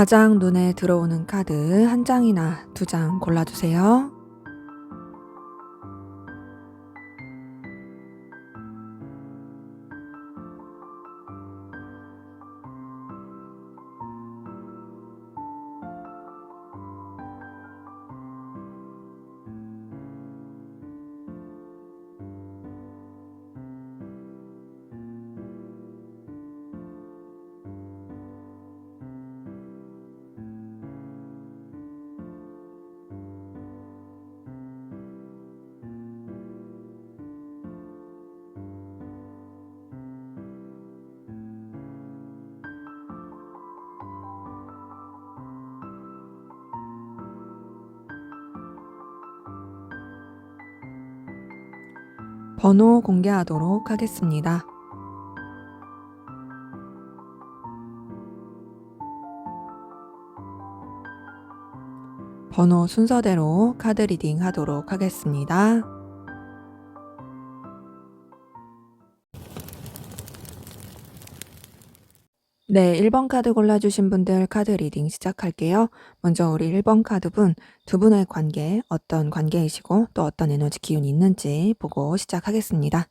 가장 눈에 들어오는 카드 한 장이나 두 장 골라주세요. 번호 공개하도록 하겠습니다. 번호 순서대로 카드 리딩 하도록 하겠습니다. 네, 1번 카드 골라주신 분들 카드 리딩 시작할게요. 먼저 우리 1번 카드분, 두 분의 관계, 어떤 관계이시고 또 어떤 에너지 기운이 있는지 보고 시작하겠습니다.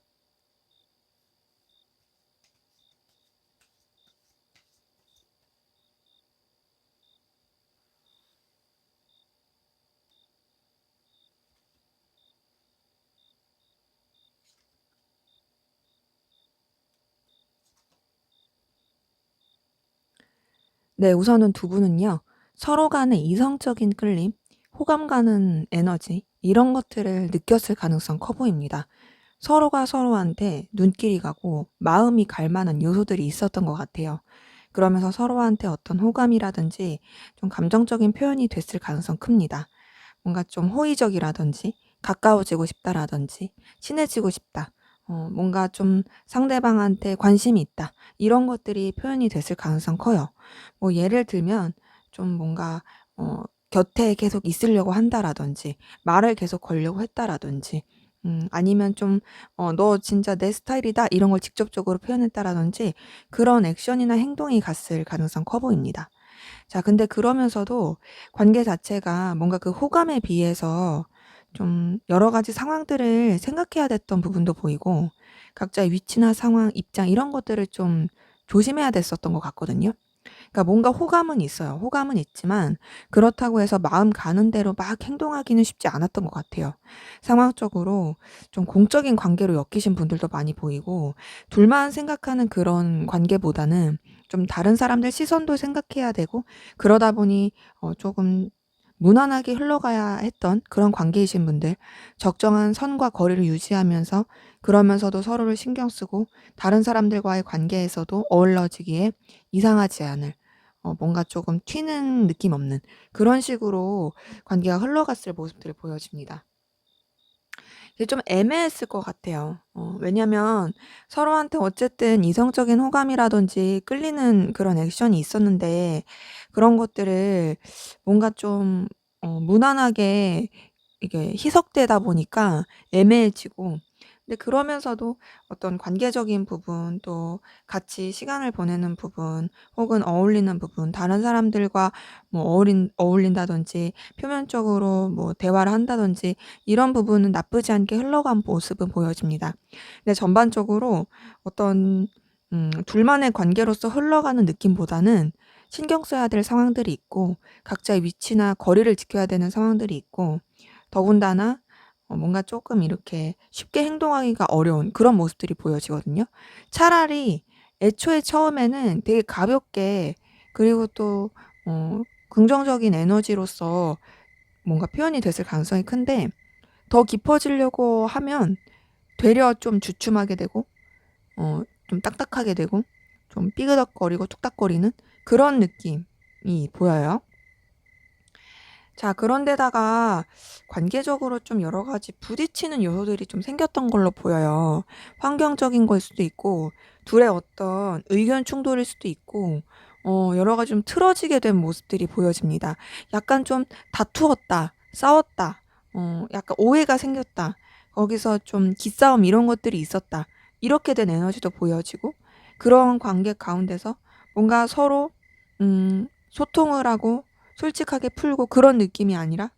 네, 우선은 두 분은요, 서로 간의 이성적인 끌림, 호감 가는 에너지, 이런 것들을 느꼈을 가능성 커 보입니다. 서로가 서로한테 눈길이 가고 마음이 갈 만한 요소들이 있었던 것 같아요. 그러면서 서로한테 어떤 호감이라든지 좀 감정적인 표현이 됐을 가능성 큽니다. 뭔가 좀 호의적이라든지 가까워지고 싶다라든지 친해지고 싶다. 뭔가 좀 상대방한테 관심이 있다. 이런 것들이 표현이 됐을 가능성 커요. 뭐 예를 들면 좀 뭔가 곁에 계속 있으려고 한다라든지 말을 계속 걸려고 했다라든지 아니면 좀 "너 진짜 내 스타일이다." 이런 걸 직접적으로 표현했다라든지 그런 액션이나 행동이 갔을 가능성 커 보입니다. 자, 근데 그러면서도 관계 자체가 뭔가 그 호감에 비해서 좀 여러 가지 상황들을 생각해야 됐던 부분도 보이고 각자의 위치나 상황, 입장 이런 것들을 좀 조심해야 됐었던 것 같거든요. 그러니까 뭔가 호감은 있어요. 호감은 있지만 그렇다고 해서 마음 가는 대로 막 행동하기는 쉽지 않았던 것 같아요. 상황적으로 좀 공적인 관계로 엮이신 분들도 많이 보이고 둘만 생각하는 그런 관계보다는 좀 다른 사람들 시선도 생각해야 되고 그러다 보니 조금 무난하게 흘러가야 했던 그런 관계이신 분들, 적정한 선과 거리를 유지하면서 그러면서도 서로를 신경 쓰고 다른 사람들과의 관계에서도 어우러지기에 이상하지 않을 뭔가 조금 튀는 느낌 없는 그런 식으로 관계가 흘러갔을 모습들이 보여집니다. 이게 좀 애매했을 것 같아요. 왜냐면 서로한테 어쨌든 이성적인 호감이라든지 끌리는 그런 액션이 있었는데 그런 것들을 뭔가 좀 무난하게 이게 희석되다 보니까 애매해지고 근데 그러면서도 어떤 관계적인 부분, 또 같이 시간을 보내는 부분, 혹은 어울리는 부분, 다른 사람들과 뭐 어울린다든지 표면적으로 뭐 대화를 한다든지 이런 부분은 나쁘지 않게 흘러간 모습은 보여집니다. 근데 전반적으로 어떤 둘만의 관계로서 흘러가는 느낌보다는 신경 써야 될 상황들이 있고, 각자의 위치나 거리를 지켜야 되는 상황들이 있고, 더군다나 뭔가 조금 이렇게 쉽게 행동하기가 어려운 그런 모습들이 보여지거든요. 차라리 애초에 처음에는 되게 가볍게, 그리고 또 긍정적인 에너지로서 뭔가 표현이 됐을 가능성이 큰데, 더 깊어지려고 하면 되려 좀 주춤하게 되고 좀 딱딱하게 되고 좀 삐그덕거리고 툭닥거리는 그런 느낌이 보여요. 자, 그런데다가 관계적으로 좀 여러 가지 부딪히는 요소들이 좀 생겼던 걸로 보여요. 환경적인 걸 수도 있고, 둘의 어떤 의견 충돌일 수도 있고, 여러 가지 좀 틀어지게 된 모습들이 보여집니다. 약간 좀 다투었다, 싸웠다, 약간 오해가 생겼다, 거기서 좀 기싸움 이런 것들이 있었다, 이렇게 된 에너지도 보여지고, 그런 관계 가운데서 뭔가 서로 소통을 하고 솔직하게 풀고 그런 느낌이 아니라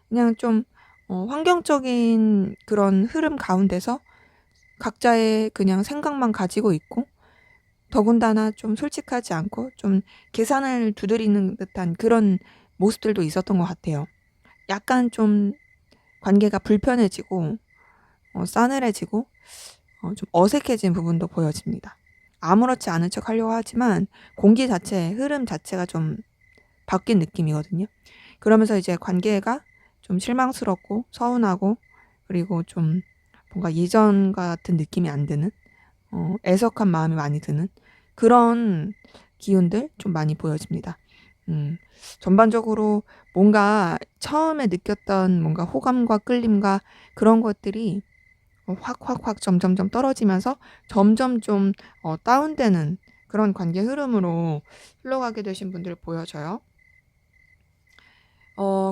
그냥 좀 환경적인 그런 흐름 가운데서 각자의 그냥 생각만 가지고 있고, 더군다나 좀 솔직하지 않고 좀 계산을 두드리는 듯한 그런 모습들도 있었던 것 같아요. 약간 좀 관계가 불편해지고 싸늘해지고 좀 어색해진 부분도 보여집니다. 아무렇지 않은 척 하려고 하지만 공기 자체, 흐름 자체가 좀 바뀐 느낌이거든요. 그러면서 이제 관계가 좀 실망스럽고 서운하고, 그리고 좀 뭔가 예전 같은 느낌이 안 드는 애석한 마음이 많이 드는 그런 기운들 좀 많이 보여집니다. 전반적으로 뭔가 처음에 느꼈던 뭔가 호감과 끌림과 그런 것들이 확 점점점 떨어지면서 점점 좀 다운되는 그런 관계 흐름으로 흘러가게 되신 분들 보여져요.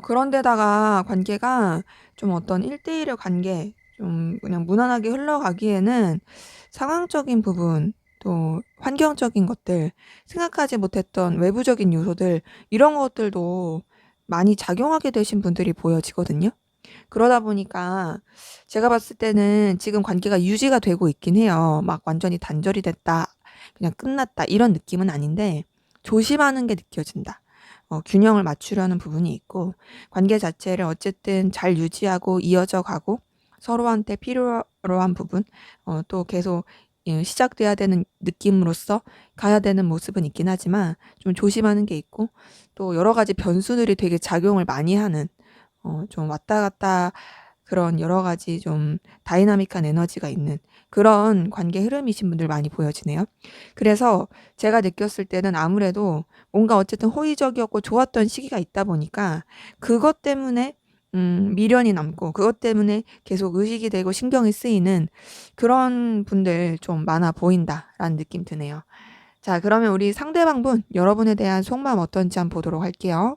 그런데다가 관계가 좀 어떤 1대1의 관계, 좀 그냥 무난하게 흘러가기에는 상황적인 부분, 또 환경적인 것들, 생각하지 못했던 외부적인 요소들, 이런 것들도 많이 작용하게 되신 분들이 보여지거든요. 그러다 보니까 제가 봤을 때는 지금 관계가 유지가 되고 있긴 해요. 막 완전히 단절이 됐다, 그냥 끝났다, 이런 느낌은 아닌데 조심하는 게 느껴진다. 균형을 맞추려는 부분이 있고, 관계 자체를 어쨌든 잘 유지하고 이어져 가고, 서로한테 필요로 한 부분, 또 계속 시작돼야 되는 느낌으로서 가야 되는 모습은 있긴 하지만 좀 조심하는 게 있고, 또 여러 가지 변수들이 되게 작용을 많이 하는 좀 왔다 갔다 그런 여러 가지 좀 다이나믹한 에너지가 있는 그런 관계 흐름이신 분들 많이 보여지네요. 그래서 제가 느꼈을 때는 아무래도 뭔가 어쨌든 호의적이었고 좋았던 시기가 있다 보니까 그것 때문에 미련이 남고, 그것 때문에 계속 의식이 되고 신경이 쓰이는 그런 분들 좀 많아 보인다라는 느낌 드네요. 자, 그러면 우리 상대방분 여러분에 대한 속마음 어떤지 한번 보도록 할게요.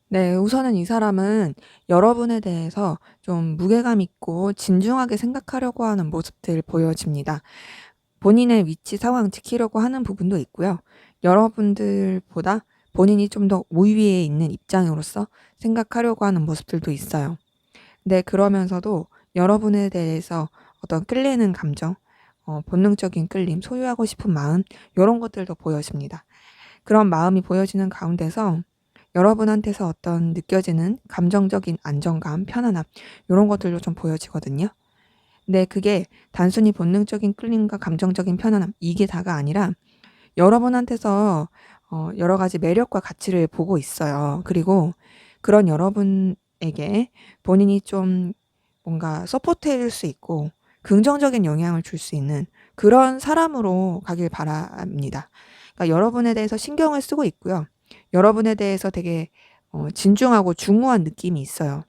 네, 우선은 이 사람은 여러분에 대해서 좀 무게감 있고 진중하게 생각하려고 하는 모습들 보여집니다. 본인의 위치 상황 지키려고 하는 부분도 있고요. 여러분들보다 본인이 좀 더 우위에 있는 입장으로서 생각하려고 하는 모습들도 있어요. 네, 그러면서도 여러분에 대해서 어떤 끌리는 감정, 본능적인 끌림, 소유하고 싶은 마음, 이런 것들도 보여집니다. 그런 마음이 보여지는 가운데서 여러분한테서 어떤 느껴지는 감정적인 안정감, 편안함, 이런 것들도 좀 보여지거든요. 근데 그게 단순히 본능적인 끌림과 감정적인 편안함, 이게 다가 아니라 여러분한테서 여러 가지 매력과 가치를 보고 있어요. 그리고 그런 여러분에게 본인이 좀 뭔가 서포트해 줄 수 있고 긍정적인 영향을 줄 수 있는 그런 사람으로 가길 바랍니다. 그러니까 여러분에 대해서 신경을 쓰고 있고요. 여러분에 대해서 되게 진중하고 중후한 느낌이 있어요.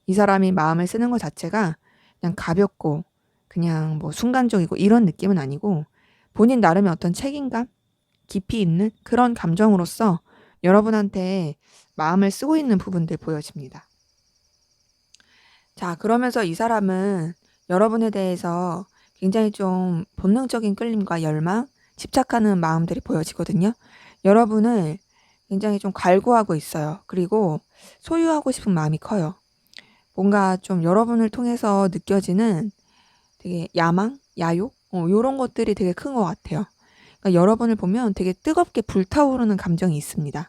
이 사람이 마음을 쓰는 것 자체가 그냥 가볍고 그냥 뭐 순간적이고 이런 느낌은 아니고 본인 나름의 어떤 책임감, 깊이 있는 그런 감정으로서 여러분한테 마음을 쓰고 있는 부분들 보여집니다. 자, 그러면서 이 사람은 여러분에 대해서 굉장히 좀 본능적인 끌림과 열망, 집착하는 마음들이 보여지거든요. 여러분을 굉장히 좀 갈구하고 있어요. 그리고 소유하고 싶은 마음이 커요. 뭔가 좀 여러분을 통해서 느껴지는 되게 야망, 야욕, 요런 것들이 되게 큰 것 같아요. 그러니까 여러분을 보면 되게 뜨겁게 불타오르는 감정이 있습니다.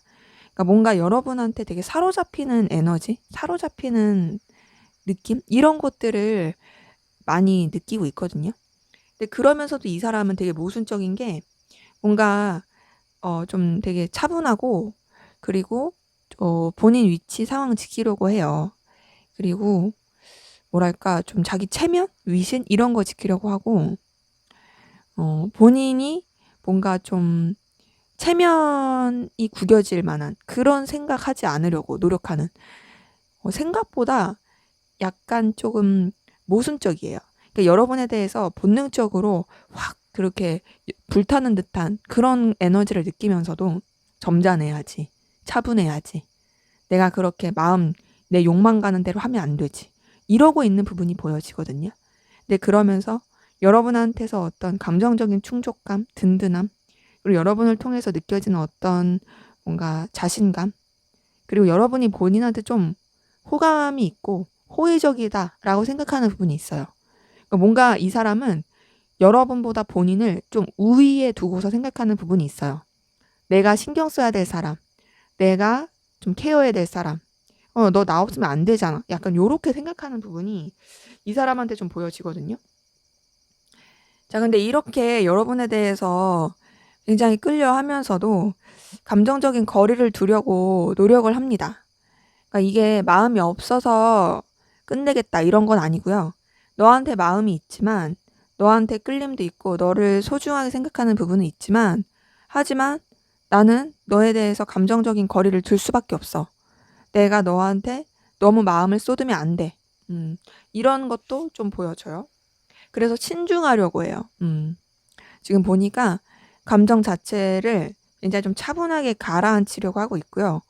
그러니까 뭔가 여러분한테 되게 사로잡히는 에너지, 사로잡히는 느낌? 이런 것들을 많이 느끼고 있거든요. 근데 그러면서도 이 사람은 되게 모순적인 게 뭔가 좀 되게 차분하고 그리고 본인 위치 상황 지키려고 해요. 그리고 뭐랄까 좀 자기 체면, 위신 이런 거 지키려고 하고 본인이 뭔가 좀 체면이 구겨질 만한 그런 생각하지 않으려고 노력하는 생각보다 약간 조금 모순적이에요. 그러니까 여러분에 대해서 본능적으로 확 그렇게 불타는 듯한 그런 에너지를 느끼면서도 점잖해야지, 차분해야지. 내가 그렇게 내 욕망 가는 대로 하면 안 되지. 이러고 있는 부분이 보여지거든요. 근데 그러면서 여러분한테서 어떤 감정적인 충족감, 든든함, 그리고 여러분을 통해서 느껴지는 어떤 뭔가 자신감, 그리고 여러분이 본인한테 좀 호감이 있고 호의적이다라고 생각하는 부분이 있어요. 그러니까 뭔가 이 사람은 여러분보다 본인을 좀 우위에 두고서 생각하는 부분이 있어요. 내가 신경 써야 될 사람, 내가 좀 케어해야 될 사람, 너 나 없으면 안 되잖아. 약간 요렇게 생각하는 부분이 이 사람한테 좀 보여지거든요. 자, 근데 이렇게 여러분에 대해서 굉장히 끌려 하면서도 감정적인 거리를 두려고 노력을 합니다. 그러니까 이게 마음이 없어서 끝내겠다 이런 건 아니고요. 너한테 마음이 있지만 너한테 끌림도 있고 너를 소중하게 생각하는 부분은 있지만 하지만 나는 너에 대해서 감정적인 거리를 둘 수밖에 없어. 내가 너한테 너무 마음을 쏟으면 안 돼. 이런 것도 좀 보여져요. 그래서 친중하려고 해요. 지금 보니까 감정 자체를 굉장히 좀 차분하게 가라앉히려고 하고 있고요.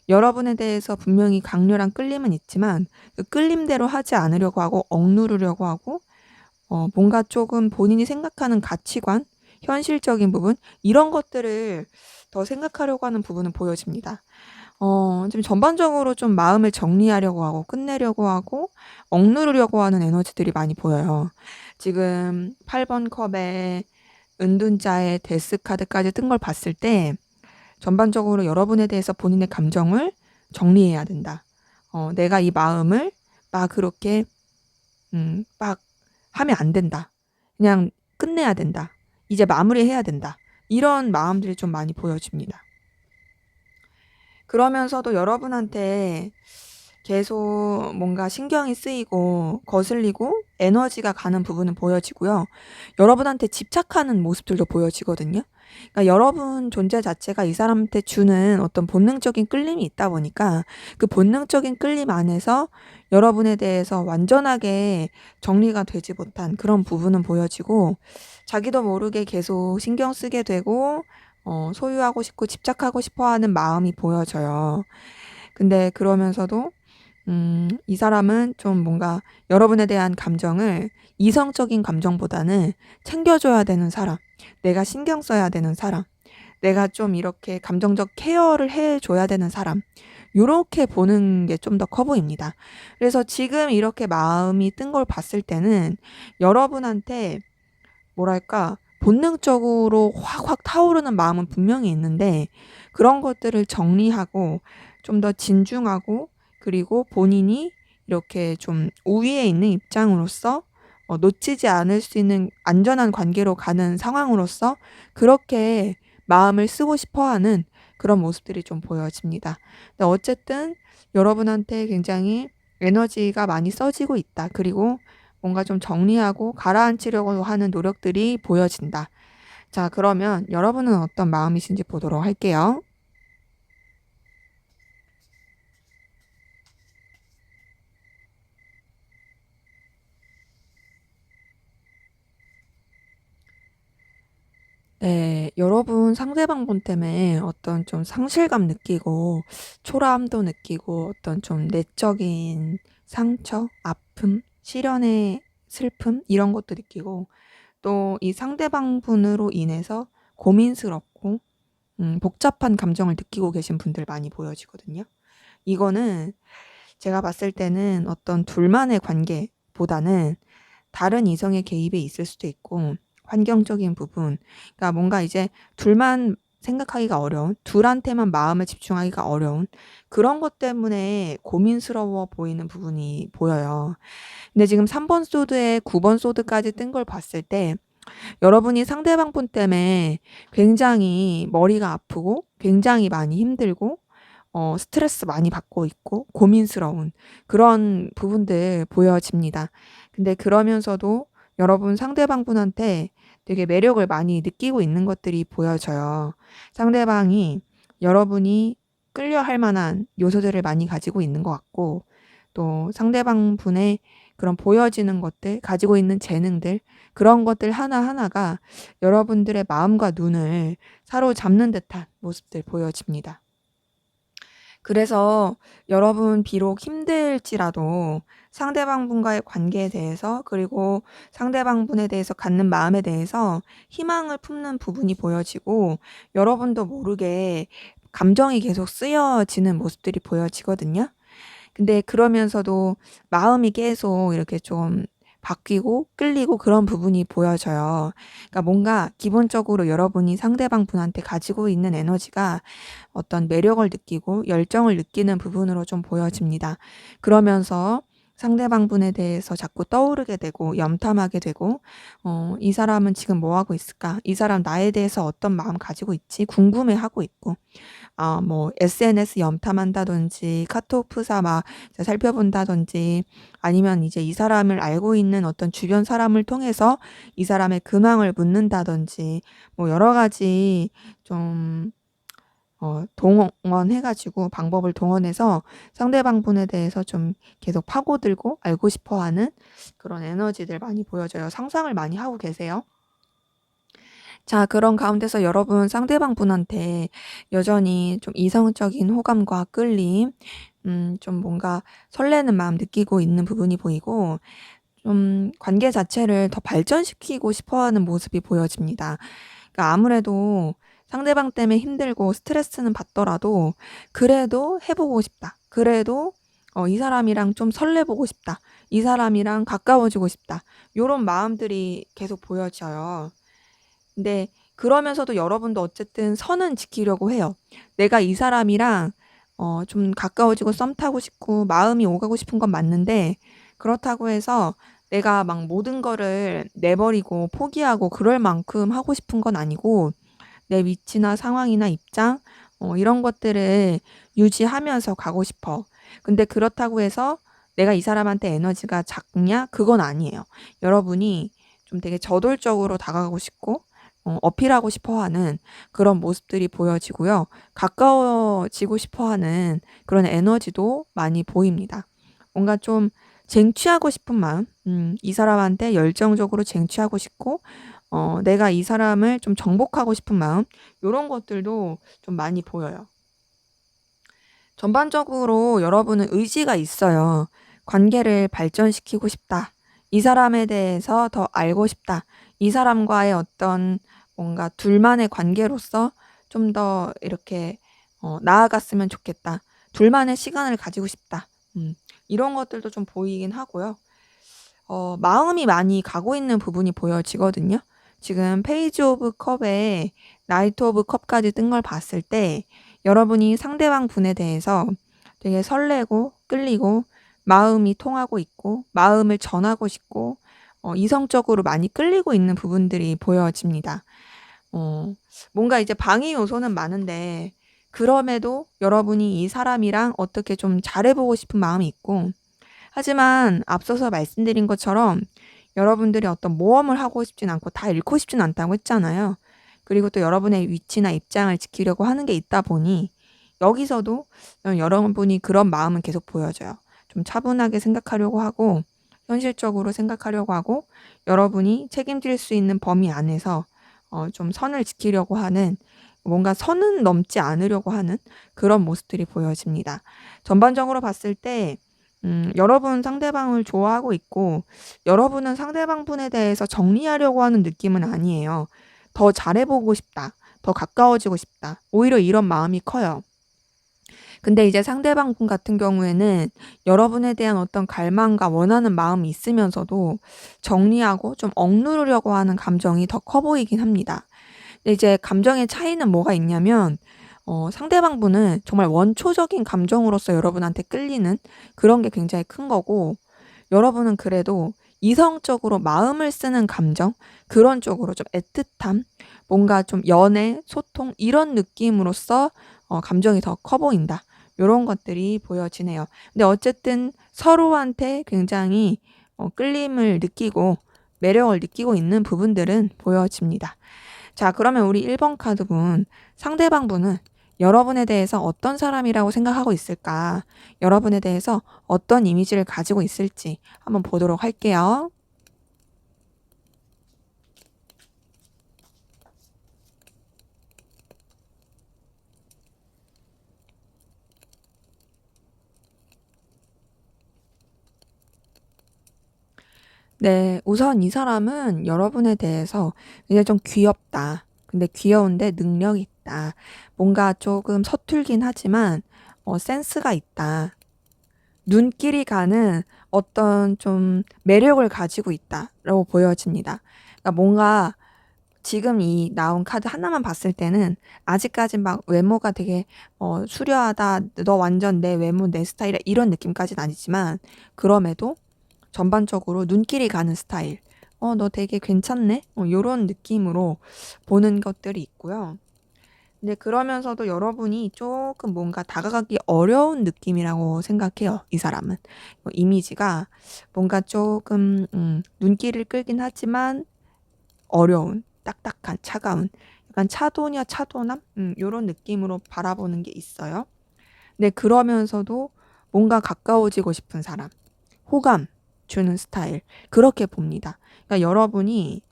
여러분에 대해서 분명히 강렬한 끌림은 있지만 그 끌림대로 하지 않으려고 하고 억누르려고 하고 뭔가 조금 본인이 생각하는 가치관, 현실적인 부분 이런 것들을 더 생각하려고 하는 부분은 보여집니다. 지금 전반적으로 좀 마음을 정리하려고 하고 끝내려고 하고 억누르려고 하는 에너지들이 많이 보여요. 지금 8번 컵에 은둔자의 데스 카드까지 뜬 걸 봤을 때 전반적으로 여러분에 대해서 본인의 감정을 정리해야 된다. 내가 이 마음을 막 그렇게 막 하면 안 된다. 그냥 끝내야 된다. 이제 마무리해야 된다. 이런 마음들이 좀 많이 보여집니다. 그러면서도 여러분한테 계속 뭔가 신경이 쓰이고 거슬리고 에너지가 가는 부분은 보여지고요. 여러분한테 집착하는 모습들도 보여지거든요. 그러니까 여러분 존재 자체가 이 사람한테 주는 어떤 본능적인 끌림이 있다 보니까 그 본능적인 끌림 안에서 여러분에 대해서 완전하게 정리가 되지 못한 그런 부분은 보여지고 자기도 모르게 계속 신경 쓰게 되고 소유하고 싶고 집착하고 싶어 하는 마음이 보여져요. 근데 그러면서도 이 사람은 좀 뭔가 여러분에 대한 감정을 이성적인 감정보다는 챙겨줘야 되는 사람, 내가 신경 써야 되는 사람, 내가 좀 이렇게 감정적 케어를 해줘야 되는 사람, 요렇게 보는 게 좀 더 커 보입니다. 그래서 지금 이렇게 마음이 뜬 걸 봤을 때는 여러분한테 뭐랄까, 본능적으로 확확 타오르는 마음은 분명히 있는데 그런 것들을 정리하고 좀 더 진중하고 그리고 본인이 이렇게 좀 우위에 있는 입장으로서 놓치지 않을 수 있는 안전한 관계로 가는 상황으로서 그렇게 마음을 쓰고 싶어 하는 그런 모습들이 좀 보여집니다. 근데 어쨌든 여러분한테 굉장히 에너지가 많이 써지고 있다. 그리고 뭔가 좀 정리하고 가라앉히려고 하는 노력들이 보여진다. 자, 그러면 여러분은 어떤 마음이신지 보도록 할게요. 네. 여러분 상대방 분 때문에 어떤 좀 상실감 느끼고 초라함도 느끼고 어떤 좀 내적인 상처, 아픔, 시련의 슬픔 이런 것도 느끼고 또 이 상대방 분으로 인해서 고민스럽고 복잡한 감정을 느끼고 계신 분들 많이 보여지거든요. 이거는 제가 봤을 때는 어떤 둘만의 관계보다는 다른 이성의 개입이 있을 수도 있고 환경적인 부분, 그러니까 뭔가 이제 둘만 생각하기가 어려운, 둘한테만 마음을 집중하기가 어려운 그런 것 때문에 고민스러워 보이는 부분이 보여요. 근데 지금 3번 소드에 9번 소드까지 뜬 걸 봤을 때 여러분이 상대방 분 때문에 굉장히 머리가 아프고 굉장히 많이 힘들고 스트레스 많이 받고 있고 고민스러운 그런 부분들 보여집니다. 근데 그러면서도 여러분 상대방 분한테 되게 매력을 많이 느끼고 있는 것들이 보여져요. 상대방이 여러분이 끌려할 만한 요소들을 많이 가지고 있는 것 같고 또 상대방 분의 그런 보여지는 것들, 가지고 있는 재능들 그런 것들 하나하나가 여러분들의 마음과 눈을 사로잡는 듯한 모습들 보여집니다. 그래서 여러분 비록 힘들지라도 상대방 분과의 관계에 대해서 그리고 상대방 분에 대해서 갖는 마음에 대해서 희망을 품는 부분이 보여지고 여러분도 모르게 감정이 계속 쓰여지는 모습들이 보여지거든요. 근데 그러면서도 마음이 계속 이렇게 좀 바뀌고 끌리고 그런 부분이 보여져요. 그러니까 뭔가 기본적으로 여러분이 상대방 분한테 가지고 있는 에너지가 어떤 매력을 느끼고 열정을 느끼는 부분으로 좀 보여집니다. 그러면서 상대방 분에 대해서 자꾸 떠오르게 되고 염탐하게 되고 이 사람은 지금 뭐 하고 있을까? 이 사람 나에 대해서 어떤 마음 가지고 있지? 궁금해하고 있고 뭐 SNS 염탐한다든지 카톡 프사 막 이제 살펴본다든지 아니면 이제 이 사람을 알고 있는 어떤 주변 사람을 통해서 이 사람의 근황을 묻는다든지 뭐 여러 가지 좀 동원해 가지고 방법을 동원해서 상대방 분에 대해서 좀 계속 파고들고 알고 싶어 하는 그런 에너지들 많이 보여져요. 상상을 많이 하고 계세요. 자, 그런 가운데서 여러분 상대방 분한테 여전히 좀 이성적인 호감과 끌림, 좀 뭔가 설레는 마음 느끼고 있는 부분이 보이고, 좀 관계 자체를 더 발전시키고 싶어 하는 모습이 보여집니다. 그러니까 아무래도 상대방 때문에 힘들고 스트레스는 받더라도, 그래도 해보고 싶다. 그래도 이 사람이랑 좀 설레보고 싶다. 이 사람이랑 가까워지고 싶다. 요런 마음들이 계속 보여져요. 근데 그러면서도 여러분도 어쨌든 선은 지키려고 해요. 내가 이 사람이랑 좀 가까워지고 썸 타고 싶고 마음이 오가고 싶은 건 맞는데 그렇다고 해서 내가 막 모든 거를 내버리고 포기하고 그럴 만큼 하고 싶은 건 아니고 내 위치나 상황이나 입장 이런 것들을 유지하면서 가고 싶어. 근데 그렇다고 해서 내가 이 사람한테 에너지가 작냐? 그건 아니에요. 여러분이 좀 되게 저돌적으로 다가가고 싶고 어필하고 싶어 하는 그런 모습들이 보여지고요. 가까워지고 싶어 하는 그런 에너지도 많이 보입니다. 뭔가 좀 쟁취하고 싶은 마음, 이 사람한테 열정적으로 쟁취하고 싶고, 내가 이 사람을 좀 정복하고 싶은 마음, 요런 것들도 좀 많이 보여요. 전반적으로 여러분은 의지가 있어요. 관계를 발전시키고 싶다. 이 사람에 대해서 더 알고 싶다. 이 사람과의 어떤 뭔가 둘만의 관계로서 좀 더 이렇게 나아갔으면 좋겠다. 둘만의 시간을 가지고 싶다. 이런 것들도 좀 보이긴 하고요. 마음이 많이 가고 있는 부분이 보여지거든요. 지금 페이지 오브 컵에 나이트 오브 컵까지 뜬 걸 봤을 때 여러분이 상대방 분에 대해서 되게 설레고 끌리고 마음이 통하고 있고 마음을 전하고 싶고 이성적으로 많이 끌리고 있는 부분들이 보여집니다. 뭔가 이제 방해 요소는 많은데 그럼에도 여러분이 이 사람이랑 어떻게 좀 잘해보고 싶은 마음이 있고 하지만 앞서서 말씀드린 것처럼 여러분들이 어떤 모험을 하고 싶진 않고 다 잃고 싶진 않다고 했잖아요. 그리고 또 여러분의 위치나 입장을 지키려고 하는 게 있다 보니 여기서도 여러분이 그런 마음은 계속 보여져요. 좀 차분하게 생각하려고 하고 현실적으로 생각하려고 하고 여러분이 책임질 수 있는 범위 안에서 좀 선을 지키려고 하는, 뭔가 선은 넘지 않으려고 하는 그런 모습들이 보여집니다. 전반적으로 봤을 때 여러분 상대방을 좋아하고 있고 여러분은 상대방 분에 대해서 정리하려고 하는 느낌은 아니에요. 더 잘해보고 싶다. 더 가까워지고 싶다. 오히려 이런 마음이 커요. 근데 이제 상대방 분 같은 경우에는 여러분에 대한 어떤 갈망과 원하는 마음이 있으면서도 정리하고 좀 억누르려고 하는 감정이 더 커 보이긴 합니다. 근데 이제 감정의 차이는 뭐가 있냐면 상대방 분은 정말 원초적인 감정으로서 여러분한테 끌리는 그런 게 굉장히 큰 거고, 여러분은 그래도 이성적으로 마음을 쓰는 감정, 그런 쪽으로 좀 애틋함, 뭔가 좀 연애, 소통 이런 느낌으로서 감정이 더 커 보인다. 요런 것들이 보여지네요. 근데 어쨌든 서로한테 굉장히 끌림을 느끼고 매력을 느끼고 있는 부분들은 보여집니다. 자, 그러면 우리 1번 카드분, 상대방 분은 여러분에 대해서 어떤 사람이라고 생각하고 있을까? 여러분에 대해서 어떤 이미지를 가지고 있을지 한번 보도록 할게요. 네, 우선 이 사람은 여러분에 대해서 이제 좀 귀엽다. 근데 귀여운데 능력 있다. 뭔가 조금 서툴긴 하지만 센스가 있다. 눈길이 가는 어떤 좀 매력을 가지고 있다라고 보여집니다. 그러니까 뭔가 지금 이 나온 카드 하나만 봤을 때는 아직까진 막 외모가 되게 수려하다, 너 완전 내 외모 내 스타일이야 이런 느낌까지는 아니지만, 그럼에도 전반적으로 눈길이 가는 스타일, 너 되게 괜찮네, 요런 느낌으로 보는 것들이 있고요. 근데 그러면서도 여러분이 조금 뭔가 다가가기 어려운 느낌이라고 생각해요, 이 사람은. 이미지가 뭔가 조금 눈길을 끌긴 하지만 어려운, 딱딱한, 차가운, 약간 차도녀, 차도남? 요런 느낌으로 바라보는 게 있어요. 근데 그러면서도 뭔가 가까워지고 싶은 사람, 호감 주는 스타일, 그렇게 봅니다. 그러니까 여러분이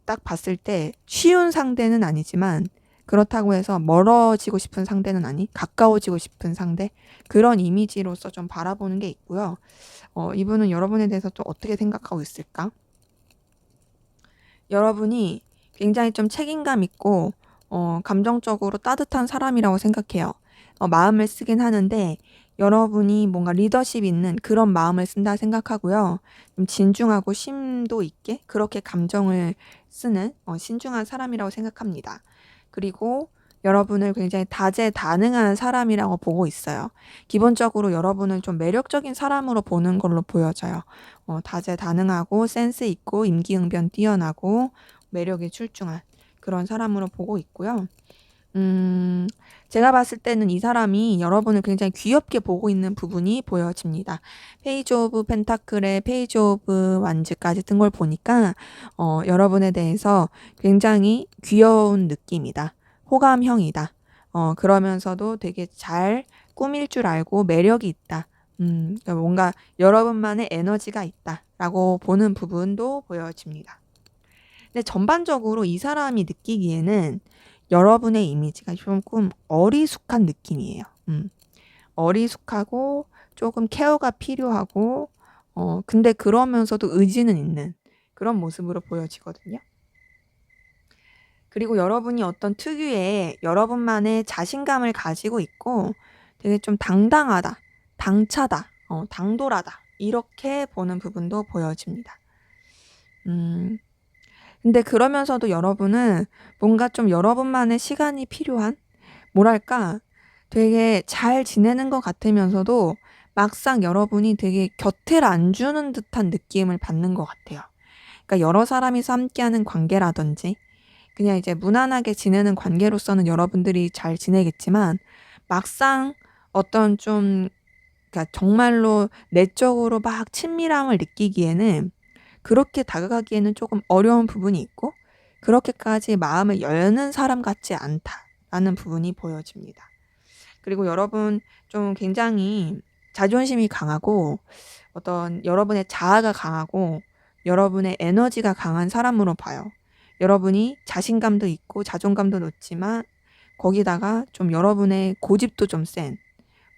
딱 봤을 때 쉬운 상대는 아니지만, 그렇다고 해서 멀어지고 싶은 상대는 아니, 가까워지고 싶은 상대, 그런 이미지로서 좀 바라보는 게 있고요. 이분은 여러분에 대해서 또 어떻게 생각하고 있을까? 여러분이 굉장히 좀 책임감 있고 감정적으로 따뜻한 사람이라고 생각해요. 마음을 쓰긴 하는데 여러분이 뭔가 리더십 있는 그런 마음을 쓴다 생각하고요. 좀 진중하고 심도 있게 그렇게 감정을 쓰는 신중한 사람이라고 생각합니다. 그리고 여러분을 굉장히 다재다능한 사람이라고 보고 있어요. 기본적으로 여러분을 좀 매력적인 사람으로 보는 걸로 보여져요. 다재다능하고 센스 있고 임기응변 뛰어나고 매력에 출중한 그런 사람으로 보고 있고요. 제가 봤을 때는 이 사람이 여러분을 굉장히 귀엽게 보고 있는 부분이 보여집니다. 페이지 오브 펜타클의 페이지 오브 완즈까지 뜬 걸 보니까 여러분에 대해서 굉장히 귀여운 느낌이다. 호감형이다. 그러면서도 되게 잘 꾸밀 줄 알고 매력이 있다. 그러니까 뭔가 여러분만의 에너지가 있다라고 보는 부분도 보여집니다. 근데 전반적으로 이 사람이 느끼기에는 여러분의 이미지가 조금 어리숙한 느낌이에요. 어리숙하고 조금 케어가 필요하고 근데 그러면서도 의지는 있는 그런 모습으로 보여지거든요. 그리고 여러분이 어떤 특유의 여러분만의 자신감을 가지고 있고 되게 좀 당당하다, 당차다, 당돌하다 이렇게 보는 부분도 보여집니다. 근데 그러면서도 여러분은 뭔가 좀 여러분만의 시간이 필요한, 뭐랄까, 되게 잘 지내는 것 같으면서도 막상 여러분이 되게 곁을 안 주는 듯한 느낌을 받는 것 같아요. 그러니까 여러 사람이서 함께하는 관계라든지 그냥 이제 무난하게 지내는 관계로서는 여러분들이 잘 지내겠지만, 막상 어떤 좀 그러니까 정말로 내적으로 막 친밀함을 느끼기에는, 그렇게 다가가기에는 조금 어려운 부분이 있고 그렇게까지 마음을 여는 사람 같지 않다라는 부분이 보여집니다. 그리고 여러분 좀 굉장히 자존심이 강하고 어떤 여러분의 자아가 강하고 여러분의 에너지가 강한 사람으로 봐요. 여러분이 자신감도 있고 자존감도 높지만 거기다가 좀 여러분의 고집도 좀 센,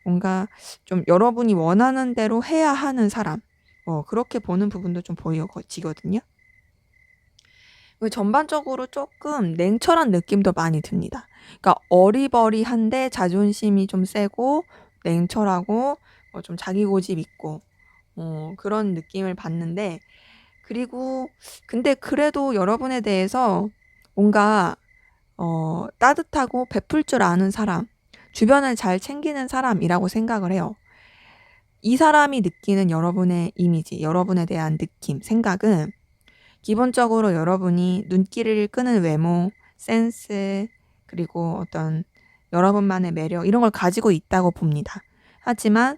뭔가 좀 여러분이 원하는 대로 해야 하는 사람, 그렇게 보는 부분도 좀 보여지거든요. 전반적으로 조금 냉철한 느낌도 많이 듭니다. 그러니까 어리버리한데 자존심이 좀 세고 냉철하고 좀 자기 고집 있고 그런 느낌을 받는데, 그리고 근데 그래도 여러분에 대해서 뭔가 따뜻하고 베풀 줄 아는 사람, 주변을 잘 챙기는 사람이라고 생각을 해요. 이 사람이 느끼는 여러분의 이미지, 여러분에 대한 느낌, 생각은 기본적으로 여러분이 눈길을 끄는 외모, 센스, 그리고 어떤 여러분만의 매력, 이런 걸 가지고 있다고 봅니다. 하지만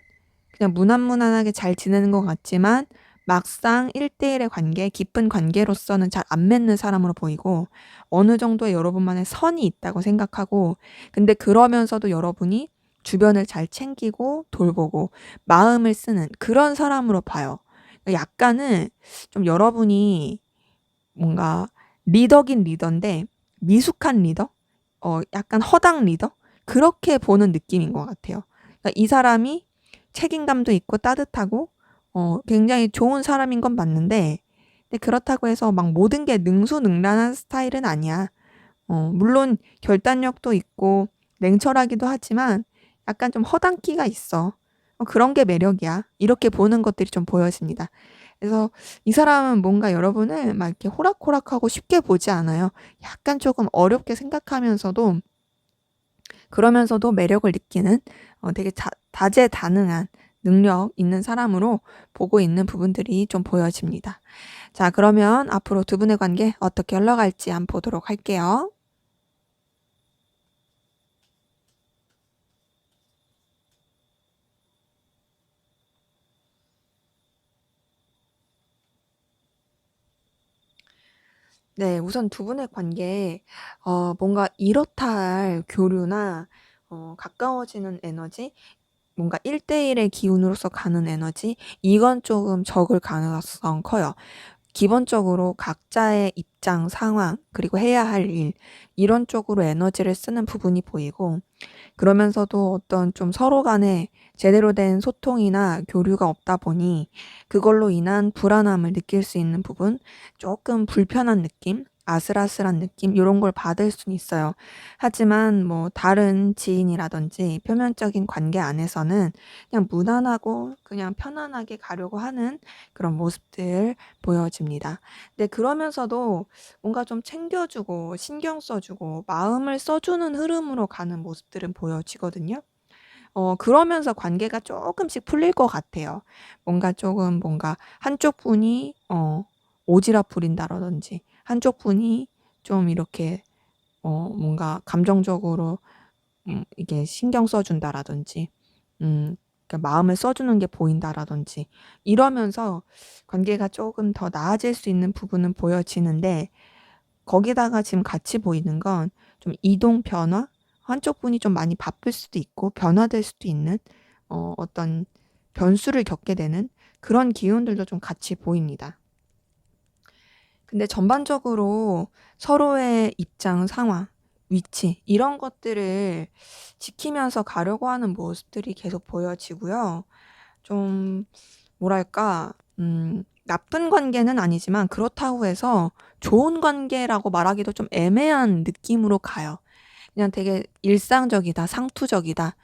그냥 무난무난하게 잘 지내는 것 같지만 막상 1대1의 관계, 깊은 관계로서는 잘 안 맺는 사람으로 보이고, 어느 정도의 여러분만의 선이 있다고 생각하고, 근데 그러면서도 여러분이 주변을 잘 챙기고 돌보고 마음을 쓰는 그런 사람으로 봐요. 약간은 좀 여러분이 뭔가 리더긴 리더인데 미숙한 리더? 약간 허당 리더? 그렇게 보는 느낌인 것 같아요. 그러니까 이 사람이 책임감도 있고 따뜻하고 굉장히 좋은 사람인 건 맞는데, 근데 그렇다고 해서 막 모든 게 능수능란한 스타일은 아니야. 물론 결단력도 있고 냉철하기도 하지만 약간 좀 허당기가 있어. 그런 게 매력이야. 이렇게 보는 것들이 좀 보여집니다. 그래서 이 사람은 뭔가 여러분을 막 이렇게 호락호락하고 쉽게 보지 않아요. 약간 조금 어렵게 생각하면서도, 그러면서도 매력을 느끼는 되게 다재다능한 능력 있는 사람으로 보고 있는 부분들이 좀 보여집니다. 자, 그러면 앞으로 두 분의 관계 어떻게 흘러갈지 한번 보도록 할게요. 네, 우선 두 분의 관계에 뭔가 이렇다 할 교류나 가까워지는 에너지, 뭔가 1대1의 기운으로서 가는 에너지, 이건 조금 적을 가능성 커요. 기본적으로 각자의 입장, 상황, 그리고 해야 할 일, 이런 쪽으로 에너지를 쓰는 부분이 보이고, 그러면서도 어떤 좀 서로 간에 제대로 된 소통이나 교류가 없다 보니 그걸로 인한 불안함을 느낄 수 있는 부분, 조금 불편한 느낌, 아슬아슬한 느낌, 이런 걸 받을 수는 있어요. 하지만 뭐 다른 지인이라든지 표면적인 관계 안에서는 그냥 무난하고 그냥 편안하게 가려고 하는 그런 모습들 보여집니다. 근데 그러면서도 뭔가 좀 챙겨주고 신경 써주고 마음을 써주는 흐름으로 가는 모습들은 보여지거든요. 그러면서 관계가 조금씩 풀릴 것 같아요. 뭔가 한쪽 분이 오지랖 부린다라든지, 한쪽 분이 좀 이렇게 뭔가 감정적으로 이게 신경 써준다라든지, 그러니까 마음을 써주는 게 보인다라든지, 이러면서 관계가 조금 더 나아질 수 있는 부분은 보여지는데, 거기다가 지금 같이 보이는 건 좀 이동 변화? 한쪽 분이 좀 많이 바쁠 수도 있고 변화될 수도 있는 어떤 변수를 겪게 되는 그런 기운들도 좀 같이 보입니다. 근데 전반적으로 서로의 입장, 상황, 위치, 이런 것들을 지키면서 가려고 하는 모습들이 계속 보여지고요. 좀 뭐랄까, 나쁜 관계는 아니지만 그렇다고 해서 좋은 관계라고 말하기도 좀 애매한 느낌으로 가요. 그냥 되게 일상적이다, 상투적이다,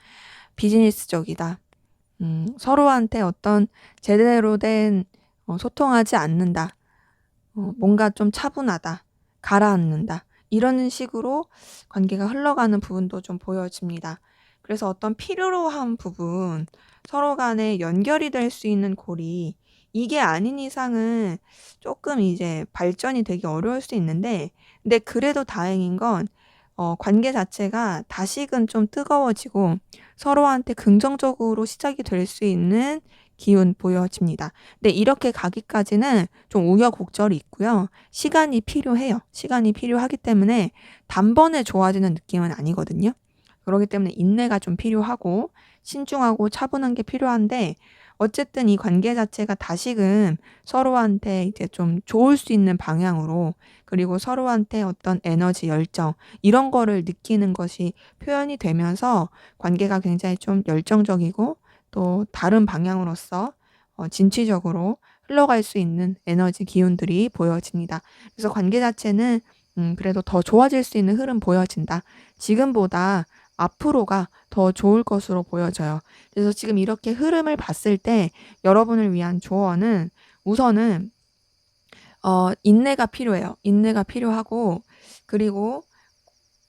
비즈니스적이다. 서로한테 어떤 제대로 된 소통하지 않는다. 뭔가 좀 차분하다, 가라앉는다, 이런 식으로 관계가 흘러가는 부분도 좀 보여집니다. 그래서 어떤 필요로 한 부분, 서로 간에 연결이 될 수 있는 고리, 이게 아닌 이상은 조금 이제 발전이 되기 어려울 수 있는데, 근데 그래도 다행인 건 관계 자체가 다시금 좀 뜨거워지고 서로한테 긍정적으로 시작이 될 수 있는 기운 보여집니다. 근데 이렇게 가기까지는 좀 우여곡절이 있고요. 시간이 필요해요. 시간이 필요하기 때문에 단번에 좋아지는 느낌은 아니거든요. 그렇기 때문에 인내가 좀 필요하고 신중하고 차분한 게 필요한데, 어쨌든 이 관계 자체가 다시금 서로한테 이제 좀 좋을 수 있는 방향으로, 그리고 서로한테 어떤 에너지, 열정 이런 거를 느끼는 것이 표현이 되면서 관계가 굉장히 좀 열정적이고 또 다른 방향으로서 진취적으로 흘러갈 수 있는 에너지 기운들이 보여집니다. 그래서 관계 자체는 그래도 더 좋아질 수 있는 흐름 보여진다. 지금보다 앞으로가 더 좋을 것으로 보여져요. 그래서 지금 이렇게 흐름을 봤을 때 여러분을 위한 조언은 우선은 인내가 필요해요. 인내가 필요하고, 그리고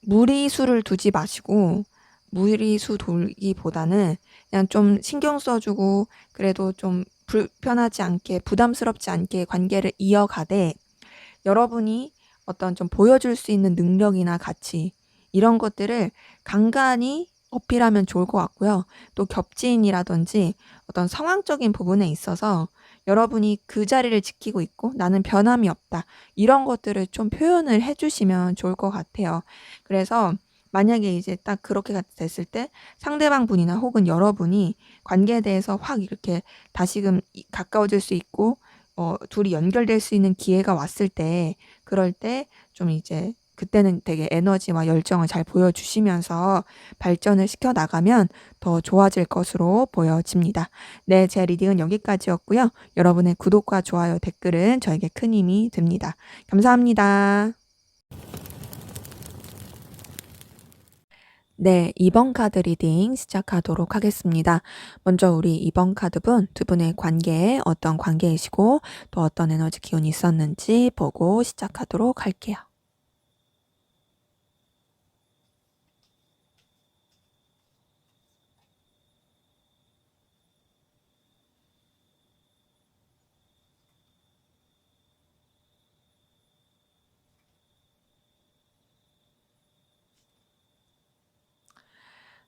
무리수를 두지 마시고, 무리수 두기보다는 그냥 좀 신경 써주고 그래도 좀 불편하지 않게 부담스럽지 않게 관계를 이어가되, 여러분이 어떤 좀 보여줄 수 있는 능력이나 가치 이런 것들을 간간히 어필하면 좋을 것 같고요. 또 겹지인이라든지 어떤 상황적인 부분에 있어서 여러분이 그 자리를 지키고 있고 나는 변함이 없다, 이런 것들을 좀 표현을 해주시면 좋을 것 같아요. 그래서 만약에 이제 딱 그렇게 됐을 때 상대방 분이나 혹은 여러분이 관계에 대해서 확 이렇게 다시금 가까워질 수 있고 둘이 연결될 수 있는 기회가 왔을 때, 그럴 때 좀 이제 그때는 되게 에너지와 열정을 잘 보여주시면서 발전을 시켜 나가면 더 좋아질 것으로 보여집니다. 네, 제 리딩은 여기까지였고요. 여러분의 구독과 좋아요, 댓글은 저에게 큰 힘이 됩니다. 감사합니다. 네, 2번 카드 리딩 시작하도록 하겠습니다. 먼저 우리 2번 카드분, 두 분의 관계에 어떤 관계이시고 또 어떤 에너지 기운이 있었는지 보고 시작하도록 할게요.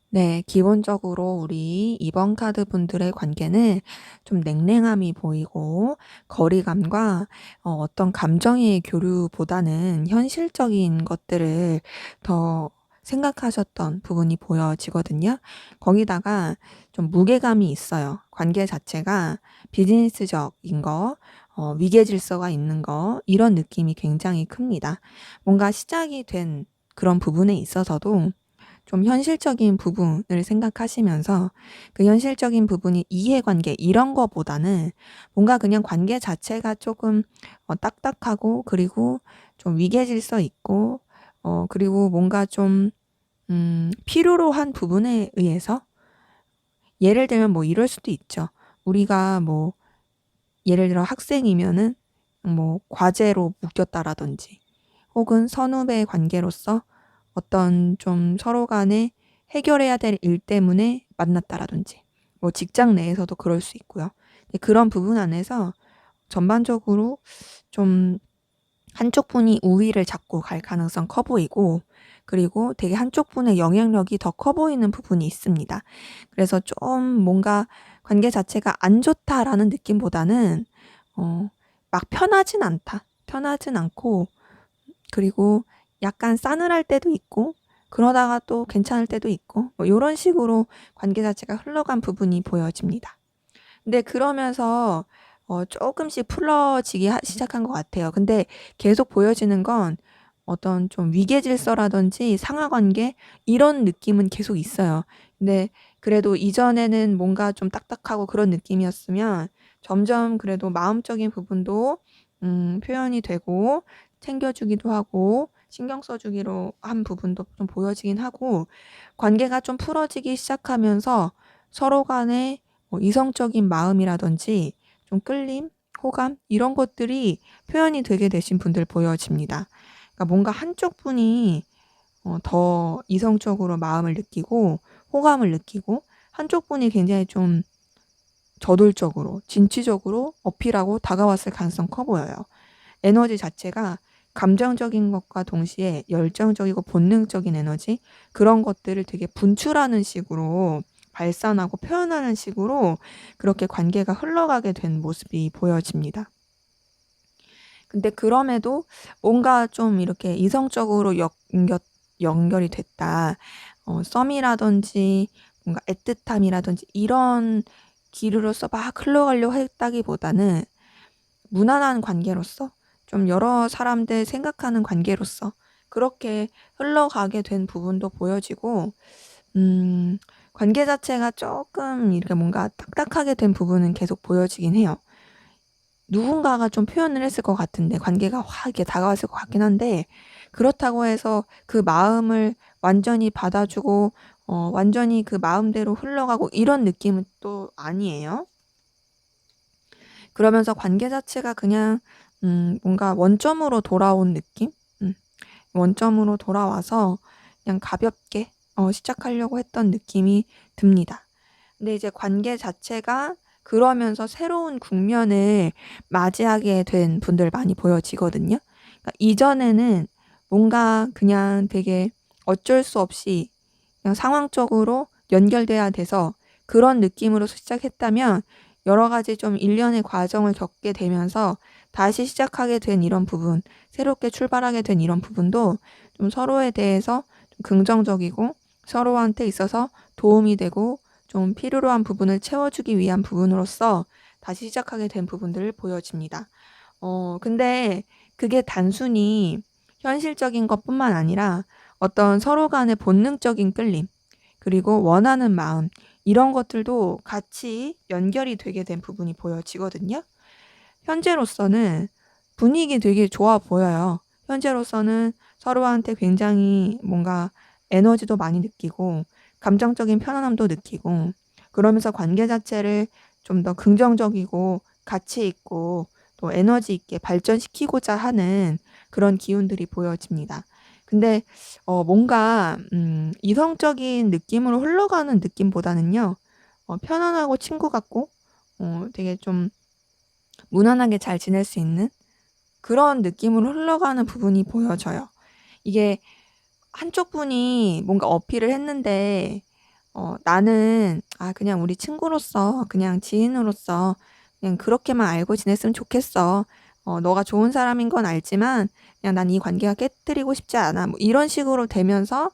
네, 기본적으로 우리 2번 카드 분들의 관계는 좀 냉랭함이 보이고 거리감과 어떤 감정의 교류보다는 현실적인 것들을 더 생각하셨던 부분이 보여지거든요. 거기다가 좀 무게감이 있어요. 관계 자체가 비즈니스적인 거, 위계 질서가 있는 거, 이런 느낌이 굉장히 큽니다. 뭔가 시작이 된 그런 부분에 있어서도 좀 현실적인 부분을 생각하시면서 그 현실적인 부분이 이해관계 이런 거보다는 뭔가 그냥 관계 자체가 조금 딱딱하고, 그리고 좀 위계질서 있고 그리고 뭔가 좀 필요로 한 부분에 의해서, 예를 들면 뭐 이럴 수도 있죠. 우리가 뭐 예를 들어 학생이면은 뭐 과제로 묶였다라든지, 혹은 선후배 관계로서 어떤 좀 서로 간에 해결해야 될 일 때문에 만났다라든지, 뭐 직장 내에서도 그럴 수 있고요. 그런 부분 안에서 전반적으로 좀 한쪽 분이 우위를 잡고 갈 가능성 커 보이고, 그리고 되게 한쪽 분의 영향력이 더 커 보이는 부분이 있습니다. 그래서 좀 뭔가 관계 자체가 안 좋다라는 느낌보다는 막 편하진 않다. 편하진 않고, 그리고 약간 싸늘할 때도 있고 그러다가 또 괜찮을 때도 있고 뭐 요런 식으로 관계 자체가 흘러간 부분이 보여집니다. 근데 그러면서 조금씩 풀어지기 시작한 것 같아요. 근데 계속 보여지는 건 어떤 좀 위계 질서라든지 상하 관계 이런 느낌은 계속 있어요. 근데 그래도 이전에는 뭔가 좀 딱딱하고 그런 느낌이었으면 점점 그래도 마음적인 부분도 표현이 되고 챙겨주기도 하고 신경 써주기로 한 부분도 좀 보여지긴 하고, 관계가 좀 풀어지기 시작하면서 서로 간에 이성적인 마음이라든지 좀 끌림, 호감 이런 것들이 표현이 되게 되신 분들 보여집니다. 그러니까 뭔가 한쪽 분이 더 이성적으로 마음을 느끼고 호감을 느끼고, 한쪽 분이 굉장히 좀 저돌적으로 진취적으로 어필하고 다가왔을 가능성 커 보여요. 에너지 자체가 감정적인 것과 동시에 열정적이고 본능적인 에너지, 그런 것들을 되게 분출하는 식으로 발산하고 표현하는 식으로 그렇게 관계가 흘러가게 된 모습이 보여집니다. 근데 그럼에도 뭔가 좀 이렇게 이성적으로 연결이 됐다. 썸이라든지 뭔가 애틋함이라든지 이런 기류로서 막 흘러가려고 했다기보다는 무난한 관계로서 좀 여러 사람들 생각하는 관계로서 그렇게 흘러가게 된 부분도 보여지고 관계 자체가 조금 이렇게 뭔가 딱딱하게 된 부분은 계속 보여지긴 해요. 누군가가 좀 표현을 했을 것 같은데 관계가 확 이렇게 다가왔을 것 같긴 한데 그렇다고 해서 그 마음을 완전히 받아주고 완전히 그 마음대로 흘러가고 이런 느낌은 또 아니에요. 그러면서 관계 자체가 그냥 뭔가 원점으로 돌아온 느낌? 원점으로 돌아와서 그냥 가볍게 시작하려고 했던 느낌이 듭니다. 근데 이제 관계 자체가 그러면서 새로운 국면을 맞이하게 된 분들 많이 보여지거든요. 그러니까 이전에는 뭔가 그냥 되게 어쩔 수 없이 그냥 상황적으로 연결돼야 돼서 그런 느낌으로 시작했다면 여러 가지 좀 일련의 과정을 겪게 되면서 다시 시작하게 된 이런 부분, 새롭게 출발하게 된 이런 부분도 좀 서로에 대해서 좀 긍정적이고 서로한테 있어서 도움이 되고 좀 필요로 한 부분을 채워주기 위한 부분으로서 다시 시작하게 된 부분들을 보여집니다. 근데 그게 단순히 현실적인 것뿐만 아니라 어떤 서로 간의 본능적인 끌림, 그리고 원하는 마음, 이런 것들도 같이 연결이 되게 된 부분이 보여지거든요. 현재로서는 분위기 되게 좋아 보여요. 현재로서는 서로한테 굉장히 뭔가 에너지도 많이 느끼고 감정적인 편안함도 느끼고 그러면서 관계 자체를 좀 더 긍정적이고 가치 있고 또 에너지 있게 발전시키고자 하는 그런 기운들이 보여집니다. 근데 뭔가 이성적인 느낌으로 흘러가는 느낌보다는요. 편안하고 친구 같고 되게 좀 무난하게 잘 지낼 수 있는 그런 느낌으로 흘러가는 부분이 보여져요. 이게 한쪽 분이 뭔가 어필을 했는데 나는 그냥 우리 친구로서 그냥 지인으로서 그냥 그렇게만 알고 지냈으면 좋겠어. 너가 좋은 사람인 건 알지만 그냥 난 이 관계가 깨뜨리고 싶지 않아. 뭐 이런 식으로 되면서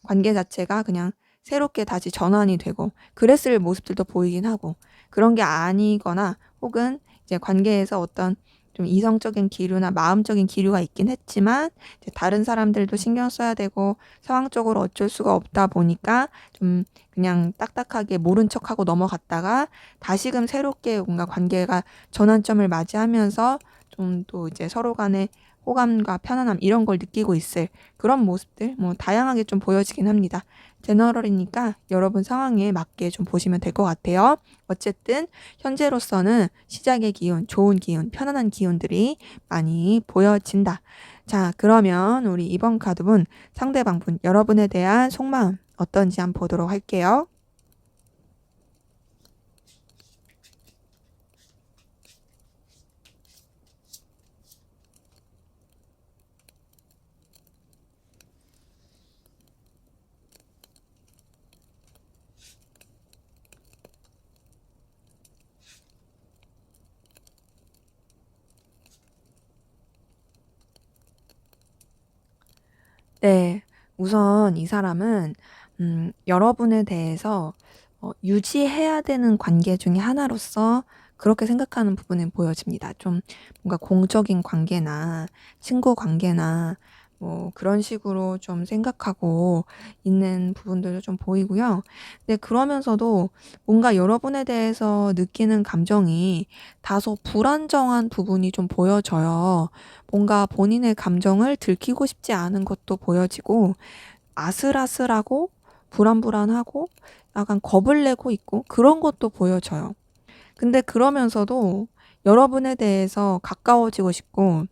관계 자체가 그냥 새롭게 다시 전환이 되고 그랬을 모습들도 보이긴 하고 그런 게 아니거나 혹은 이제 관계에서 어떤 좀 이성적인 기류나 마음적인 기류가 있긴 했지만 이제 다른 사람들도 신경 써야 되고 상황적으로 어쩔 수가 없다 보니까 좀 그냥 딱딱하게 모른 척하고 넘어갔다가 다시금 새롭게 뭔가 관계가 전환점을 맞이하면서 좀 또 이제 서로 간의 호감과 편안함 이런 걸 느끼고 있을 그런 모습들 뭐 다양하게 좀 보여지긴 합니다. 제너럴이니까 여러분 상황에 맞게 좀 보시면 될 것 같아요. 어쨌든 현재로서는 시작의 기운, 좋은 기운, 편안한 기운들이 많이 보여진다. 자, 그러면 우리 이번 카드분 상대방분 여러분에 대한 속마음 어떤지 한번 보도록 할게요. 네. 우선 이 사람은 여러분에 대해서 유지해야 되는 관계 중에 하나로서 그렇게 생각하는 부분은 보여집니다. 좀 뭔가 공적인 관계나 친구 관계나 뭐 그런 식으로 좀 생각하고 있는 부분들도 좀 보이고요. 근데 그러면서도 뭔가 여러분에 대해서 느끼는 감정이 다소 불안정한 부분이 좀 보여져요. 뭔가 본인의 감정을 들키고 싶지 않은 것도 보여지고 아슬아슬하고 불안불안하고 약간 겁을 내고 있고 그런 것도 보여져요. 근데 그러면서도 여러분에 대해서 가까워지고 싶고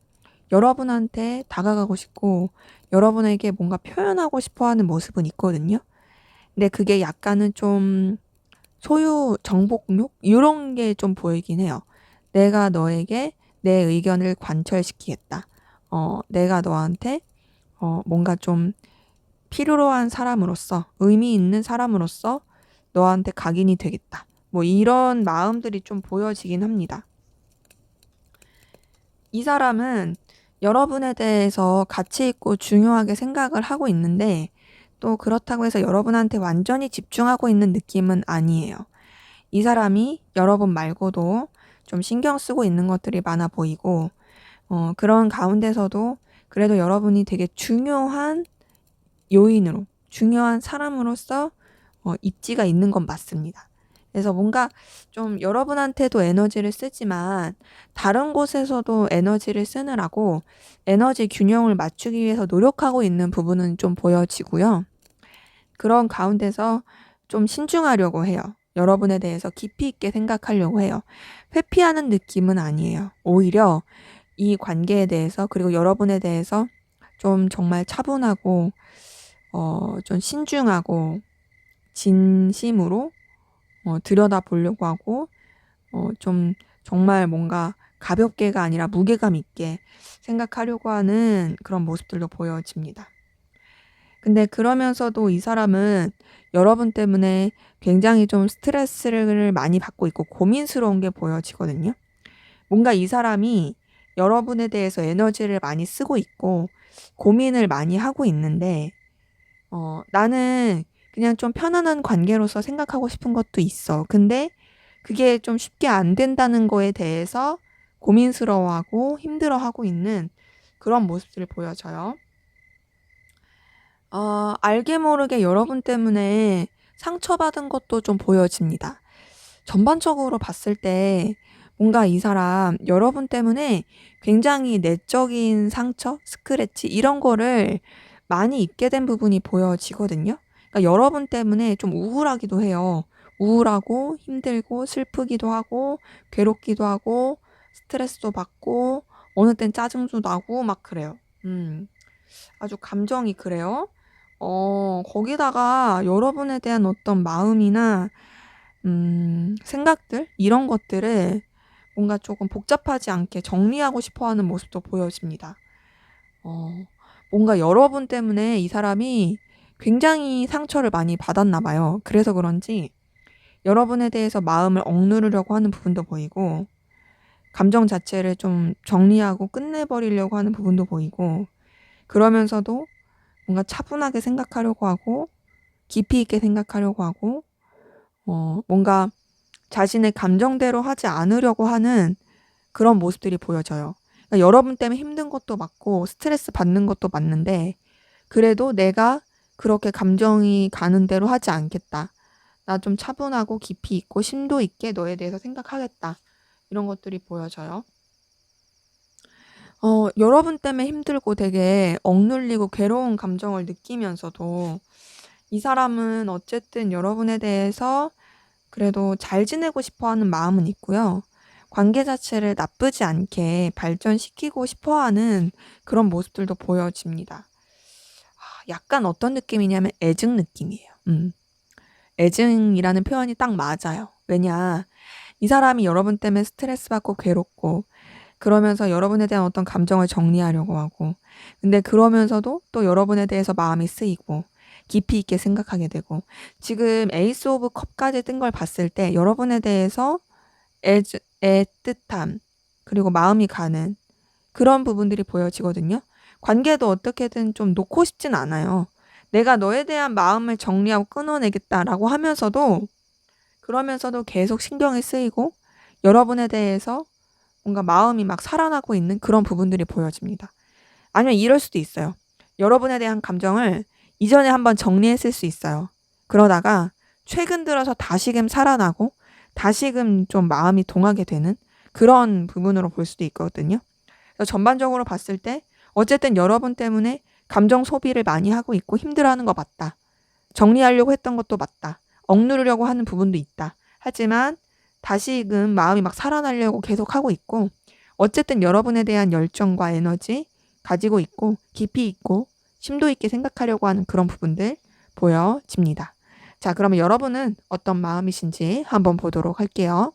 여러분한테 다가가고 싶고 여러분에게 뭔가 표현하고 싶어 하는 모습은 있거든요. 근데 그게 약간은 좀 소유 정복욕 이런 게 좀 보이긴 해요. 내가 너에게 내 의견을 관철시키겠다. 내가 너한테 뭔가 좀 필요로 한 사람으로서 의미 있는 사람으로서 너한테 각인이 되겠다. 뭐 이런 마음들이 좀 보여지긴 합니다. 이 사람은 여러분에 대해서 가치 있고 중요하게 생각을 하고 있는데 또 그렇다고 해서 여러분한테 완전히 집중하고 있는 느낌은 아니에요. 이 사람이 여러분 말고도 좀 신경 쓰고 있는 것들이 많아 보이고, 그런 가운데서도 그래도 여러분이 되게 중요한 요인으로, 중요한 사람으로서 입지가 있는 건 맞습니다. 그래서 뭔가 좀 여러분한테도 에너지를 쓰지만 다른 곳에서도 에너지를 쓰느라고 에너지 균형을 맞추기 위해서 노력하고 있는 부분은 좀 보여지고요. 그런 가운데서 좀 신중하려고 해요. 여러분에 대해서 깊이 있게 생각하려고 해요. 회피하는 느낌은 아니에요. 오히려 이 관계에 대해서 그리고 여러분에 대해서 좀 정말 차분하고 좀 신중하고 진심으로 들여다보려고 하고 좀 정말 뭔가 가볍게가 아니라 무게감 있게 생각하려고 하는 그런 모습들도 보여집니다. 근데 그러면서도 이 사람은 여러분 때문에 굉장히 좀 스트레스를 많이 받고 있고 고민스러운 게 보여지거든요. 뭔가 이 사람이 여러분에 대해서 에너지를 많이 쓰고 있고 고민을 많이 하고 있는데 나는 그냥 좀 편안한 관계로서 생각하고 싶은 것도 있어. 근데 그게 좀 쉽게 안 된다는 거에 대해서 고민스러워하고 힘들어하고 있는 그런 모습들을 보여져요. 알게 모르게 여러분 때문에 상처받은 것도 좀 보여집니다. 전반적으로 봤을 때 뭔가 이 사람 여러분 때문에 굉장히 내적인 상처, 스크래치 이런 거를 많이 입게 된 부분이 보여지거든요. 그러니까 여러분 때문에 좀 우울하기도 해요. 우울하고 힘들고 슬프기도 하고 괴롭기도 하고 스트레스도 받고 어느 땐 짜증도 나고 막 그래요. 아주 감정이 그래요. 거기다가 여러분에 대한 어떤 마음이나 생각들 이런 것들을 뭔가 조금 복잡하지 않게 정리하고 싶어 하는 모습도 보여집니다. 어, 뭔가 여러분 때문에 이 사람이 굉장히 상처를 많이 받았나 봐요. 그래서 그런지 여러분에 대해서 마음을 억누르려고 하는 부분도 보이고 감정 자체를 좀 정리하고 끝내버리려고 하는 부분도 보이고 그러면서도 뭔가 차분하게 생각하려고 하고 깊이 있게 생각하려고 하고 뭔가 자신의 감정대로 하지 않으려고 하는 그런 모습들이 보여져요. 그러니까 여러분 때문에 힘든 것도 맞고 스트레스 받는 것도 맞는데 그래도 내가 그렇게 감정이 가는 대로 하지 않겠다. 나 좀 차분하고 깊이 있고 심도 있게 너에 대해서 생각하겠다. 이런 것들이 보여져요. 여러분 때문에 힘들고 되게 억눌리고 괴로운 감정을 느끼면서도 이 사람은 어쨌든 여러분에 대해서 그래도 잘 지내고 싶어 하는 마음은 있고요. 관계 자체를 나쁘지 않게 발전시키고 싶어 하는 그런 모습들도 보여집니다. 약간 어떤 느낌이냐면 애증 느낌이에요. 애증이라는 표현이 딱 맞아요. 왜냐, 이 사람이 여러분 때문에 스트레스 받고 괴롭고 그러면서 여러분에 대한 어떤 감정을 정리하려고 하고 근데 그러면서도 또 여러분에 대해서 마음이 쓰이고 깊이 있게 생각하게 되고 지금 에이스 오브 컵까지 뜬 걸 봤을 때 여러분에 대해서 애틋함 그리고 마음이 가는 그런 부분들이 보여지거든요. 관계도 어떻게든 좀 놓고 싶진 않아요. 내가 너에 대한 마음을 정리하고 끊어내겠다라고 하면서도 그러면서도 계속 신경이 쓰이고 여러분에 대해서 뭔가 마음이 막 살아나고 있는 그런 부분들이 보여집니다. 아니면 이럴 수도 있어요. 여러분에 대한 감정을 이전에 한번 정리했을 수 있어요. 그러다가 최근 들어서 다시금 살아나고 다시금 좀 마음이 동하게 되는 그런 부분으로 볼 수도 있거든요. 그래서 전반적으로 봤을 때 어쨌든 여러분 때문에 감정 소비를 많이 하고 있고 힘들어하는 거 맞다. 정리하려고 했던 것도 맞다. 억누르려고 하는 부분도 있다. 하지만 다시금 마음이 막 살아나려고 계속 하고 있고 어쨌든 여러분에 대한 열정과 에너지 가지고 있고 깊이 있고 심도 있게 생각하려고 하는 그런 부분들 보여집니다. 자, 그러면 여러분은 어떤 마음이신지 한번 보도록 할게요.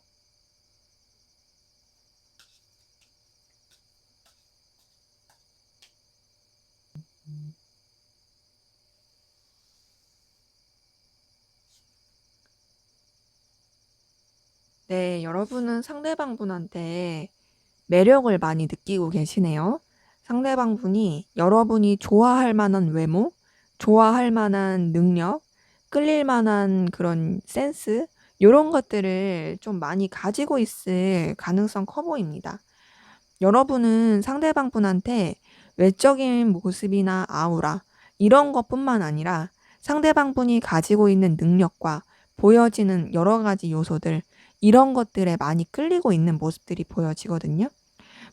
네, 여러분은 상대방분한테 매력을 많이 느끼고 계시네요. 상대방분이 여러분이 좋아할 만한 외모, 좋아할 만한 능력, 끌릴 만한 그런 센스, 요런 것들을 좀 많이 가지고 있을 가능성 커 보입니다. 여러분은 상대방 분한테 외적인 모습이나 아우라 이런 것뿐만 아니라 상대방 분이 가지고 있는 능력과 보여지는 여러 가지 요소들 이런 것들에 많이 끌리고 있는 모습들이 보여지거든요.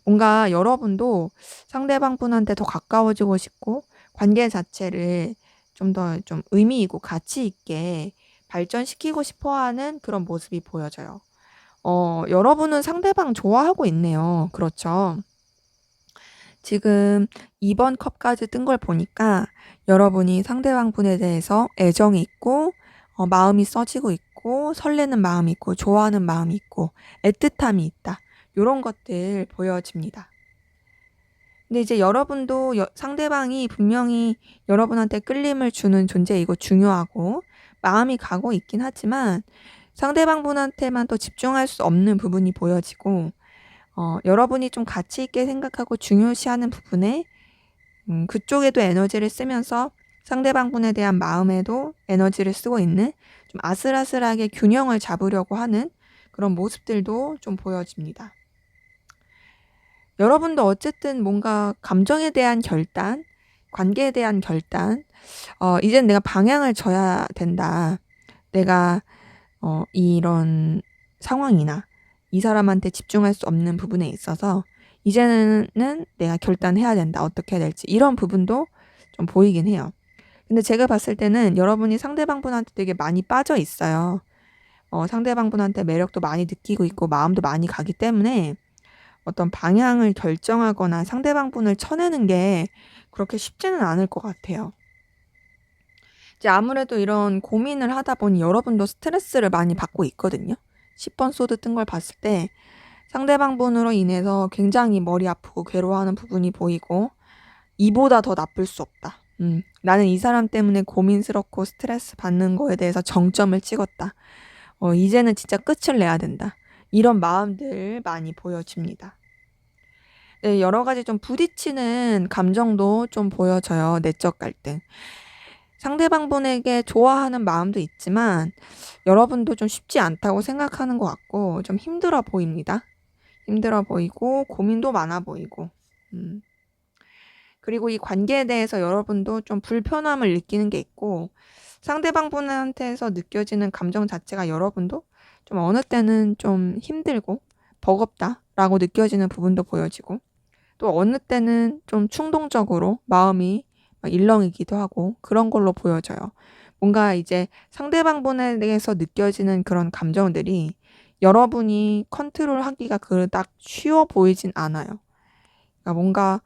뭔가 여러분도 상대방 분한테 더 가까워지고 싶고 관계 자체를 좀 더 좀 의미 있고 가치 있게 발전시키고 싶어 하는 그런 모습이 보여져요. 여러분은 상대방 좋아하고 있네요. 그렇죠? 지금 2번 컵까지 뜬 걸 보니까 여러분이 상대방 분에 대해서 애정이 있고 마음이 써지고 있고 설레는 마음이 있고 좋아하는 마음이 있고 애틋함이 있다. 요런 것들 보여집니다. 근데 이제 여러분도 상대방이 분명히 여러분한테 끌림을 주는 존재이고 중요하고 마음이 가고 있긴 하지만 상대방 분한테만 또 집중할 수 없는 부분이 보여지고 여러분이 좀 가치 있게 생각하고 중요시하는 부분에 그쪽에도 에너지를 쓰면서 상대방 분에 대한 마음에도 에너지를 쓰고 있는 좀 아슬아슬하게 균형을 잡으려고 하는 그런 모습들도 좀 보여집니다. 여러분도 어쨌든 뭔가 감정에 대한 결단, 관계에 대한 결단, 이젠 내가 방향을 져야 된다. 내가 이런 상황이나 이 사람한테 집중할 수 없는 부분에 있어서 이제는 내가 결단해야 된다. 어떻게 해야 될지. 이런 부분도 좀 보이긴 해요. 근데 제가 봤을 때는 여러분이 상대방 분한테 되게 많이 빠져 있어요. 상대방 분한테 매력도 많이 느끼고 있고 마음도 많이 가기 때문에 어떤 방향을 결정하거나 상대방 분을 쳐내는 게 그렇게 쉽지는 않을 것 같아요. 이제 아무래도 이런 고민을 하다 보니 여러분도 스트레스를 많이 받고 있거든요. 10번 소드 뜬 걸 봤을 때 상대방 분으로 인해서 굉장히 머리 아프고 괴로워하는 부분이 보이고 이보다 더 나쁠 수 없다. 나는 이 사람 때문에 고민스럽고 스트레스 받는 거에 대해서 정점을 찍었다. 이제는 진짜 끝을 내야 된다. 이런 마음들 많이 보여집니다. 네, 여러 가지 좀 부딪히는 감정도 좀 보여져요. 내적 갈등. 상대방 분에게 좋아하는 마음도 있지만 여러분도 좀 쉽지 않다고 생각하는 것 같고 좀 힘들어 보입니다. 힘들어 보이고 고민도 많아 보이고 그리고 이 관계에 대해서 여러분도 좀 불편함을 느끼는 게 있고 상대방 분한테서 느껴지는 감정 자체가 여러분도 좀 어느 때는 좀 힘들고 버겁다라고 느껴지는 부분도 보여지고 또 어느 때는 좀 충동적으로 마음이 일렁이기도 하고 그런 걸로 보여져요. 뭔가 이제 상대방 분에 대해서 느껴지는 그런 감정들이 여러분이 컨트롤하기가 그닥 쉬워 보이진 않아요. 그러니까 뭔가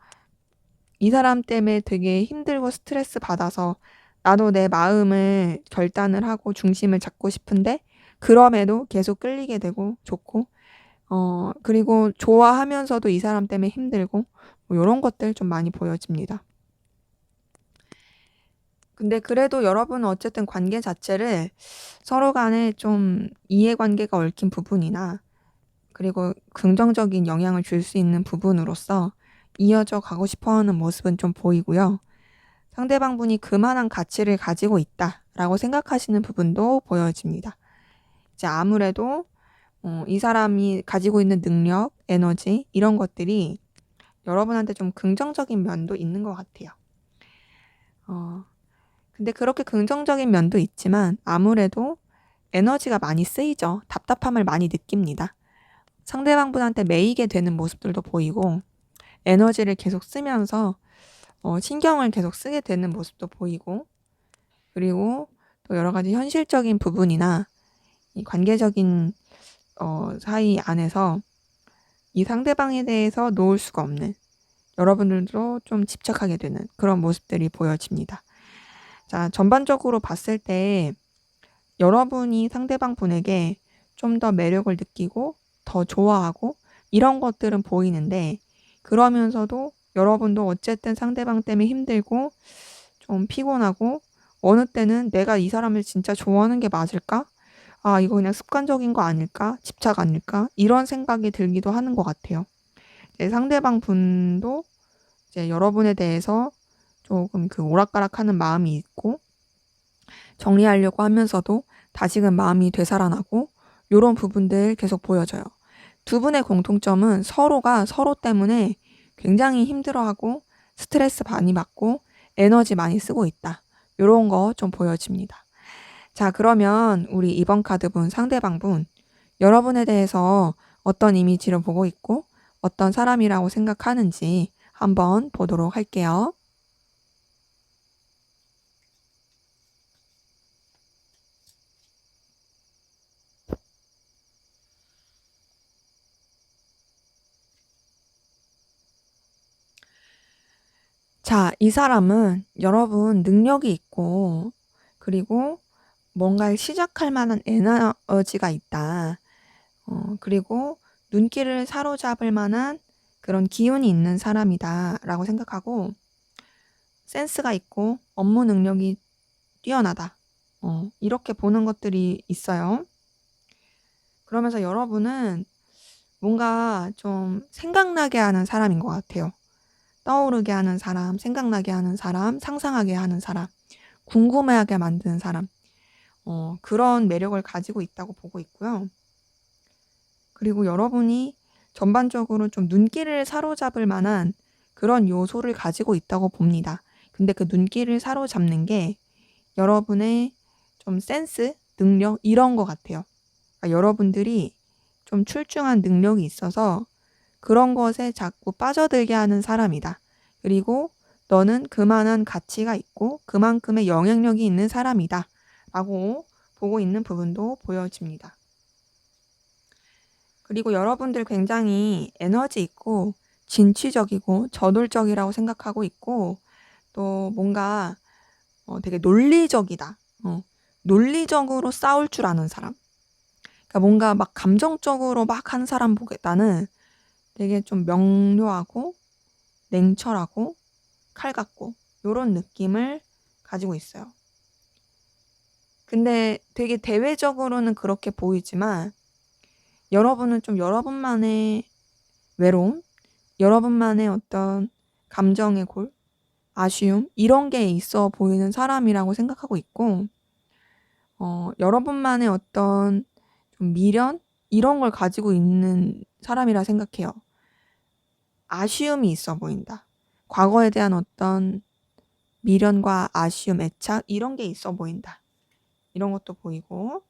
이 사람 때문에 되게 힘들고 스트레스 받아서 나도 내 마음을 결단을 하고 중심을 잡고 싶은데 그럼에도 계속 끌리게 되고 좋고 그리고 좋아하면서도 이 사람 때문에 힘들고 뭐 요런 것들 좀 많이 보여집니다. 근데 그래도 여러분은 어쨌든 관계 자체를 서로 간에 좀 이해관계가 얽힌 부분이나 그리고 긍정적인 영향을 줄 수 있는 부분으로서 이어져 가고 싶어 하는 모습은 좀 보이고요. 상대방 분이 그만한 가치를 가지고 있다라고 생각하시는 부분도 보여집니다. 이제 아무래도 이 사람이 가지고 있는 능력, 에너지 이런 것들이 여러분한테 좀 긍정적인 면도 있는 것 같아요. 근데 그렇게 긍정적인 면도 있지만 아무래도 에너지가 많이 쓰이죠. 답답함을 많이 느낍니다. 상대방 분한테 매이게 되는 모습들도 보이고 에너지를 계속 쓰면서 신경을 계속 쓰게 되는 모습도 보이고 그리고 또 여러 가지 현실적인 부분이나 이 관계적인 사이 안에서 이 상대방에 대해서 놓을 수가 없는 여러분들도 좀 집착하게 되는 그런 모습들이 보여집니다. 자, 전반적으로 봤을 때 여러분이 상대방 분에게 좀 더 매력을 느끼고 더 좋아하고 이런 것들은 보이는데 그러면서도 여러분도 어쨌든 상대방 때문에 힘들고 좀 피곤하고 어느 때는 내가 이 사람을 진짜 좋아하는 게 맞을까? 아, 이거 그냥 습관적인 거 아닐까? 집착 아닐까? 이런 생각이 들기도 하는 것 같아요. 상대방 분도 이제 여러분에 대해서 조금 그 오락가락하는 마음이 있고 정리하려고 하면서도 다시금 마음이 되살아나고 요런 부분들 계속 보여져요. 두 분의 공통점은 서로가 서로 때문에 굉장히 힘들어하고 스트레스 많이 받고 에너지 많이 쓰고 있다. 요런 거 좀 보여집니다. 자, 그러면 우리 이번 카드분 상대방분 여러분에 대해서 어떤 이미지를 보고 있고 어떤 사람이라고 생각하는지 한번 보도록 할게요. 자, 이 사람은 여러분 능력이 있고 그리고 뭔가를 시작할 만한 에너지가 있다. 그리고 눈길을 사로잡을 만한 그런 기운이 있는 사람이다 라고 생각하고 센스가 있고 업무 능력이 뛰어나다. 이렇게 보는 것들이 있어요. 그러면서 여러분은 뭔가 좀 생각나게 하는 사람인 것 같아요. 떠오르게 하는 사람, 생각나게 하는 사람, 상상하게 하는 사람, 궁금해하게 만드는 사람. 그런 매력을 가지고 있다고 보고 있고요. 그리고 여러분이 전반적으로 좀 눈길을 사로잡을 만한 그런 요소를 가지고 있다고 봅니다. 근데 그 눈길을 사로잡는 게 여러분의 좀 센스, 능력 이런 것 같아요. 그러니까 여러분들이 좀 출중한 능력이 있어서 그런 것에 자꾸 빠져들게 하는 사람이다. 그리고 너는 그만한 가치가 있고 그만큼의 영향력이 있는 사람이다. 라고 보고 있는 부분도 보여집니다. 그리고 여러분들 굉장히 에너지 있고 진취적이고 저돌적이라고 생각하고 있고 또 뭔가 되게 논리적이다. 논리적으로 싸울 줄 아는 사람. 그러니까 뭔가 막 감정적으로 막 하는 사람보다는 되게 좀 명료하고 냉철하고 칼 같고 요런 느낌을 가지고 있어요. 근데 되게 대외적으로는 그렇게 보이지만 여러분은 좀 여러분만의 외로움, 여러분만의 어떤 감정의 골, 아쉬움 이런 게 있어 보이는 사람이라고 생각하고 있고 여러분만의 어떤 좀 미련 이런 걸 가지고 있는 사람이라 생각해요. 아쉬움이 있어 보인다. 과거에 대한 어떤 미련과 아쉬움, 애착 이런 게 있어 보인다. 이런 것도 보이고.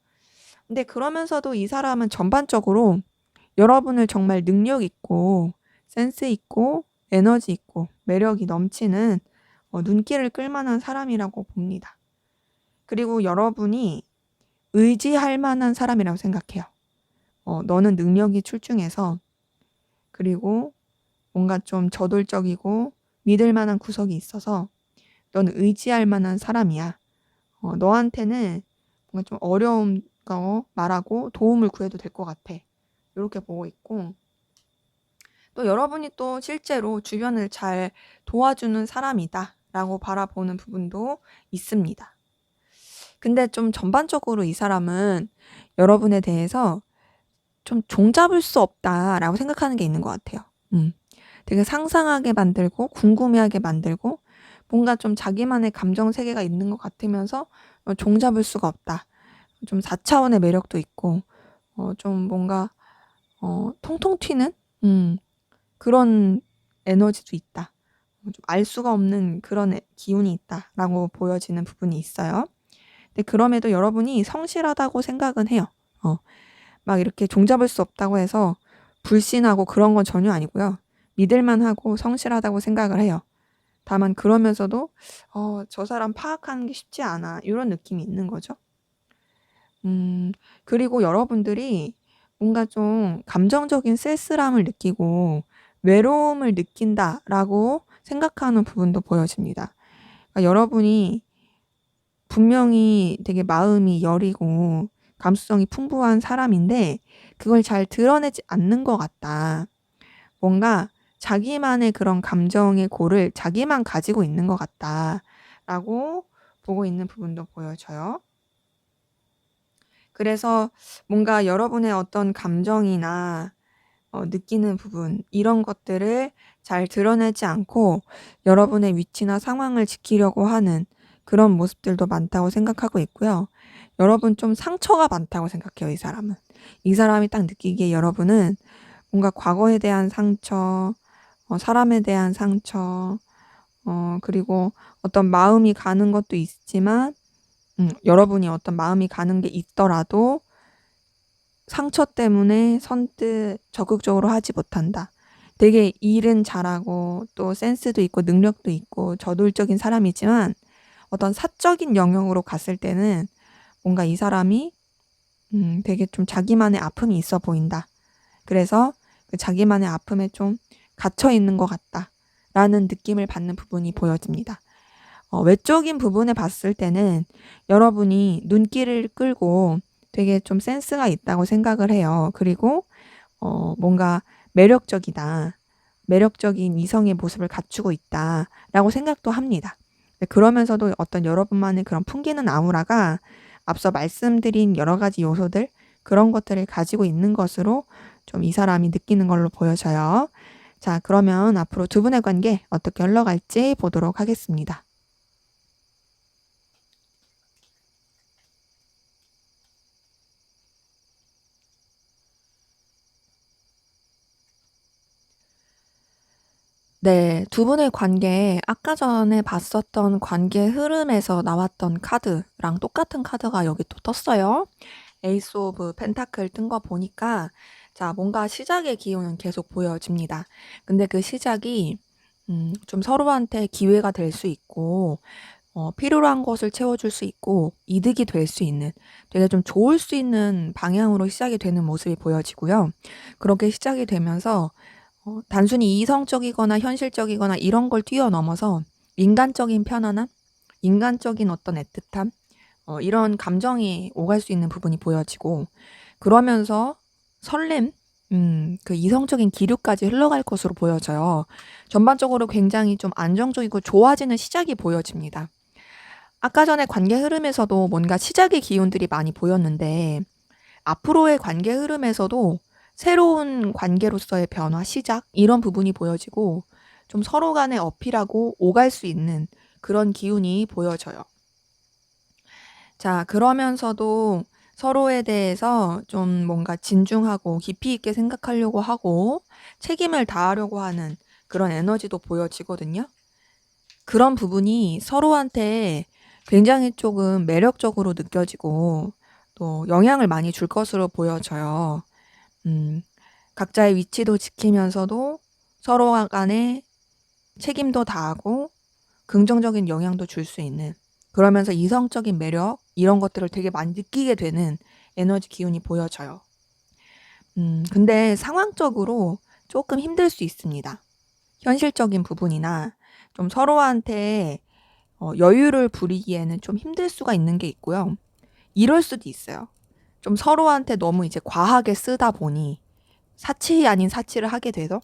근데 그러면서도 이 사람은 전반적으로 여러분을 정말 능력 있고 센스 있고 에너지 있고 매력이 넘치는 눈길을 끌만한 사람이라고 봅니다. 그리고 여러분이 의지할 만한 사람이라고 생각해요. 너는 능력이 출중해서 그리고 뭔가 좀 저돌적이고 믿을 만한 구석이 있어서 너는 의지할 만한 사람이야. 너한테는 뭔가 좀 어려운 거 말하고 도움을 구해도 될 것 같아. 이렇게 보고 있고 또 여러분이 또 실제로 주변을 잘 도와주는 사람이다 라고 바라보는 부분도 있습니다. 근데 좀 전반적으로 이 사람은 여러분에 대해서 좀 종잡을 수 없다라고 생각하는 게 있는 것 같아요. 되게 상상하게 만들고 궁금해하게 만들고 뭔가 좀 자기만의 감정 세계가 있는 것 같으면서 종잡을 수가 없다. 좀 4차원의 매력도 있고 좀 뭔가 통통 튀는 그런 에너지도 있다. 좀 알 수가 없는 그런 기운이 있다라고 보여지는 부분이 있어요. 근데 그럼에도 여러분이 성실하다고 생각은 해요. 막 이렇게 종잡을 수 없다고 해서 불신하고 그런 건 전혀 아니고요. 믿을만하고 성실하다고 생각을 해요. 다만 그러면서도 저 사람 파악하는 게 쉽지 않아. 이런 느낌이 있는 거죠. 그리고 여러분들이 뭔가 좀 감정적인 쓸쓸함을 느끼고 외로움을 느낀다라고 생각하는 부분도 보여집니다. 그러니까 여러분이 분명히 되게 마음이 여리고 감수성이 풍부한 사람인데 그걸 잘 드러내지 않는 것 같다. 뭔가 자기만의 그런 감정의 골을 자기만 가지고 있는 것 같다라고 보고 있는 부분도 보여져요. 그래서 뭔가 여러분의 어떤 감정이나 느끼는 부분 이런 것들을 잘 드러내지 않고 여러분의 위치나 상황을 지키려고 하는 그런 모습들도 많다고 생각하고 있고요. 여러분 좀 상처가 많다고 생각해요, 이 사람은. 이 사람이 딱 느끼기에 여러분은 뭔가 과거에 대한 상처, 사람에 대한 상처, 그리고 어떤 마음이 가는 것도 있지만, 여러분이 어떤 마음이 가는 게 있더라도 상처 때문에 선뜻 적극적으로 하지 못한다. 되게 일은 잘하고 또 센스도 있고 능력도 있고 저돌적인 사람이지만 어떤 사적인 영역으로 갔을 때는 뭔가 이 사람이 되게 좀 자기만의 아픔이 있어 보인다. 그래서 그 자기만의 아픔에 좀 갇혀 있는 것 같다라는 느낌을 받는 부분이 보여집니다. 외적인 부분에 봤을 때는 여러분이 눈길을 끌고 되게 좀 센스가 있다고 생각을 해요. 그리고 뭔가 매력적이다. 매력적인 이성의 모습을 갖추고 있다라고 생각도 합니다. 그러면서도 어떤 여러분만의 그런 풍기는 아우라가 앞서 말씀드린 여러 가지 요소들, 그런 것들을 가지고 있는 것으로 좀 이 사람이 느끼는 걸로 보여져요. 자, 그러면 앞으로 두 분의 관계 어떻게 흘러갈지 보도록 하겠습니다. 네, 두 분의 관계, 아까 전에 봤었던 관계 흐름에서 나왔던 카드랑 똑같은 카드가 여기 또 떴어요. 에이스 오브 펜타클 뜬 거 보니까, 자, 뭔가 시작의 기운은 계속 보여집니다. 근데 그 시작이, 좀 서로한테 기회가 될 수 있고, 필요로 한 것을 채워줄 수 있고, 이득이 될 수 있는, 되게 좀 좋을 수 있는 방향으로 시작이 되는 모습이 보여지고요. 그렇게 시작이 되면서, 단순히 이성적이거나 현실적이거나 이런 걸 뛰어넘어서 인간적인 편안함, 인간적인 어떤 애틋함, 이런 감정이 오갈 수 있는 부분이 보여지고, 그러면서 설렘, 그 이성적인 기류까지 흘러갈 것으로 보여져요. 전반적으로 굉장히 좀 안정적이고 좋아지는 시작이 보여집니다. 아까 전에 관계 흐름에서도 뭔가 시작의 기운들이 많이 보였는데, 앞으로의 관계 흐름에서도 새로운 관계로서의 변화, 시작, 이런 부분이 보여지고 좀 서로 간에 어필하고 오갈 수 있는 그런 기운이 보여져요. 자, 그러면서도 서로에 대해서 좀 뭔가 진중하고 깊이 있게 생각하려고 하고 책임을 다하려고 하는 그런 에너지도 보여지거든요. 그런 부분이 서로한테 굉장히 조금 매력적으로 느껴지고 또 영향을 많이 줄 것으로 보여져요. 각자의 위치도 지키면서도 서로 간에 책임도 다하고 긍정적인 영향도 줄 수 있는, 그러면서 이성적인 매력 이런 것들을 되게 많이 느끼게 되는 에너지 기운이 보여져요. 근데 상황적으로 조금 힘들 수 있습니다. 현실적인 부분이나 좀 서로한테 여유를 부리기에는 좀 힘들 수가 있는 게 있고요. 이럴 수도 있어요. 좀 서로한테 너무 이제 과하게 쓰다 보니 사치 아닌 사치를 하게 돼서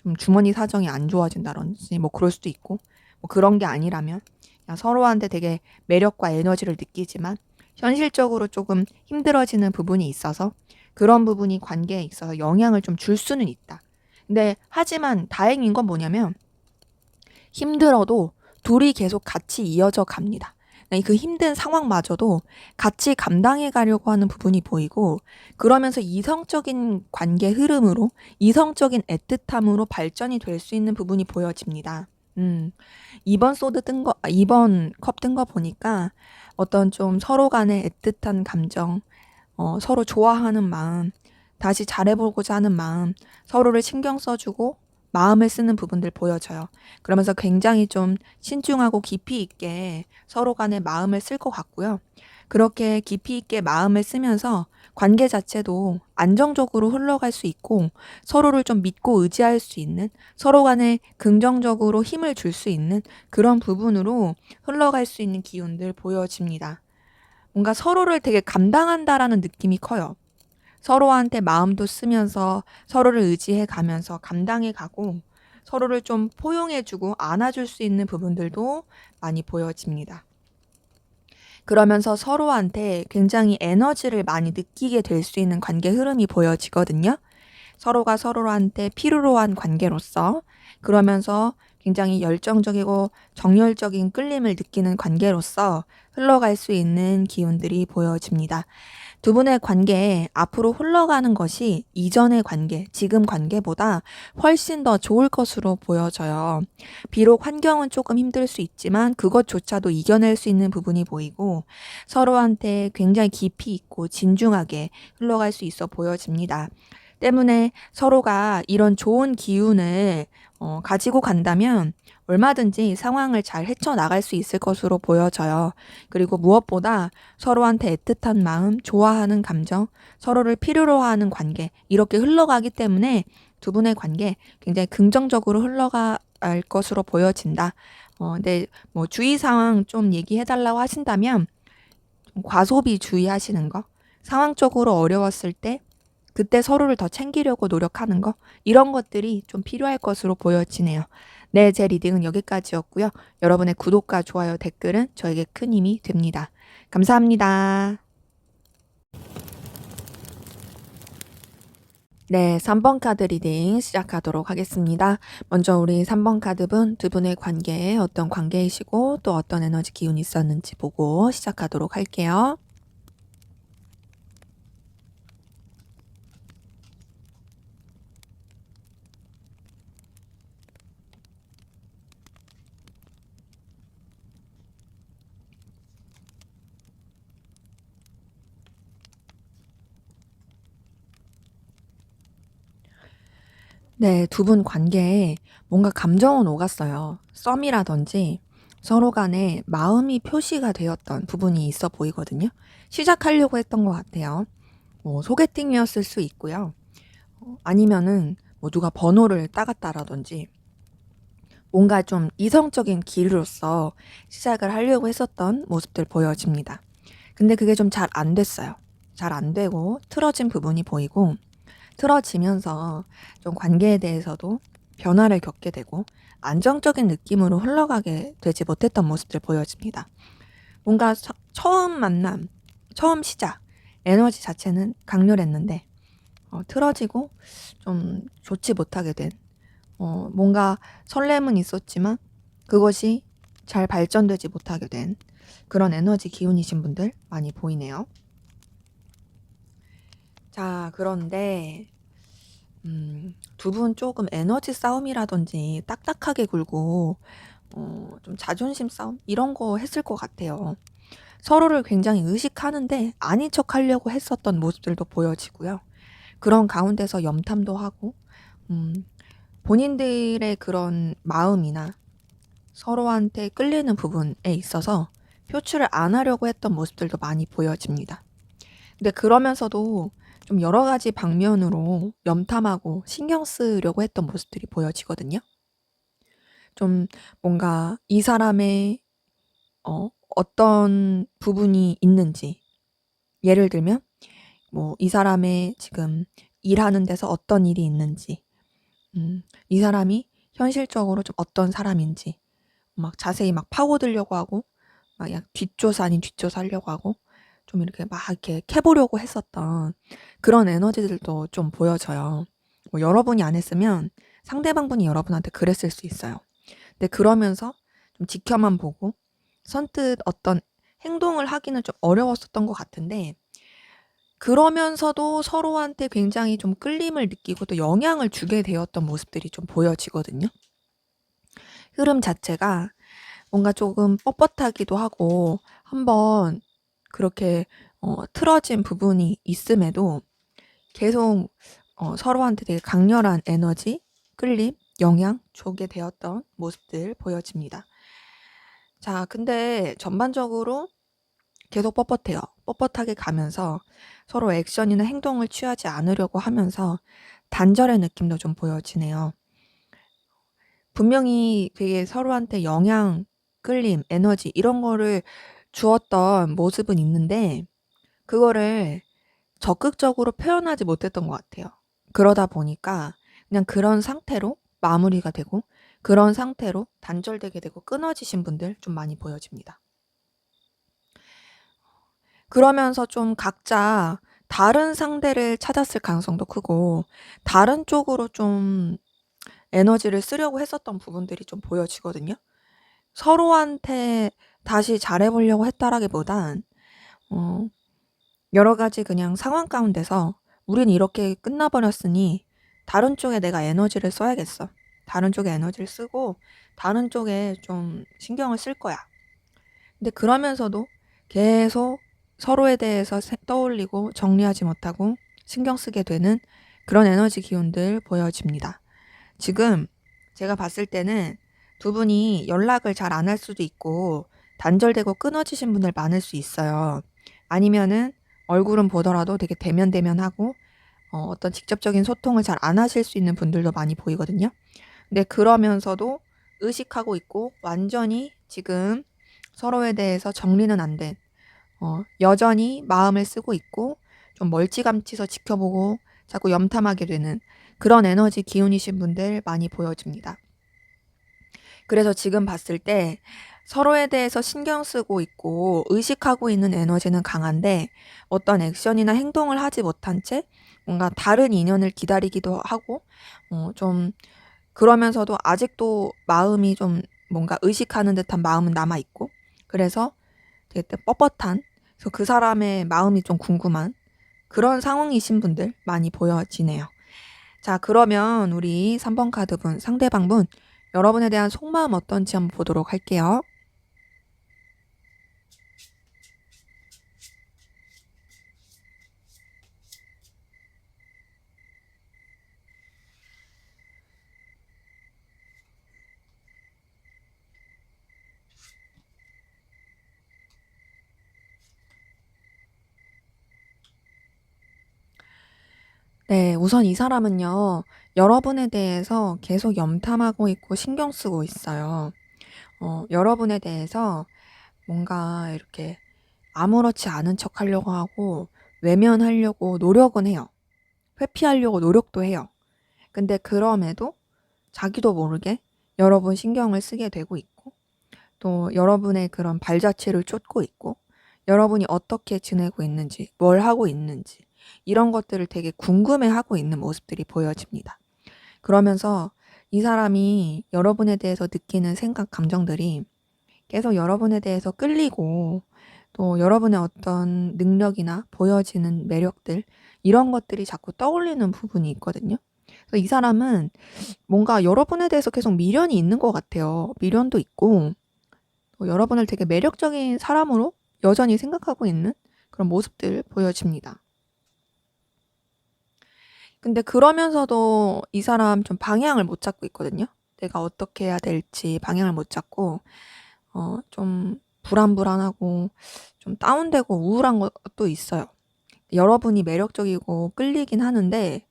좀 주머니 사정이 안 좋아진다든지 뭐 그럴 수도 있고, 뭐 그런 게 아니라면 그냥 서로한테 되게 매력과 에너지를 느끼지만 현실적으로 조금 힘들어지는 부분이 있어서 그런 부분이 관계에 있어서 영향을 좀 줄 수는 있다. 근데 하지만 다행인 건 뭐냐면 힘들어도 둘이 계속 같이 이어져 갑니다. 그 힘든 상황마저도 같이 감당해 가려고 하는 부분이 보이고, 그러면서 이성적인 관계 흐름으로, 이성적인 애틋함으로 발전이 될 수 있는 부분이 보여집니다. 이번 이번 컵 뜬 거 보니까 어떤 좀 서로 간의 애틋한 감정, 서로 좋아하는 마음, 다시 잘해보고자 하는 마음, 서로를 신경 써주고 마음을 쓰는 부분들 보여져요. 그러면서 굉장히 좀 신중하고 깊이 있게 서로 간에 마음을 쓸 것 같고요. 그렇게 깊이 있게 마음을 쓰면서 관계 자체도 안정적으로 흘러갈 수 있고 서로를 좀 믿고 의지할 수 있는, 서로 간에 긍정적으로 힘을 줄 수 있는 그런 부분으로 흘러갈 수 있는 기운들 보여집니다. 뭔가 서로를 되게 감당한다라는 느낌이 커요. 서로한테 마음도 쓰면서 서로를 의지해 가면서 감당해 가고 서로를 좀 포용해 주고 안아줄 수 있는 부분들도 많이 보여집니다. 그러면서 서로한테 굉장히 에너지를 많이 느끼게 될 수 있는 관계 흐름이 보여지거든요. 서로가 서로한테 필요로 한 관계로서, 그러면서 굉장히 열정적이고 정열적인 끌림을 느끼는 관계로서 흘러갈 수 있는 기운들이 보여집니다. 두 분의 관계에 앞으로 흘러가는 것이 이전의 관계, 지금 관계보다 훨씬 더 좋을 것으로 보여져요. 비록 환경은 조금 힘들 수 있지만 그것조차도 이겨낼 수 있는 부분이 보이고 서로한테 굉장히 깊이 있고 진중하게 흘러갈 수 있어 보여집니다. 때문에 서로가 이런 좋은 기운을 가지고 간다면 얼마든지 상황을 잘 헤쳐나갈 수 있을 것으로 보여져요. 그리고 무엇보다 서로한테 애틋한 마음, 좋아하는 감정, 서로를 필요로 하는 관계, 이렇게 흘러가기 때문에 두 분의 관계 굉장히 긍정적으로 흘러갈 것으로 보여진다. 근데 뭐 주의사항 좀 얘기해달라고 하신다면 좀 과소비 주의하시는 거, 상황적으로 어려웠을 때 그때 서로를 더 챙기려고 노력하는 거, 이런 것들이 좀 필요할 것으로 보여지네요. 네, 제 리딩은 여기까지였고요. 여러분의 구독과 좋아요, 댓글은 저에게 큰 힘이 됩니다. 감사합니다. 네, 3번 카드 리딩 시작하도록 하겠습니다. 먼저 우리 3번 카드분 두 분의 관계에 어떤 관계이시고 또 어떤 에너지 기운이 있었는지 보고 시작하도록 할게요. 네, 두 분 관계에 뭔가 감정은 오갔어요. 썸이라든지 서로 간에 마음이 표시가 되었던 부분이 있어 보이거든요. 시작하려고 했던 것 같아요. 뭐 소개팅이었을 수 있고요. 아니면은 뭐 누가 번호를 따갔다라든지 뭔가 좀 이성적인 길로서 시작을 하려고 했었던 모습들 보여집니다. 근데 그게 좀 잘 안 됐어요. 잘 안 되고 틀어진 부분이 보이고 틀어지면서 좀 관계에 대해서도 변화를 겪게 되고 안정적인 느낌으로 흘러가게 되지 못했던 모습들 보여집니다. 뭔가 처음 만남, 처음 시작, 에너지 자체는 강렬했는데 틀어지고 좀 좋지 못하게 된 뭔가 설렘은 있었지만 그것이 잘 발전되지 못하게 된 그런 에너지 기운이신 분들 많이 보이네요. 자, 그런데 두 분 조금 에너지 싸움이라든지 딱딱하게 굴고 좀 자존심 싸움 이런 거 했을 것 같아요. 서로를 굉장히 의식하는데 아닌 척하려고 했었던 모습들도 보여지고요. 그런 가운데서 염탐도 하고 음 본인들의 그런 마음이나 서로한테 끌리는 부분에 있어서 표출을 안 하려고 했던 모습들도 많이 보여집니다. 근데 그러면서도 좀 여러 가지 방면으로 염탐하고 신경 쓰려고 했던 모습들이 보여지거든요. 좀 뭔가 이 사람의 어떤 부분이 있는지, 예를 들면 뭐 이 사람의 지금 일하는 데서 어떤 일이 있는지, 이 사람이 현실적으로 좀 어떤 사람인지 막 자세히 막 파고들려고 하고 막 뒷조사 아닌 뒷조사 하려고 하고 좀 이렇게 막 이렇게 캐보려고 했었던 그런 에너지들도 좀 보여져요. 뭐 여러분이 안 했으면 상대방분이 여러분한테 그랬을 수 있어요. 근데 그러면서 좀 지켜만 보고 선뜻 어떤 행동을 하기는 좀 어려웠었던 것 같은데 그러면서도 서로한테 굉장히 좀 끌림을 느끼고 또 영향을 주게 되었던 모습들이 좀 보여지거든요. 흐름 자체가 뭔가 조금 뻣뻣하기도 하고 한번 그렇게 틀어진 부분이 있음에도 계속 서로한테 되게 강렬한 에너지, 끌림, 영향 주게 되었던 모습들 보여집니다. 자, 근데 전반적으로 계속 뻣뻣해요. 뻣뻣하게 가면서 서로 액션이나 행동을 취하지 않으려고 하면서 단절의 느낌도 좀 보여지네요. 분명히 되게 서로한테 영향, 끌림, 에너지 이런 거를 주었던 모습은 있는데 그거를 적극적으로 표현하지 못했던 것 같아요. 그러다 보니까 그냥 그런 상태로 마무리가 되고 그런 상태로 단절되게 되고 끊어지신 분들 좀 많이 보여집니다. 그러면서 좀 각자 다른 상대를 찾았을 가능성도 크고 다른 쪽으로 좀 에너지를 쓰려고 했었던 부분들이 좀 보여지거든요. 서로한테 다시 잘해보려고 했다라기보단 여러 가지 그냥 상황 가운데서 우린 이렇게 끝나버렸으니 다른 쪽에 내가 에너지를 써야겠어. 다른 쪽에 에너지를 쓰고 다른 쪽에 좀 신경을 쓸 거야. 근데 그러면서도 계속 서로에 대해서 떠올리고 정리하지 못하고 신경 쓰게 되는 그런 에너지 기운들 보여집니다. 지금 제가 봤을 때는 두 분이 연락을 잘 안 할 수도 있고 단절되고 끊어지신 분들 많을 수 있어요. 아니면은 얼굴은 보더라도 되게 대면대면하고 어떤 직접적인 소통을 잘 안 하실 수 있는 분들도 많이 보이거든요. 근데 그러면서도 의식하고 있고 완전히 지금 서로에 대해서 정리는 안 된, 여전히 마음을 쓰고 있고 좀 멀찌감치서 지켜보고 자꾸 염탐하게 되는 그런 에너지 기운이신 분들 많이 보여집니다. 그래서 지금 봤을 때 서로에 대해서 신경 쓰고 있고 의식하고 있는 에너지는 강한데 어떤 액션이나 행동을 하지 못한 채 뭔가 다른 인연을 기다리기도 하고 좀 그러면서도 아직도 마음이 좀 뭔가 의식하는 듯한 마음은 남아있고 그래서 되게 뻣뻣한 그래서 그 사람의 마음이 좀 궁금한 그런 상황이신 분들 많이 보여지네요. 자, 그러면 우리 3번 카드분 상대방분 여러분에 대한 속마음 어떤지 한번 보도록 할게요. 네, 우선 이 사람은요, 여러분에 대해서 계속 염탐하고 있고 신경 쓰고 있어요. 여러분에 대해서 뭔가 이렇게 아무렇지 않은 척 하려고 하고 외면하려고 노력은 해요. 회피하려고 노력도 해요. 근데 그럼에도 자기도 모르게 여러분 신경을 쓰게 되고 있고 또 여러분의 그런 발자취를 쫓고 있고 여러분이 어떻게 지내고 있는지, 뭘 하고 있는지 이런 것들을 되게 궁금해하고 있는 모습들이 보여집니다. 그러면서 이 사람이 여러분에 대해서 느끼는 생각, 감정들이 계속 여러분에 대해서 끌리고 또 여러분의 어떤 능력이나 보여지는 매력들 이런 것들이 자꾸 떠올리는 부분이 있거든요. 그래서 이 사람은 뭔가 여러분에 대해서 계속 미련이 있는 것 같아요. 미련도 있고 여러분을 되게 매력적인 사람으로 여전히 생각하고 있는 그런 모습들 보여집니다. 근데 그러면서도 이 사람 좀 방향을 못 잡고 있거든요. 내가 어떻게 해야 될지 방향을 못 잡고 좀 불안불안하고 좀 다운되고 우울한 것도 있어요. 여러분이 매력적이고 끌리긴 하는데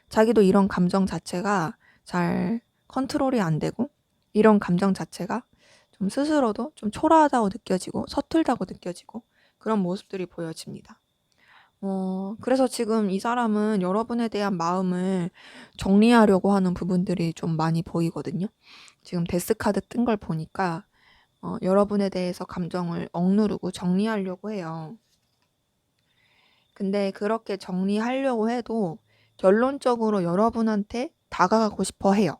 자기도 이런 감정 자체가 잘 컨트롤이 안 되고 이런 감정 자체가 좀 스스로도 좀 초라하다고 느껴지고 서툴다고 느껴지고 그런 모습들이 보여집니다. 그래서 지금 이 사람은 여러분에 대한 마음을 정리하려고 하는 부분들이 좀 많이 보이거든요. 지금 데스카드 뜬 걸 보니까 여러분에 대해서 감정을 억누르고 정리하려고 해요. 근데 그렇게 정리하려고 해도 결론적으로 여러분한테 다가가고 싶어 해요.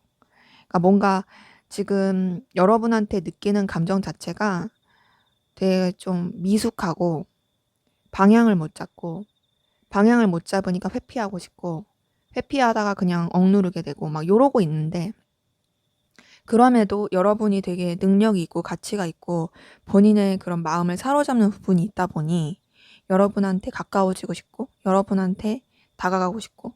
그러니까 뭔가 지금 여러분한테 느끼는 감정 자체가 되게 좀 미숙하고 방향을 못 잡고 방향을 못 잡으니까 회피하고 싶고 회피하다가 그냥 억누르게 되고 막 요러고 있는데 그럼에도 여러분이 되게 능력이 있고 가치가 있고 본인의 그런 마음을 사로잡는 부분이 있다 보니 여러분한테 가까워지고 싶고 여러분한테 다가가고 싶고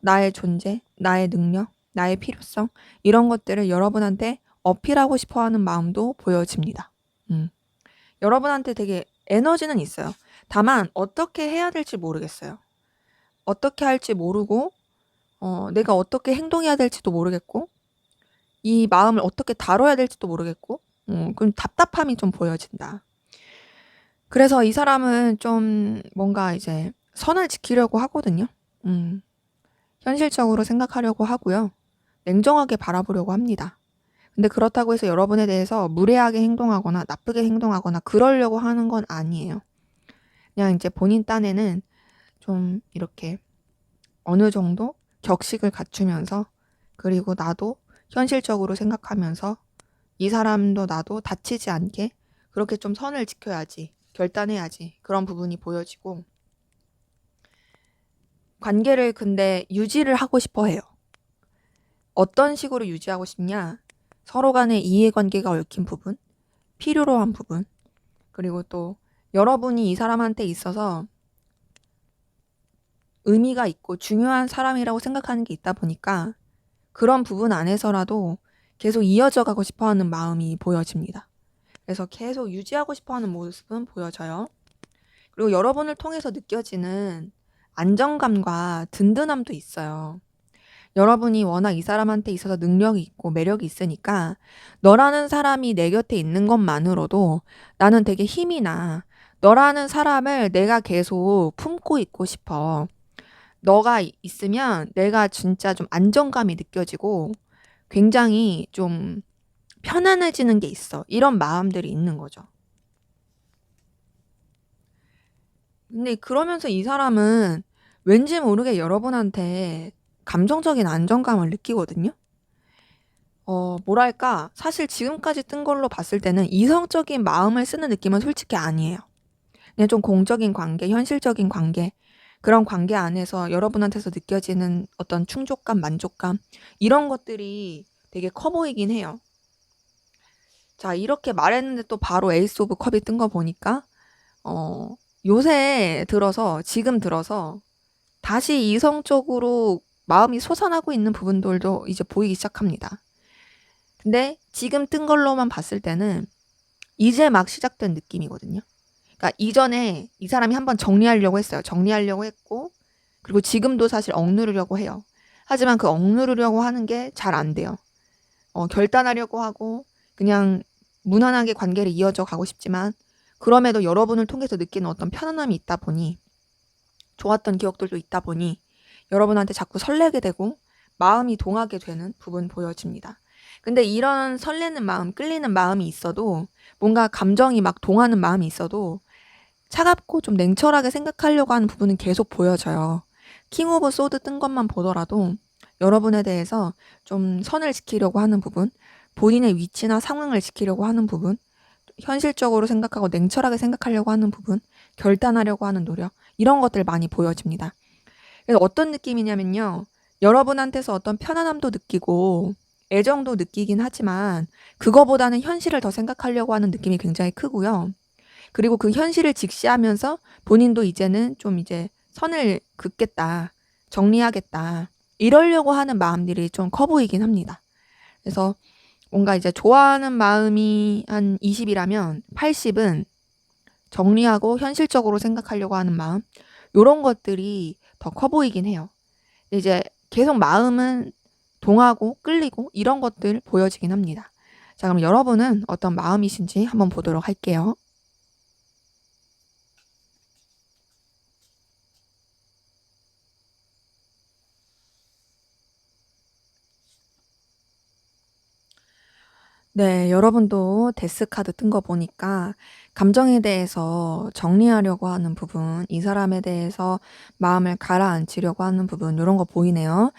나의 존재, 나의 능력, 나의 필요성 이런 것들을 여러분한테 어필하고 싶어 하는 마음도 보여집니다. 여러분한테 되게 에너지는 있어요. 다만 어떻게 해야 될지 모르겠어요. 어떻게 할지 모르고 내가 어떻게 행동해야 될지도 모르겠고 이 마음을 어떻게 다뤄야 될지도 모르겠고 그럼 답답함이 좀 보여진다. 그래서 이 사람은 좀 뭔가 이제 선을 지키려고 하거든요. 현실적으로 생각하려고 하고요. 냉정하게 바라보려고 합니다. 근데 그렇다고 해서 여러분에 대해서 무례하게 행동하거나 나쁘게 행동하거나 그러려고 하는 건 아니에요. 그냥 이제 본인 딴에는 좀 이렇게 어느 정도 격식을 갖추면서 그리고 나도 현실적으로 생각하면서 이 사람도 나도 다치지 않게 그렇게 좀 선을 지켜야지, 결단해야지, 그런 부분이 보여지고, 관계를 근데 유지를 하고 싶어 해요. 어떤 식으로 유지하고 싶냐? 서로 간의 이해관계가 얽힌 부분, 필요로 한 부분, 그리고 또 여러분이 이 사람한테 있어서 의미가 있고 중요한 사람이라고 생각하는 게 있다 보니까 그런 부분 안에서라도 계속 이어져 가고 싶어 하는 마음이 보여집니다. 그래서 계속 유지하고 싶어 하는 모습은 보여져요. 그리고 여러분을 통해서 느껴지는 안정감과 든든함도 있어요. 여러분이 워낙 이 사람한테 있어서 능력이 있고 매력이 있으니까 너라는 사람이 내 곁에 있는 것만으로도 나는 되게 힘이 나. 너라는 사람을 내가 계속 품고 있고 싶어. 너가 있으면 내가 진짜 좀 안정감이 느껴지고 굉장히 좀 편안해지는 게 있어. 이런 마음들이 있는 거죠. 근데 그러면서 이 사람은 왠지 모르게 여러분한테 감정적인 안정감을 느끼거든요. 뭐랄까, 사실 지금까지 뜬 걸로 봤을 때는 이성적인 마음을 쓰는 느낌은 솔직히 아니에요. 그냥 좀 공적인 관계, 현실적인 관계, 그런 관계 안에서 여러분한테서 느껴지는 어떤 충족감, 만족감, 이런 것들이 되게 커 보이긴 해요. 자, 이렇게 말했는데 또 바로 에이스 오브 컵이 뜬 거 보니까, 요새 들어서, 지금 들어서 다시 이성적으로 마음이 솟아나고 있는 부분들도 이제 보이기 시작합니다. 근데 지금 뜬 걸로만 봤을 때는 이제 막 시작된 느낌이거든요. 그러니까 이전에 이 사람이 한번 정리하려고 했어요. 정리하려고 했고, 그리고 지금도 사실 억누르려고 해요. 하지만 그 억누르려고 하는 게 잘 안 돼요. 결단하려고 하고 그냥 무난하게 관계를 이어져 가고 싶지만 그럼에도 여러분을 통해서 느끼는 어떤 편안함이 있다 보니, 좋았던 기억들도 있다 보니 여러분한테 자꾸 설레게 되고 마음이 동하게 되는 부분 보여집니다. 근데 이런 설레는 마음, 끌리는 마음이 있어도, 뭔가 감정이 막 동하는 마음이 있어도 차갑고 좀 냉철하게 생각하려고 하는 부분은 계속 보여져요. 킹 오브 소드 뜬 것만 보더라도 여러분에 대해서 좀 선을 지키려고 하는 부분, 본인의 위치나 상황을 지키려고 하는 부분, 현실적으로 생각하고 냉철하게 생각하려고 하는 부분, 결단하려고 하는 노력, 이런 것들 많이 보여집니다. 그래서 어떤 느낌이냐면요. 여러분한테서 어떤 편안함도 느끼고 애정도 느끼긴 하지만 그거보다는 현실을 더 생각하려고 하는 느낌이 굉장히 크고요. 그리고 그 현실을 직시하면서 본인도 이제는 좀 이제 선을 긋겠다, 정리하겠다, 이러려고 하는 마음들이 좀 커 보이긴 합니다. 그래서 뭔가 이제 좋아하는 마음이 한 20이라면 80은 정리하고 현실적으로 생각하려고 하는 마음, 요런 것들이 더 커 보이긴 해요. 이제 계속 마음은 동하고 끌리고 이런 것들 보여지긴 합니다. 자, 그럼 여러분은 어떤 마음이신지 한번 보도록 할게요. 네, 여러분도 데스 카드 뜬 거 보니까 감정에 대해서 정리하려고 하는 부분, 이 사람에 대해서 마음을 가라앉히려고 하는 부분, 이런 거 보이네요.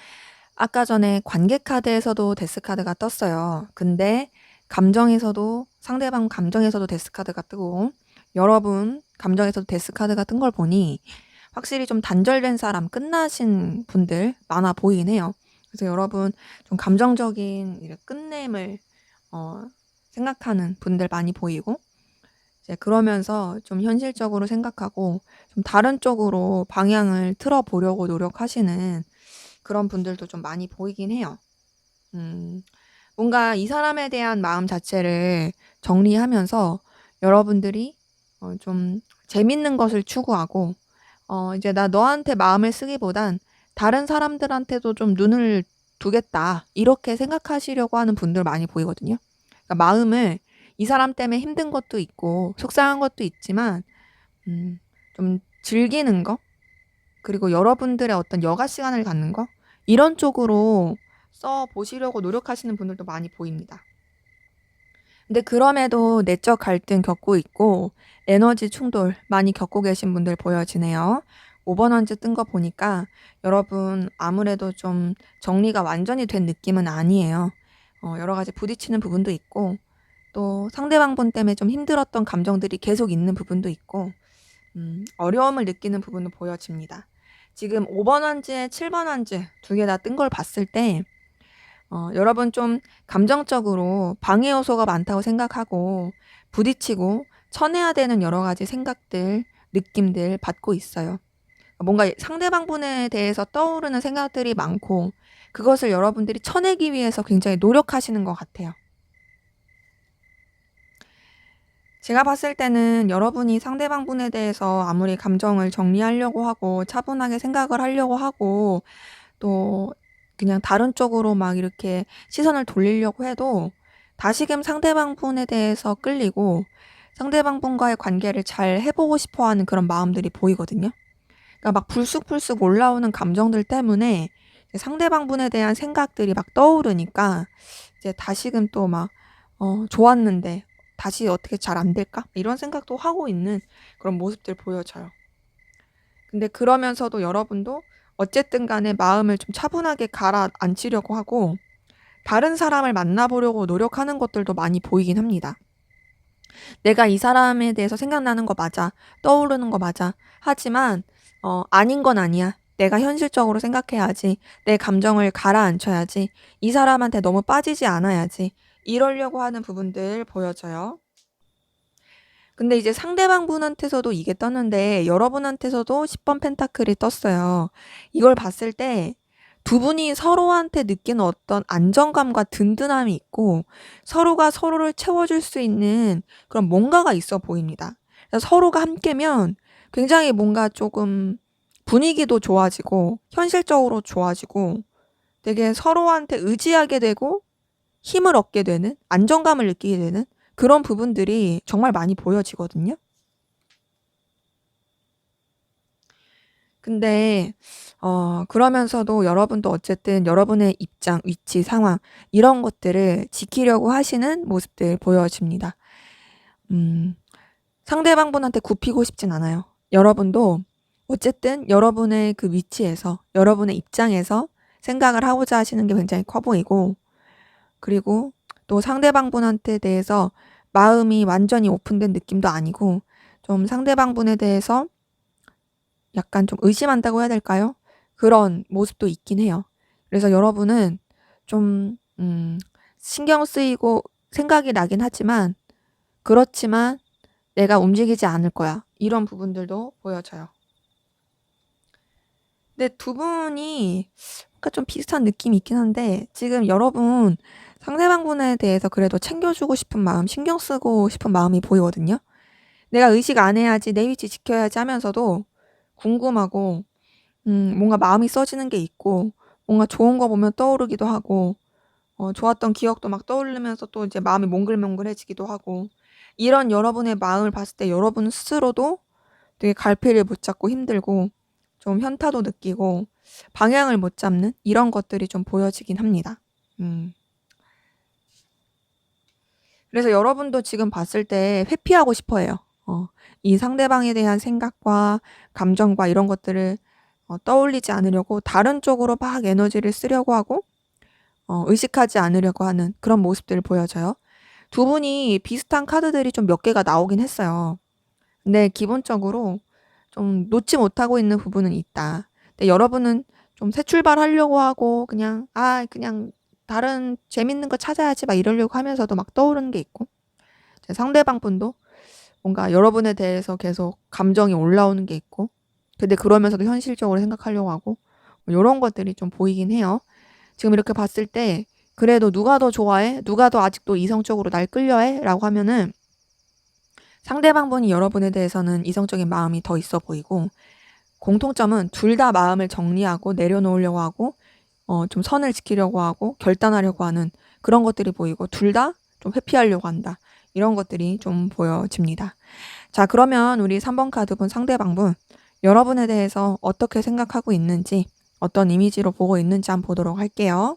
아까 전에 관계 카드에서도 데스 카드가 떴어요. 근데 감정에서도, 상대방 감정에서도 데스 카드가 뜨고 여러분 감정에서도 데스 카드가 뜬 걸 보니 확실히 좀 단절된 사람, 끝나신 분들 많아 보이긴 해요. 그래서 여러분 좀 감정적인 이렇게 끝냄을 생각하는 분들 많이 보이고, 이제 그러면서 좀 현실적으로 생각하고 좀 다른 쪽으로 방향을 틀어 보려고 노력하시는 그런 분들도 좀 많이 보이긴 해요. 뭔가 이 사람에 대한 마음 자체를 정리하면서 여러분들이 좀 재밌는 것을 추구하고, 이제 나 너한테 마음을 쓰기보단 다른 사람들한테도 좀 눈을 두겠다, 이렇게 생각하시려고 하는 분들 많이 보이거든요. 그러니까 마음을, 이 사람 때문에 힘든 것도 있고 속상한 것도 있지만 좀 즐기는 거, 그리고 여러분들의 어떤 여가 시간을 갖는 거, 이런 쪽으로 써 보시려고 노력하시는 분들도 많이 보입니다. 근데 그럼에도 내적 갈등 겪고 있고 에너지 충돌 많이 겪고 계신 분들 보여지네요. 5번 한지 뜬 거 보니까 여러분 아무래도 좀 정리가 완전히 된 느낌은 아니에요. 여러 가지 부딪히는 부분도 있고 또 상대방 분 때문에 좀 힘들었던 감정들이 계속 있는 부분도 있고 어려움을 느끼는 부분도 보여집니다. 지금 5번 한지에 7번 한지 두 개 다 뜬 걸 봤을 때 여러분 좀 감정적으로 방해 요소가 많다고 생각하고 부딪히고 쳐내야 되는 여러 가지 생각들, 느낌들 받고 있어요. 뭔가 상대방 분에 대해서 떠오르는 생각들이 많고 그것을 여러분들이 쳐내기 위해서 굉장히 노력하시는 것 같아요. 제가 봤을 때는 여러분이 상대방 분에 대해서 아무리 감정을 정리하려고 하고 차분하게 생각을 하려고 하고 또 그냥 다른 쪽으로 막 이렇게 시선을 돌리려고 해도 다시금 상대방 분에 대해서 끌리고 상대방 분과의 관계를 잘 해보고 싶어 하는 그런 마음들이 보이거든요. 그러니까 막 불쑥불쑥 올라오는 감정들 때문에 상대방 분에 대한 생각들이 막 떠오르니까 이제 다시금 또 막, 좋았는데 다시 어떻게 잘 안 될까? 이런 생각도 하고 있는 그런 모습들 보여져요. 근데 그러면서도 여러분도 어쨌든 간에 마음을 좀 차분하게 가라앉히려고 하고 다른 사람을 만나보려고 노력하는 것들도 많이 보이긴 합니다. 내가 이 사람에 대해서 생각나는 거 맞아. 떠오르는 거 맞아. 하지만 아닌 건 아니야. 내가 현실적으로 생각해야지. 내 감정을 가라앉혀야지. 이 사람한테 너무 빠지지 않아야지. 이러려고 하는 부분들 보여져요. 근데 이제 상대방 분한테서도 이게 떴는데 여러분한테서도 10번 펜타클이 떴어요. 이걸 봤을 때 두 분이 서로한테 느끼는 어떤 안정감과 든든함이 있고 서로가 서로를 채워줄 수 있는 그런 뭔가가 있어 보입니다. 그래서 서로가 함께면 굉장히 뭔가 조금 분위기도 좋아지고 현실적으로 좋아지고 되게 서로한테 의지하게 되고 힘을 얻게 되는 안정감을 느끼게 되는 그런 부분들이 정말 많이 보여지거든요. 근데 그러면서도 여러분도 어쨌든 여러분의 입장, 위치, 상황 이런 것들을 지키려고 하시는 모습들 보여집니다. 음, 상대방 분한테 굽히고 싶진 않아요. 여러분도 어쨌든 여러분의 그 위치에서 여러분의 입장에서 생각을 하고자 하시는 게 굉장히 커 보이고 그리고 또 상대방 분한테 대해서 마음이 완전히 오픈된 느낌도 아니고 좀 상대방 분에 대해서 약간 좀 의심한다고 해야 될까요? 그런 모습도 있긴 해요. 그래서 여러분은 좀 신경 쓰이고 생각이 나긴 하지만 그렇지만 내가 움직이지 않을 거야. 이런 부분들도 보여져요. 근데 두 분이 뭔가 좀 비슷한 느낌이 있긴 한데 지금 여러분 상대방 분에 대해서 그래도 챙겨주고 싶은 마음, 신경 쓰고 싶은 마음이 보이거든요. 내가 의식 안 해야지, 내 위치 지켜야지 하면서도 궁금하고 뭔가 마음이 써지는 게 있고 뭔가 좋은 거 보면 떠오르기도 하고 좋았던 기억도 막 떠오르면서 또 이제 마음이 몽글몽글해지기도 하고 이런 여러분의 마음을 봤을 때 여러분 스스로도 되게 갈피를 못 잡고 힘들고 좀 현타도 느끼고 방향을 못 잡는 이런 것들이 좀 보여지긴 합니다. 음. 그래서 여러분도 지금 봤을 때 회피하고 싶어 해요. 이 상대방에 대한 생각과 감정과 이런 것들을 떠올리지 않으려고 다른 쪽으로 막 에너지를 쓰려고 하고 의식하지 않으려고 하는 그런 모습들을 보여져요. 두 분이 비슷한 카드들이 좀 몇 개가 나오긴 했어요. 근데 기본적으로 좀 놓지 못하고 있는 부분은 있다. 근데 여러분은 좀 새 출발하려고 하고 그냥 다른 재밌는 거 찾아야지 막 이러려고 하면서도 막 떠오르는 게 있고 상대방 분도 뭔가 여러분에 대해서 계속 감정이 올라오는 게 있고 근데 그러면서도 현실적으로 생각하려고 하고 뭐 이런 것들이 좀 보이긴 해요. 지금 이렇게 봤을 때 그래도 누가 더 좋아해? 누가 더 아직도 이성적으로 날 끌려해? 라고 하면은 상대방 분이 여러분에 대해서는 이성적인 마음이 더 있어 보이고 공통점은 둘 다 마음을 정리하고 내려놓으려고 하고 좀 선을 지키려고 하고 결단하려고 하는 그런 것들이 보이고 둘 다 좀 회피하려고 한다. 이런 것들이 좀 보여집니다. 자, 그러면 우리 3번 카드분 상대방분 여러분에 대해서 어떻게 생각하고 있는지 어떤 이미지로 보고 있는지 한번 보도록 할게요.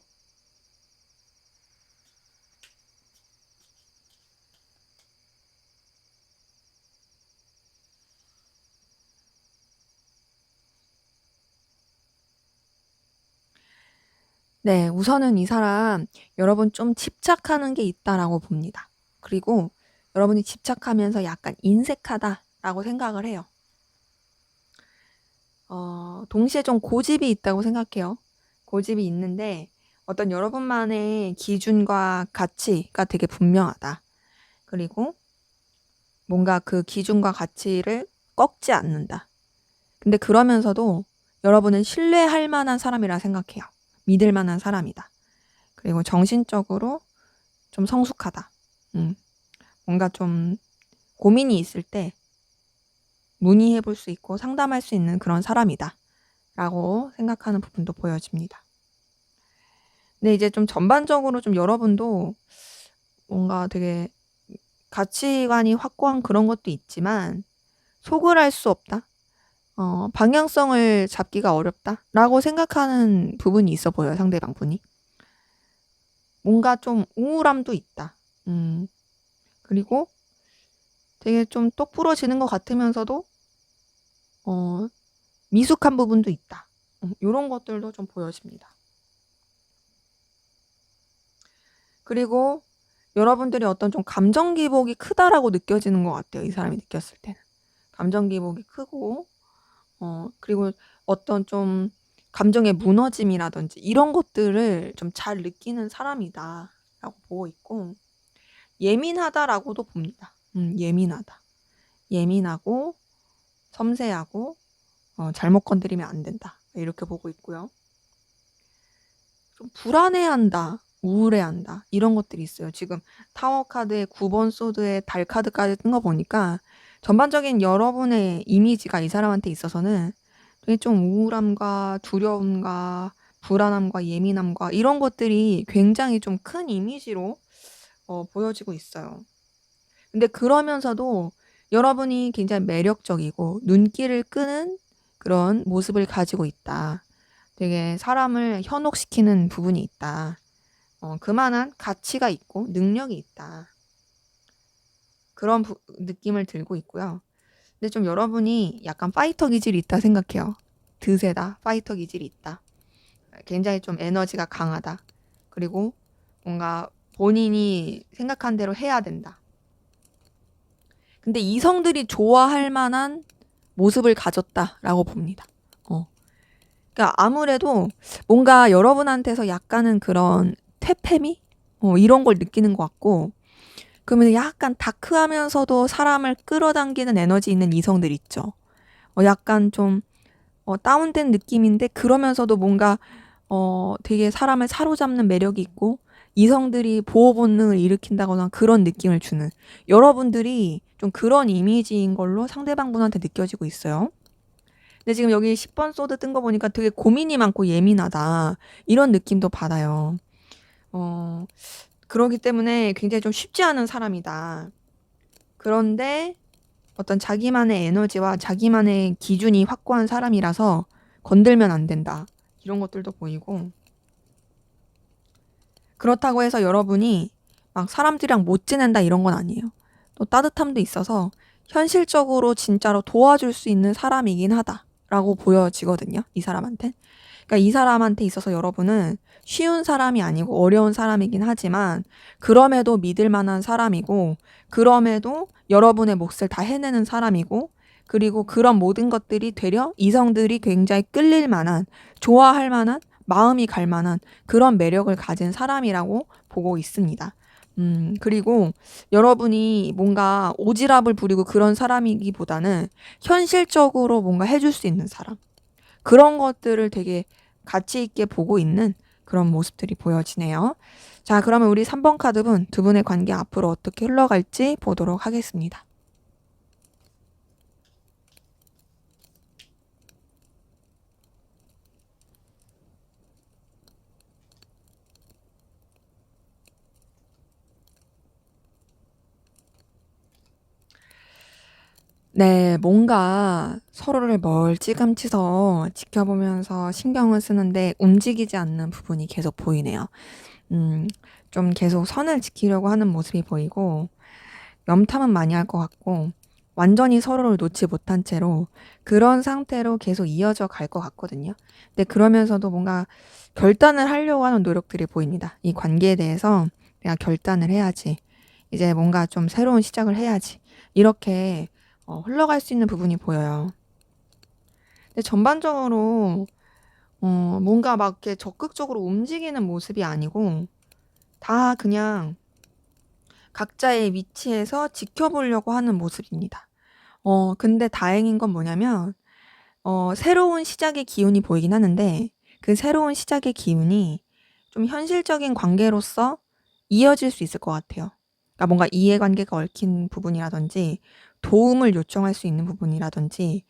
네, 우선은 이 사람 여러분 좀 집착하는 게 있다라고 봅니다. 그리고 여러분이 집착하면서 약간 인색하다라고 생각을 해요. 동시에 좀 고집이 있다고 생각해요. 고집이 있는데 어떤 여러분만의 기준과 가치가 되게 분명하다. 그리고 뭔가 그 기준과 가치를 꺾지 않는다. 근데 그러면서도 여러분은 신뢰할 만한 사람이라 생각해요. 믿을 만한 사람이다. 그리고 정신적으로 좀 성숙하다. 뭔가 좀 고민이 있을 때 문의해 볼 수 있고 상담할 수 있는 그런 사람이다. 라고 생각하는 부분도 보여집니다. 근데 이제 좀 전반적으로 좀 여러분도 뭔가 되게 가치관이 확고한 그런 것도 있지만 속을 알 수 없다. 방향성을 잡기가 어렵다라고 생각하는 부분이 있어 보여요, 상대방 분이. 뭔가 좀 우울함도 있다. 그리고 되게 좀 똑 부러지는 것 같으면서도 미숙한 부분도 있다. 요런 것들도 좀 보여집니다. 그리고 여러분들이 어떤 좀 감정 기복이 크다라고 느껴지는 것 같아요, 이 사람이 느꼈을 때는. 감정 기복이 크고 그리고 어떤 좀 감정의 무너짐이라든지 이런 것들을 좀 잘 느끼는 사람이다라고 보고 있고, 예민하다라고도 봅니다. 예민하다. 예민하고 섬세하고 잘못 건드리면 안 된다. 이렇게 보고 있고요. 좀 불안해한다. 우울해한다. 이런 것들이 있어요. 지금 타워 카드에 9번 소드에 달 카드까지 뜬 거 보니까 전반적인 여러분의 이미지가 이 사람한테 있어서는 되게 좀 우울함과 두려움과 불안함과 예민함과 이런 것들이 굉장히 좀 큰 이미지로 보여지고 있어요. 근데 그러면서도 여러분이 굉장히 매력적이고 눈길을 끄는 그런 모습을 가지고 있다. 되게 사람을 현혹시키는 부분이 있다. 그만한 가치가 있고 능력이 있다. 그런 느낌을 들고 있고요. 근데 좀 여러분이 약간 파이터 기질이 있다 생각해요. 드세다. 파이터 기질이 있다. 굉장히 좀 에너지가 강하다. 그리고 뭔가 본인이 생각한 대로 해야 된다. 근데 이성들이 좋아할 만한 모습을 가졌다라고 봅니다. 그러니까 아무래도 뭔가 여러분한테서 약간은 그런 퇴폐미? 이런 걸 느끼는 것 같고, 그러면 약간 다크하면서도 사람을 끌어당기는 에너지 있는 이성들 있죠. 약간 좀 다운된 느낌인데 그러면서도 뭔가 되게 사람을 사로잡는 매력이 있고 이성들이 보호 본능을 일으킨다거나 그런 느낌을 주는, 여러분들이 좀 그런 이미지인 걸로 상대방 분한테 느껴지고 있어요. 근데 지금 여기 10번 소드 뜬 거 보니까 되게 고민이 많고 예민하다. 이런 느낌도 받아요. 그러기 때문에 굉장히 좀 쉽지 않은 사람이다. 그런데 어떤 자기만의 에너지와 자기만의 기준이 확고한 사람이라서 건들면 안 된다. 이런 것들도 보이고. 그렇다고 해서 여러분이 막 사람들이랑 못 지낸다 이런 건 아니에요. 또 따뜻함도 있어서 현실적으로 진짜로 도와줄 수 있는 사람이긴 하다라고 보여지거든요. 이 사람한테. 그러니까 이 사람한테 있어서 여러분은 쉬운 사람이 아니고 어려운 사람이긴 하지만 그럼에도 믿을 만한 사람이고, 그럼에도 여러분의 몫을 다 해내는 사람이고, 그리고 그런 모든 것들이 되려 이성들이 굉장히 끌릴 만한, 좋아할 만한, 마음이 갈 만한 그런 매력을 가진 사람이라고 보고 있습니다. 그리고 여러분이 뭔가 오지랖을 부리고 그런 사람이기보다는 현실적으로 뭔가 해줄 수 있는 사람. 그런 것들을 되게 가치 있게 보고 있는 그런 모습들이 보여지네요. 자, 그러면 우리 3번 카드분, 두 분의 관계 앞으로 어떻게 흘러갈지 보도록 하겠습니다. 네, 뭔가 서로를 멀찌감치서 지켜보면서 신경을 쓰는데 움직이지 않는 부분이 계속 보이네요. 좀 계속 선을 지키려고 하는 모습이 보이고, 염탐은 많이 할 것 같고, 완전히 서로를 놓지 못한 채로 그런 상태로 계속 이어져 갈 것 같거든요. 근데 그러면서도 뭔가 결단을 하려고 하는 노력들이 보입니다. 이 관계에 대해서 내가 결단을 해야지. 이제 뭔가 좀 새로운 시작을 해야지. 이렇게 흘러갈 수 있는 부분이 보여요. 근데 전반적으로 뭔가 막 이렇게 적극적으로 움직이는 모습이 아니고 다 그냥 각자의 위치에서 지켜보려고 하는 모습입니다. 근데 다행인 건 뭐냐면 새로운 시작의 기운이 보이긴 하는데 그 새로운 시작의 기운이 좀 현실적인 관계로서 이어질 수 있을 것 같아요. 그러니까 뭔가 이해관계가 얽힌 부분이라든지 도움을 요청할 수 있는 부분이라든지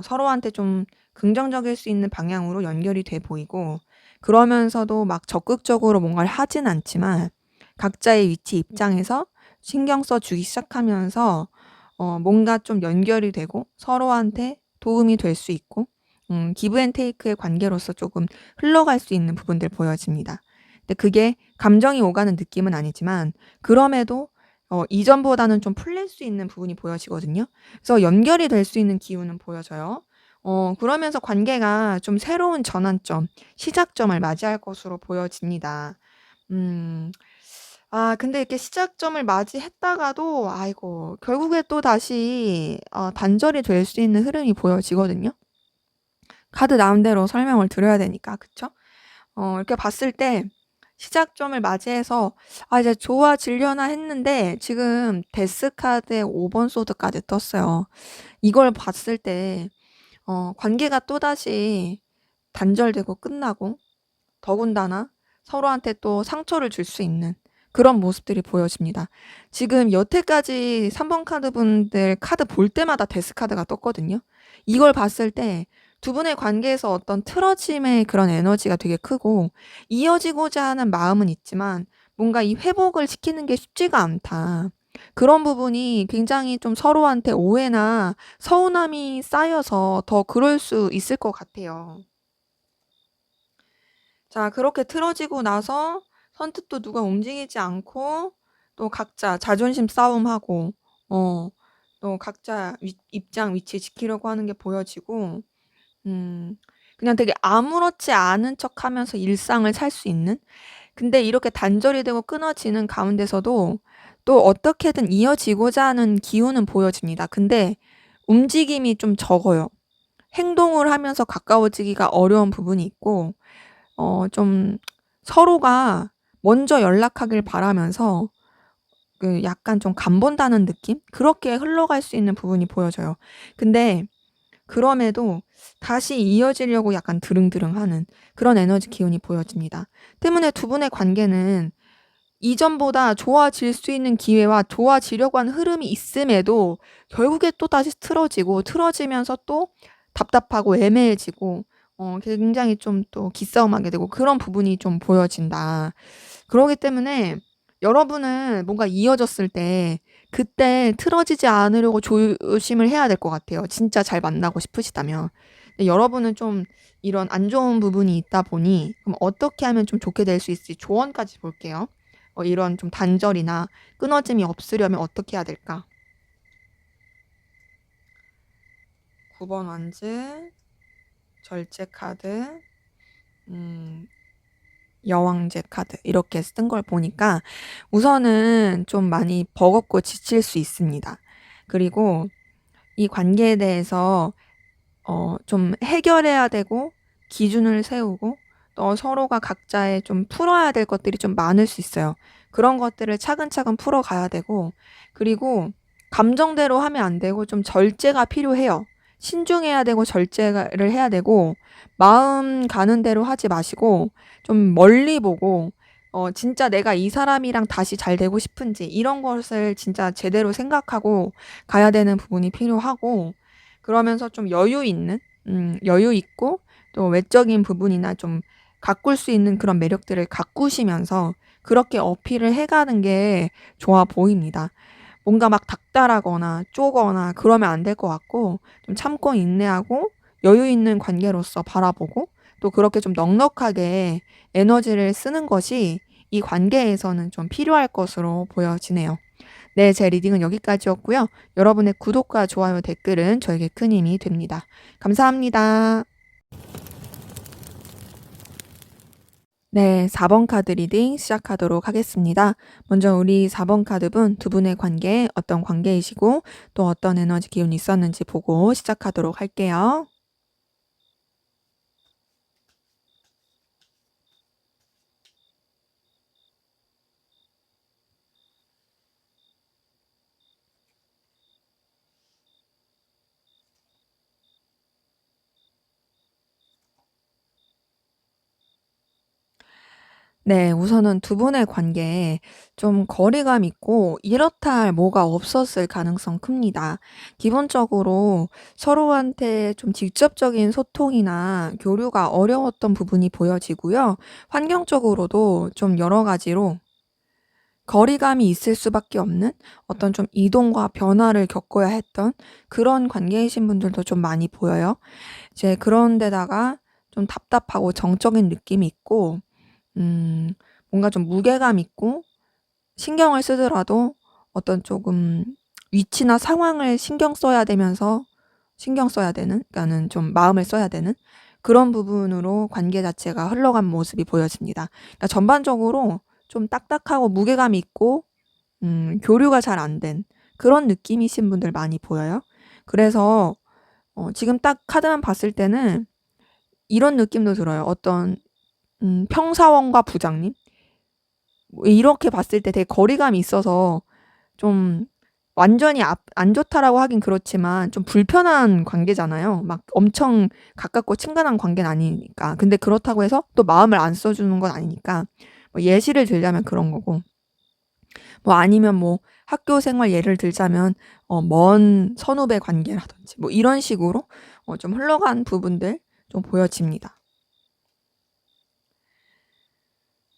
서로한테 좀 긍정적일 수 있는 방향으로 연결이 돼 보이고 그러면서도 막 적극적으로 뭔가를 하진 않지만 각자의 위치 입장에서 신경 써 주기 시작하면서 뭔가 좀 연결이 되고 서로한테 도움이 될 수 있고 기브 앤 테이크의 관계로서 조금 흘러갈 수 있는 부분들 보여집니다. 근데 그게 감정이 오가는 느낌은 아니지만 그럼에도 이전보다는 좀 풀릴 수 있는 부분이 보여지거든요. 그래서 연결이 될 수 있는 기운은 보여져요. 그러면서 관계가 좀 새로운 전환점, 시작점을 맞이할 것으로 보여집니다. 음. 근데 이렇게 시작점을 맞이했다가도 아이고 결국에 또다시 단절이 될 수 있는 흐름이 보여지거든요. 카드 나온대로 설명을 드려야 되니까. 그쵸? 이렇게 봤을 때 시작점을 맞이해서 이제 좋아지려나 했는데 지금 데스 카드에 5번 소드까지 떴어요. 이걸 봤을 때 관계가 또다시 단절되고 끝나고 더군다나 서로한테 또 상처를 줄 수 있는 그런 모습들이 보여집니다. 지금 여태까지 3번 카드 분들 카드 볼 때마다 데스 카드가 떴거든요. 이걸 봤을 때 두 분의 관계에서 어떤 틀어짐의 그런 에너지가 되게 크고 이어지고자 하는 마음은 있지만 뭔가 이 회복을 시키는 게 쉽지가 않다. 그런 부분이 굉장히 좀 서로한테 오해나 서운함이 쌓여서 더 그럴 수 있을 것 같아요. 자, 그렇게 틀어지고 나서 선뜻 또 누가 움직이지 않고 또 각자 자존심 싸움하고 어, 또 각자 입장 위치 지키려고 하는 게 보여지고 음, 그냥 되게 아무렇지 않은 척하면서 일상을 살 수 있는 근데 이렇게 단절이 되고 끊어지는 가운데서도 또 어떻게든 이어지고자 하는 기운은 보여집니다. 근데 움직임이 좀 적어요. 행동을 하면서 가까워지기가 어려운 부분이 있고 좀 서로가 먼저 연락하길 바라면서 그 약간 좀 간본다는 느낌? 그렇게 흘러갈 수 있는 부분이 보여져요. 근데 그럼에도 다시 이어지려고 약간 드릉드릉하는 그런 에너지 기운이 보여집니다. 때문에 두 분의 관계는 이전보다 좋아질 수 있는 기회와 좋아지려고 하는 흐름이 있음에도 결국에 또다시 틀어지고 틀어지면서 또 답답하고 애매해지고 굉장히 좀 또 기싸움하게 되고 그런 부분이 좀 보여진다. 그러기 때문에 여러분은 뭔가 이어졌을 때 그때 틀어지지 않으려고 조심을 해야 될 것 같아요. 진짜 잘 만나고 싶으시다면. 근데 여러분은 좀 이런 안 좋은 부분이 있다 보니 그럼 어떻게 하면 좀 좋게 될 수 있을지 조언까지 볼게요. 이런 좀 단절이나 끊어짐이 없으려면 어떻게 해야 될까? 9번 완즈, 절제 카드, 음, 여왕제 카드 이렇게 쓴 걸 보니까 우선은 좀 많이 버겁고 지칠 수 있습니다. 그리고 이 관계에 대해서 좀 해결해야 되고 기준을 세우고 또 서로가 각자의 좀 풀어야 될 것들이 좀 많을 수 있어요. 그런 것들을 차근차근 풀어가야 되고 그리고 감정대로 하면 안 되고 좀 절제가 필요해요. 신중해야 되고 절제를 해야 되고 마음 가는 대로 하지 마시고 좀 멀리 보고 진짜 내가 이 사람이랑 다시 잘 되고 싶은지 이런 것을 진짜 제대로 생각하고 가야 되는 부분이 필요하고 그러면서 좀 여유 있고 또 외적인 부분이나 좀 가꿀 수 있는 그런 매력들을 가꾸시면서 그렇게 어필을 해가는 게 좋아 보입니다. 뭔가 막 닥달하거나 쪼거나 그러면 안 될 것 같고 좀 참고 인내하고 여유 있는 관계로서 바라보고 또 그렇게 좀 넉넉하게 에너지를 쓰는 것이 이 관계에서는 좀 필요할 것으로 보여지네요. 네, 제 리딩은 여기까지였고요. 여러분의 구독과 좋아요, 댓글은 저에게 큰 힘이 됩니다. 감사합니다. 네, 4번 카드 리딩 시작하도록 하겠습니다. 먼저 우리 4번 카드분 두 분의 관계, 어떤 관계이시고 또 어떤 에너지 기운이 있었는지 보고 시작하도록 할게요. 네, 우선은 두 분의 관계에 좀 거리감 있고 이렇다 할 뭐가 없었을 가능성 큽니다. 기본적으로 서로한테 좀 직접적인 소통이나 교류가 어려웠던 부분이 보여지고요. 환경적으로도 좀 여러 가지로 거리감이 있을 수밖에 없는 어떤 좀 이동과 변화를 겪어야 했던 그런 관계이신 분들도 좀 많이 보여요. 이제 그런 데다가 좀 답답하고 정적인 느낌이 있고 뭔가 좀 무게감 있고 신경을 쓰더라도 어떤 조금 위치나 상황을 신경 써야 되면서 신경 써야 되는, 그러니까는 좀 마음을 써야 되는 그런 부분으로 관계 자체가 흘러간 모습이 보여집니다. 그러니까 전반적으로 좀 딱딱하고 무게감이 있고 교류가 잘 안 된 그런 느낌이신 분들 많이 보여요. 그래서 지금 딱 카드만 봤을 때는 이런 느낌도 들어요. 어떤 평사원과 부장님? 이렇게 봤을 때 되게 거리감이 있어서 좀 완전히 안 좋다라고 하긴 그렇지만 좀 불편한 관계잖아요. 막 엄청 가깝고 친근한 관계는 아니니까. 근데 그렇다고 해서 또 마음을 안 써주는 건 아니니까. 뭐 예시를 들자면 그런 거고. 뭐 아니면 뭐 학교 생활 예를 들자면 먼 선후배 관계라든지 뭐 이런 식으로 좀 흘러간 부분들 좀 보여집니다.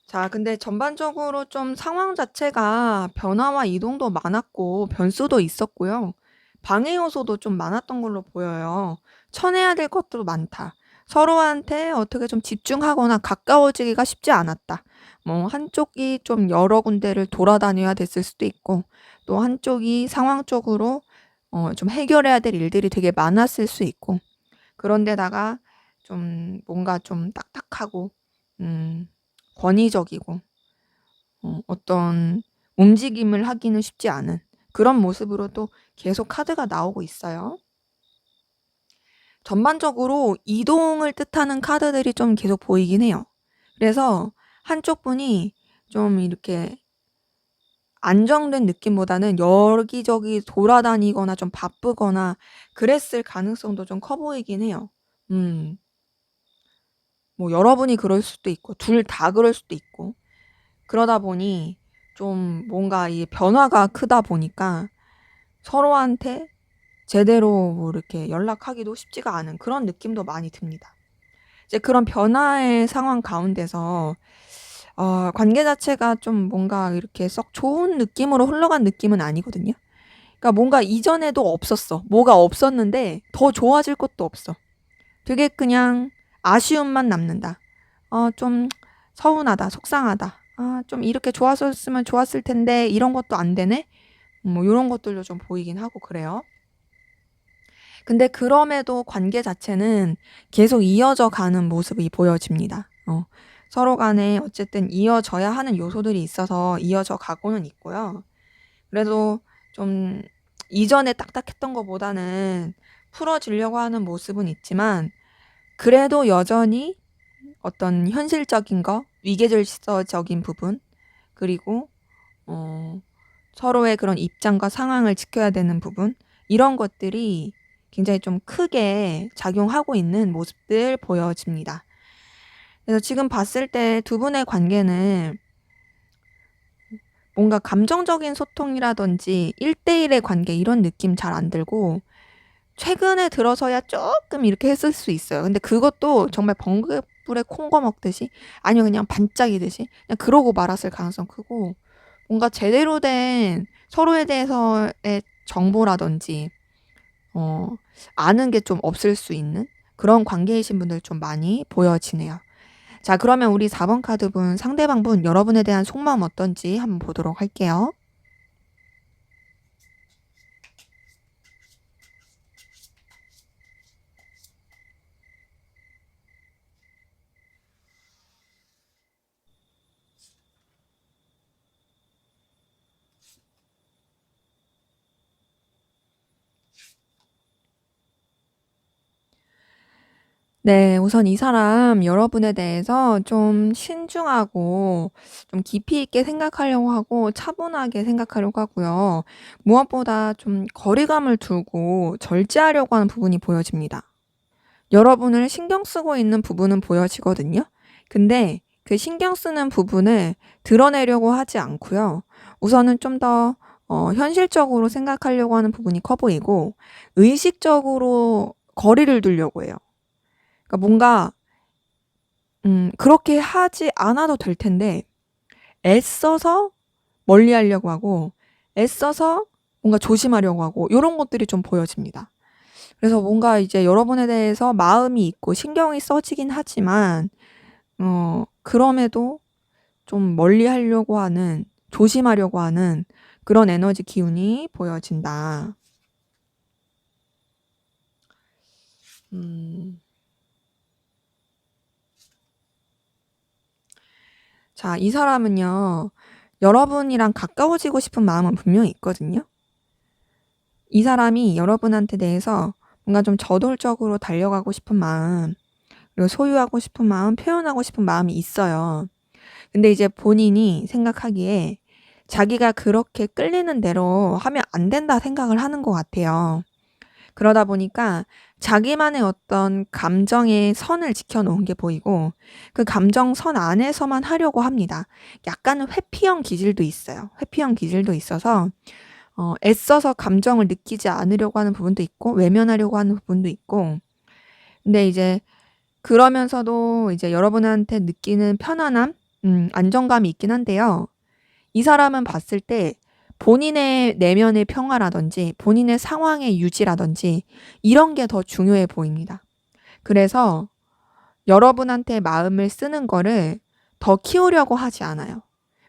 자, 근데 전반적으로 좀 상황 자체가 변화와 이동도 많았고 변수도 있었고요. 방해 요소도 좀 많았던 걸로 보여요. 쳐내야 될 것도 많다. 서로한테 어떻게 좀 집중하거나 가까워지기가 쉽지 않았다. 뭐 한쪽이 좀 여러 군데를 돌아다녀야 됐을 수도 있고 또 한쪽이 상황적으로 좀 해결해야 될 일들이 되게 많았을 수 있고 그런데다가 좀 뭔가 좀 딱딱하고 음 권위적이고 어떤 움직임을 하기는 쉽지 않은 그런 모습으로 또 계속 카드가 나오고 있어요. 전반적으로 이동을 뜻하는 카드들이 좀 계속 보이긴 해요. 그래서 한쪽 분이 좀 이렇게 안정된 느낌보다는 여기저기 돌아다니거나 좀 바쁘거나 그랬을 가능성도 좀 커 보이긴 해요. 음. 뭐 여러분이 그럴 수도 있고 둘 다 그럴 수도 있고 그러다 보니 좀 뭔가 이 변화가 크다 보니까 서로한테 제대로 뭐 이렇게 연락하기도 쉽지가 않은 그런 느낌도 많이 듭니다. 이제 그런 변화의 상황 가운데서 관계 자체가 좀 뭔가 이렇게 썩 좋은 느낌으로 흘러간 느낌은 아니거든요. 그러니까 뭔가 이전에도 없었어. 뭐가 없었는데 더 좋아질 것도 없어. 되게 그냥 아쉬움만 남는다. 좀 서운하다, 속상하다. 좀 이렇게 좋았었으면 좋았을 텐데 이런 것도 안 되네? 뭐 요런 것들도 좀 보이긴 하고 그래요. 근데 그럼에도 관계 자체는 계속 이어져 가는 모습이 보여집니다. 서로 간에 어쨌든 이어져야 하는 요소들이 있어서 이어져 가고는 있고요. 그래도 좀 이전에 딱딱했던 것보다는 풀어지려고 하는 모습은 있지만 그래도 여전히 어떤 현실적인 거, 위계질서적인 부분, 그리고 서로의 그런 입장과 상황을 지켜야 되는 부분, 이런 것들이 굉장히 좀 크게 작용하고 있는 모습들 보여집니다. 그래서 지금 봤을 때 두 분의 관계는 뭔가 감정적인 소통이라든지 1대1의 관계 이런 느낌 잘 안 들고 최근에 들어서야 조금 이렇게 했을 수 있어요. 근데 그것도 정말 번개불에 콩거 먹듯이 아니면 그냥 반짝이듯이 그냥 그러고 말았을 가능성 크고 뭔가 제대로 된 서로에 대해서의 정보라든지 아는 게 좀 없을 수 있는 그런 관계이신 분들 좀 많이 보여지네요. 자, 그러면 우리 4번 카드분 상대방분 여러분에 대한 속마음 어떤지 한번 보도록 할게요. 네. 우선 이 사람 여러분에 대해서 좀 신중하고 좀 깊이 있게 생각하려고 하고 차분하게 생각하려고 하고요. 무엇보다 좀 거리감을 두고 절제하려고 하는 부분이 보여집니다. 여러분을 신경 쓰고 있는 부분은 보여지거든요. 근데 그 신경 쓰는 부분을 드러내려고 하지 않고요. 우선은 좀 더 현실적으로 생각하려고 하는 부분이 커 보이고 의식적으로 거리를 두려고 해요. 그러니까 뭔가 그렇게 하지 않아도 될 텐데 애써서 멀리하려고 하고 애써서 뭔가 조심하려고 하고 요런 것들이 좀 보여집니다. 그래서 뭔가 이제 여러분에 대해서 마음이 있고 신경이 써지긴 하지만 그럼에도 좀 멀리하려고 하는, 조심하려고 하는 그런 에너지 기운이 보여진다. 음. 자, 이 사람은요. 여러분이랑 가까워지고 싶은 마음은 분명히 있거든요. 이 사람이 여러분한테 대해서 뭔가 좀 저돌적으로 달려가고 싶은 마음, 그리고 소유하고 싶은 마음, 표현하고 싶은 마음이 있어요. 근데 이제 본인이 생각하기에 자기가 그렇게 끌리는 대로 하면 안 된다 생각을 하는 것 같아요. 그러다 보니까 자기만의 어떤 감정의 선을 지켜놓은 게 보이고 그 감정선 안에서만 하려고 합니다. 약간은 회피형 기질도 있어요. 회피형 기질도 있어서 애써서 감정을 느끼지 않으려고 하는 부분도 있고 외면하려고 하는 부분도 있고 근데 이제 그러면서도 이제 여러분한테 느끼는 편안함, 안정감이 있긴 한데요. 이 사람은 봤을 때 본인의 내면의 평화라든지 본인의 상황의 유지라든지 이런 게 더 중요해 보입니다. 그래서 여러분한테 마음을 쓰는 거를 더 키우려고 하지 않아요.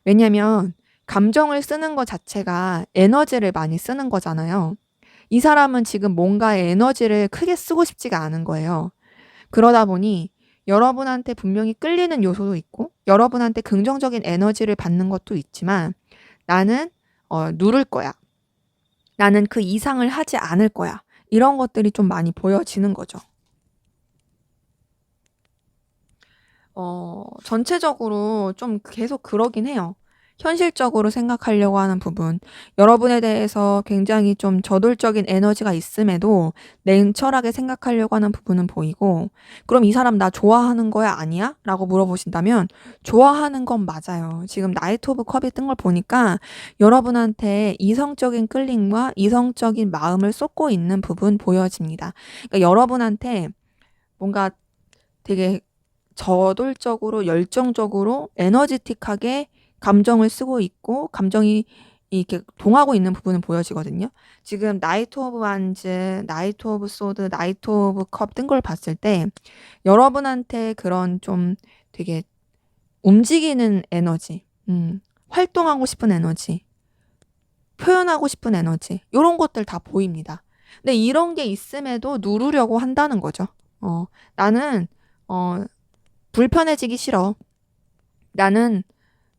왜냐면 감정을 쓰는 것 자체가 에너지를 많이 쓰는 거잖아요. 이 사람은 지금 뭔가의 에너지를 크게 쓰고 싶지가 않은 거예요. 그러다 보니 여러분한테 분명히 끌리는 요소도 있고 여러분한테 긍정적인 에너지를 받는 것도 있지만 나는 누를 거야. 나는 그 이상을 하지 않을 거야. 이런 것들이 좀 많이 보여지는 거죠. 전체적으로 좀 계속 그러긴 해요. 현실적으로 생각하려고 하는 부분. 여러분에 대해서 굉장히 좀 저돌적인 에너지가 있음에도 냉철하게 생각하려고 하는 부분은 보이고, 그럼 이 사람 나 좋아하는 거야? 아니야? 라고 물어보신다면, 좋아하는 건 맞아요. 지금 나이트 오브 컵이 뜬 걸 보니까 여러분한테 이성적인 끌림과 이성적인 마음을 쏟고 있는 부분 보여집니다. 그러니까 여러분한테 뭔가 되게 저돌적으로 열정적으로 에너지틱하게 감정을 쓰고 있고 감정이 이렇게 동하고 있는 부분은 보여지거든요. 지금 나이트 오브 완즈, 나이트 오브 소드, 나이트 오브 컵 뜬 걸 봤을 때 여러분한테 그런 좀 되게 움직이는 에너지, 활동하고 싶은 에너지, 표현하고 싶은 에너지 이런 것들 다 보입니다. 근데 이런 게 있음에도 누르려고 한다는 거죠. 나는 불편해지기 싫어. 나는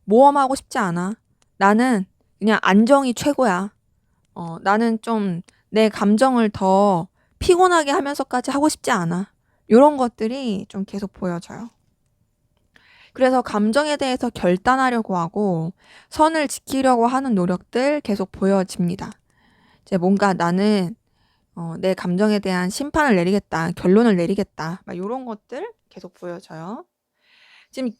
모험하고 싶지 않아. 나는 그냥 안정이 최고야. 나는 좀 내 감정을 더 피곤하게 하면서까지 하고 싶지 않아. 요런 것들이 좀 계속 보여져요. 그래서 감정에 대해서 결단하려고 하고 선을 지키려고 하는 노력들 계속 보여집니다. 이제 뭔가 나는 내 감정에 대한 심판을 내리겠다. 결론을 내리겠다. 막 요런 것들 계속 보여져요. 지금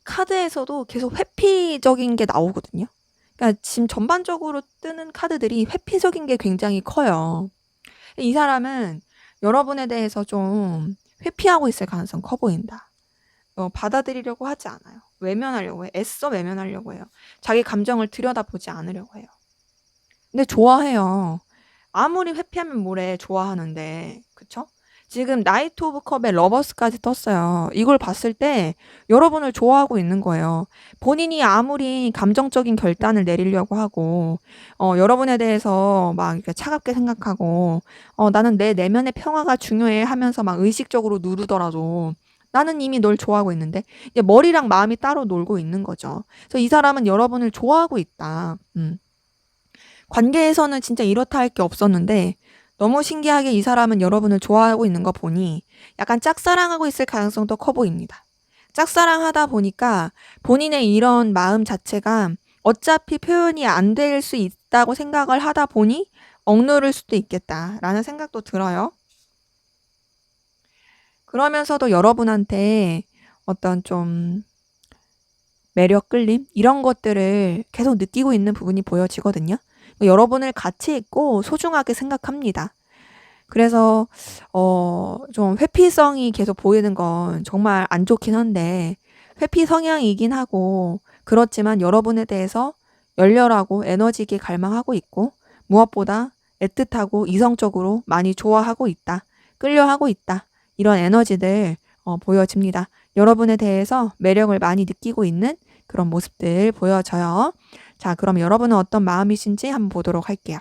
카드에서도 계속 회피적인 게 나오거든요. 그러니까 지금 전반적으로 뜨는 카드들이 회피적인 게 굉장히 커요. 이 사람은 여러분에 대해서 좀 회피하고 있을 가능성 커 보인다. 받아들이려고 하지 않아요. 외면하려고 해요. 애써 외면하려고 해요. 자기 감정을 들여다보지 않으려고 해요. 근데 좋아해요. 아무리 회피하면 뭐래 좋아하는데 그쵸? 지금 나이트 오브 컵에 러버스까지 떴어요. 이걸 봤을 때 여러분을 좋아하고 있는 거예요. 본인이 아무리 감정적인 결단을 내리려고 하고 여러분에 대해서 막 이렇게 차갑게 생각하고 나는 내 내면의 평화가 중요해 하면서 막 의식적으로 누르더라도 나는 이미 널 좋아하고 있는데 이제 머리랑 마음이 따로 놀고 있는 거죠. 그래서 이 사람은 여러분을 좋아하고 있다. 관계에서는 진짜 이렇다 할 게 없었는데 너무 신기하게 이 사람은 여러분을 좋아하고 있는 거 보니 약간 짝사랑하고 있을 가능성도 커 보입니다. 짝사랑하다 보니까 본인의 이런 마음 자체가 어차피 표현이 안 될 수 있다고 생각을 하다 보니 억누를 수도 있겠다라는 생각도 들어요. 그러면서도 여러분한테 어떤 좀 매력, 끌림 이런 것들을 계속 느끼고 있는 부분이 보여지거든요. 여러분을 가치 있고 소중하게 생각합니다. 그래서 좀 회피성이 계속 보이는 건 정말 안 좋긴 한데 회피 성향이긴 하고 그렇지만 여러분에 대해서 열렬하고 에너지 있게 갈망하고 있고 무엇보다 애틋하고 이성적으로 많이 좋아하고 있다. 끌려하고 있다. 이런 에너지들 보여집니다. 여러분에 대해서 매력을 많이 느끼고 있는 그런 모습들 보여져요. 자, 그럼 여러분은 어떤 마음이신지 한번 보도록 할게요.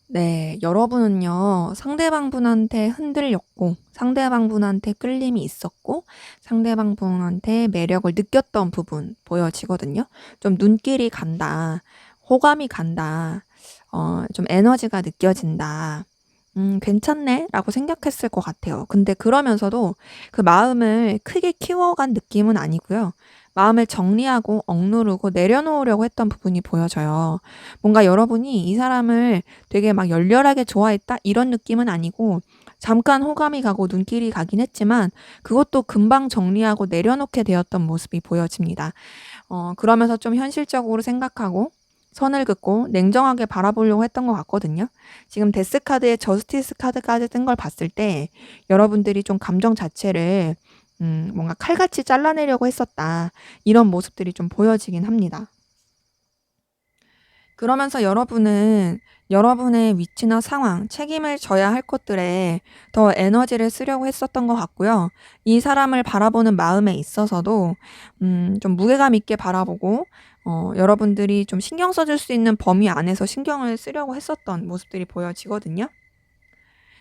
네, 여러분은요, 상대방분한테 흔들렸고, 상대방분한테 끌림이 있었고, 상대방분한테 매력을 느꼈던 부분 보여지거든요. 좀 눈길이 간다, 호감이 간다, 좀 에너지가 느껴진다. 괜찮네? 라고 생각했을 것 같아요. 근데 그러면서도 그 마음을 크게 키워간 느낌은 아니고요. 마음을 정리하고 억누르고 내려놓으려고 했던 부분이 보여져요. 뭔가 여러분이 이 사람을 되게 막 열렬하게 좋아했다? 이런 느낌은 아니고 잠깐 호감이 가고 눈길이 가긴 했지만 그것도 금방 정리하고 내려놓게 되었던 모습이 보여집니다. 그러면서 좀 현실적으로 생각하고 선을 긋고 냉정하게 바라보려고 했던 것 같거든요. 지금 데스 카드에 저스티스 카드까지 뜬 걸 봤을 때 여러분들이 좀 감정 자체를 뭔가 칼같이 잘라내려고 했었다. 이런 모습들이 좀 보여지긴 합니다. 그러면서 여러분은 여러분의 위치나 상황, 책임을 져야 할 것들에 더 에너지를 쓰려고 했었던 것 같고요. 이 사람을 바라보는 마음에 있어서도 좀 무게감 있게 바라보고 여러분들이 좀 신경 써줄 수 있는 범위 안에서 신경을 쓰려고 했었던 모습들이 보여지거든요.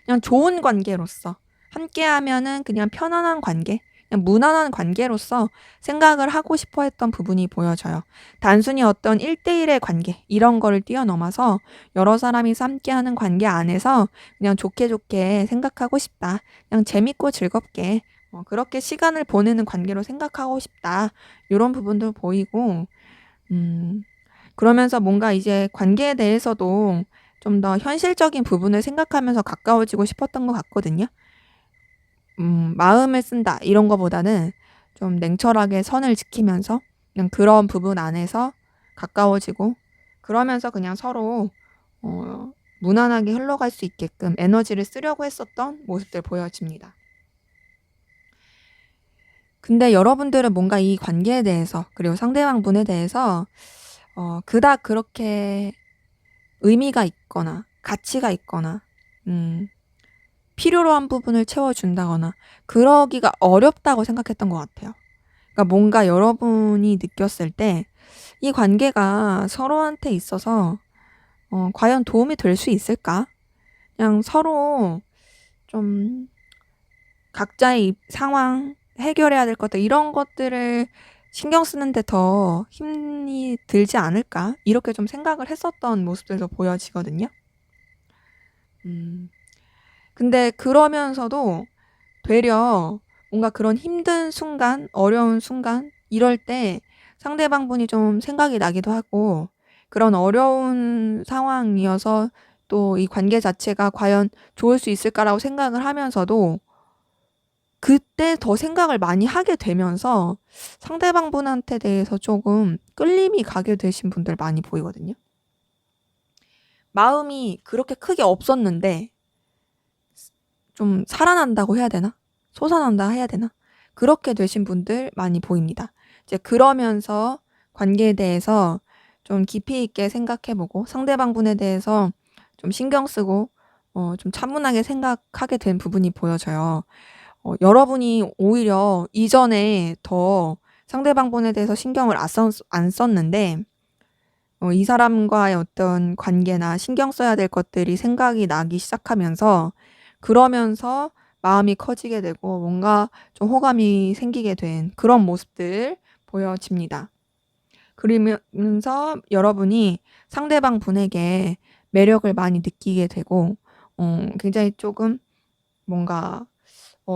그냥 좋은 관계로서 함께하면은 그냥 편안한 관계, 그냥 무난한 관계로서 생각을 하고 싶어 했던 부분이 보여져요. 단순히 어떤 1대1의 관계 이런 거를 뛰어넘어서 여러 사람이서 함께하는 관계 안에서 그냥 좋게 좋게 생각하고 싶다. 그냥 재밌고 즐겁게 그렇게 시간을 보내는 관계로 생각하고 싶다. 이런 부분도 보이고 그러면서 뭔가 이제 관계에 대해서도 좀 더 현실적인 부분을 생각하면서 가까워지고 싶었던 것 같거든요. 마음을 쓴다 이런 거보다는 좀 냉철하게 선을 지키면서 그냥 그런 부분 안에서 가까워지고 그러면서 그냥 서로 무난하게 흘러갈 수 있게끔 에너지를 쓰려고 했었던 모습들 보여집니다. 근데 여러분들은 뭔가 이 관계에 대해서 그리고 상대방 분에 대해서 그닥 그렇게 의미가 있거나 가치가 있거나 필요로 한 부분을 채워준다거나 그러기가 어렵다고 생각했던 것 같아요. 그러니까 뭔가 여러분이 느꼈을 때 이 관계가 서로한테 있어서 과연 도움이 될 수 있을까? 그냥 서로 좀 각자의 상황, 해결해야 될 것들 이런 것들을 신경 쓰는데 더 힘이 들지 않을까? 이렇게 좀 생각을 했었던 모습들도 보여지거든요. 근데 그러면서도 되려 뭔가 그런 힘든 순간, 어려운 순간 이럴 때 상대방분이 좀 생각이 나기도 하고 그런 어려운 상황이어서 또 이 관계 자체가 과연 좋을 수 있을까라고 생각을 하면서도 그때 더 생각을 많이 하게 되면서 상대방분한테 대해서 조금 끌림이 가게 되신 분들 많이 보이거든요. 마음이 그렇게 크게 없었는데 좀 살아난다고 해야 되나? 솟아난다 해야 되나? 그렇게 되신 분들 많이 보입니다. 이제 그러면서 관계에 대해서 좀 깊이 있게 생각해보고 상대방분에 대해서 좀 신경 쓰고 좀 차분하게 생각하게 된 부분이 보여져요. 여러분이 오히려 이전에 더 상대방분에 대해서 신경을 안 썼는데 이 사람과의 어떤 관계나 신경 써야 될 것들이 생각이 나기 시작하면서 그러면서 마음이 커지게 되고 뭔가 좀 호감이 생기게 된 그런 모습들 보여집니다. 그러면서 여러분이 상대방 분에게 매력을 많이 느끼게 되고 굉장히 조금 뭔가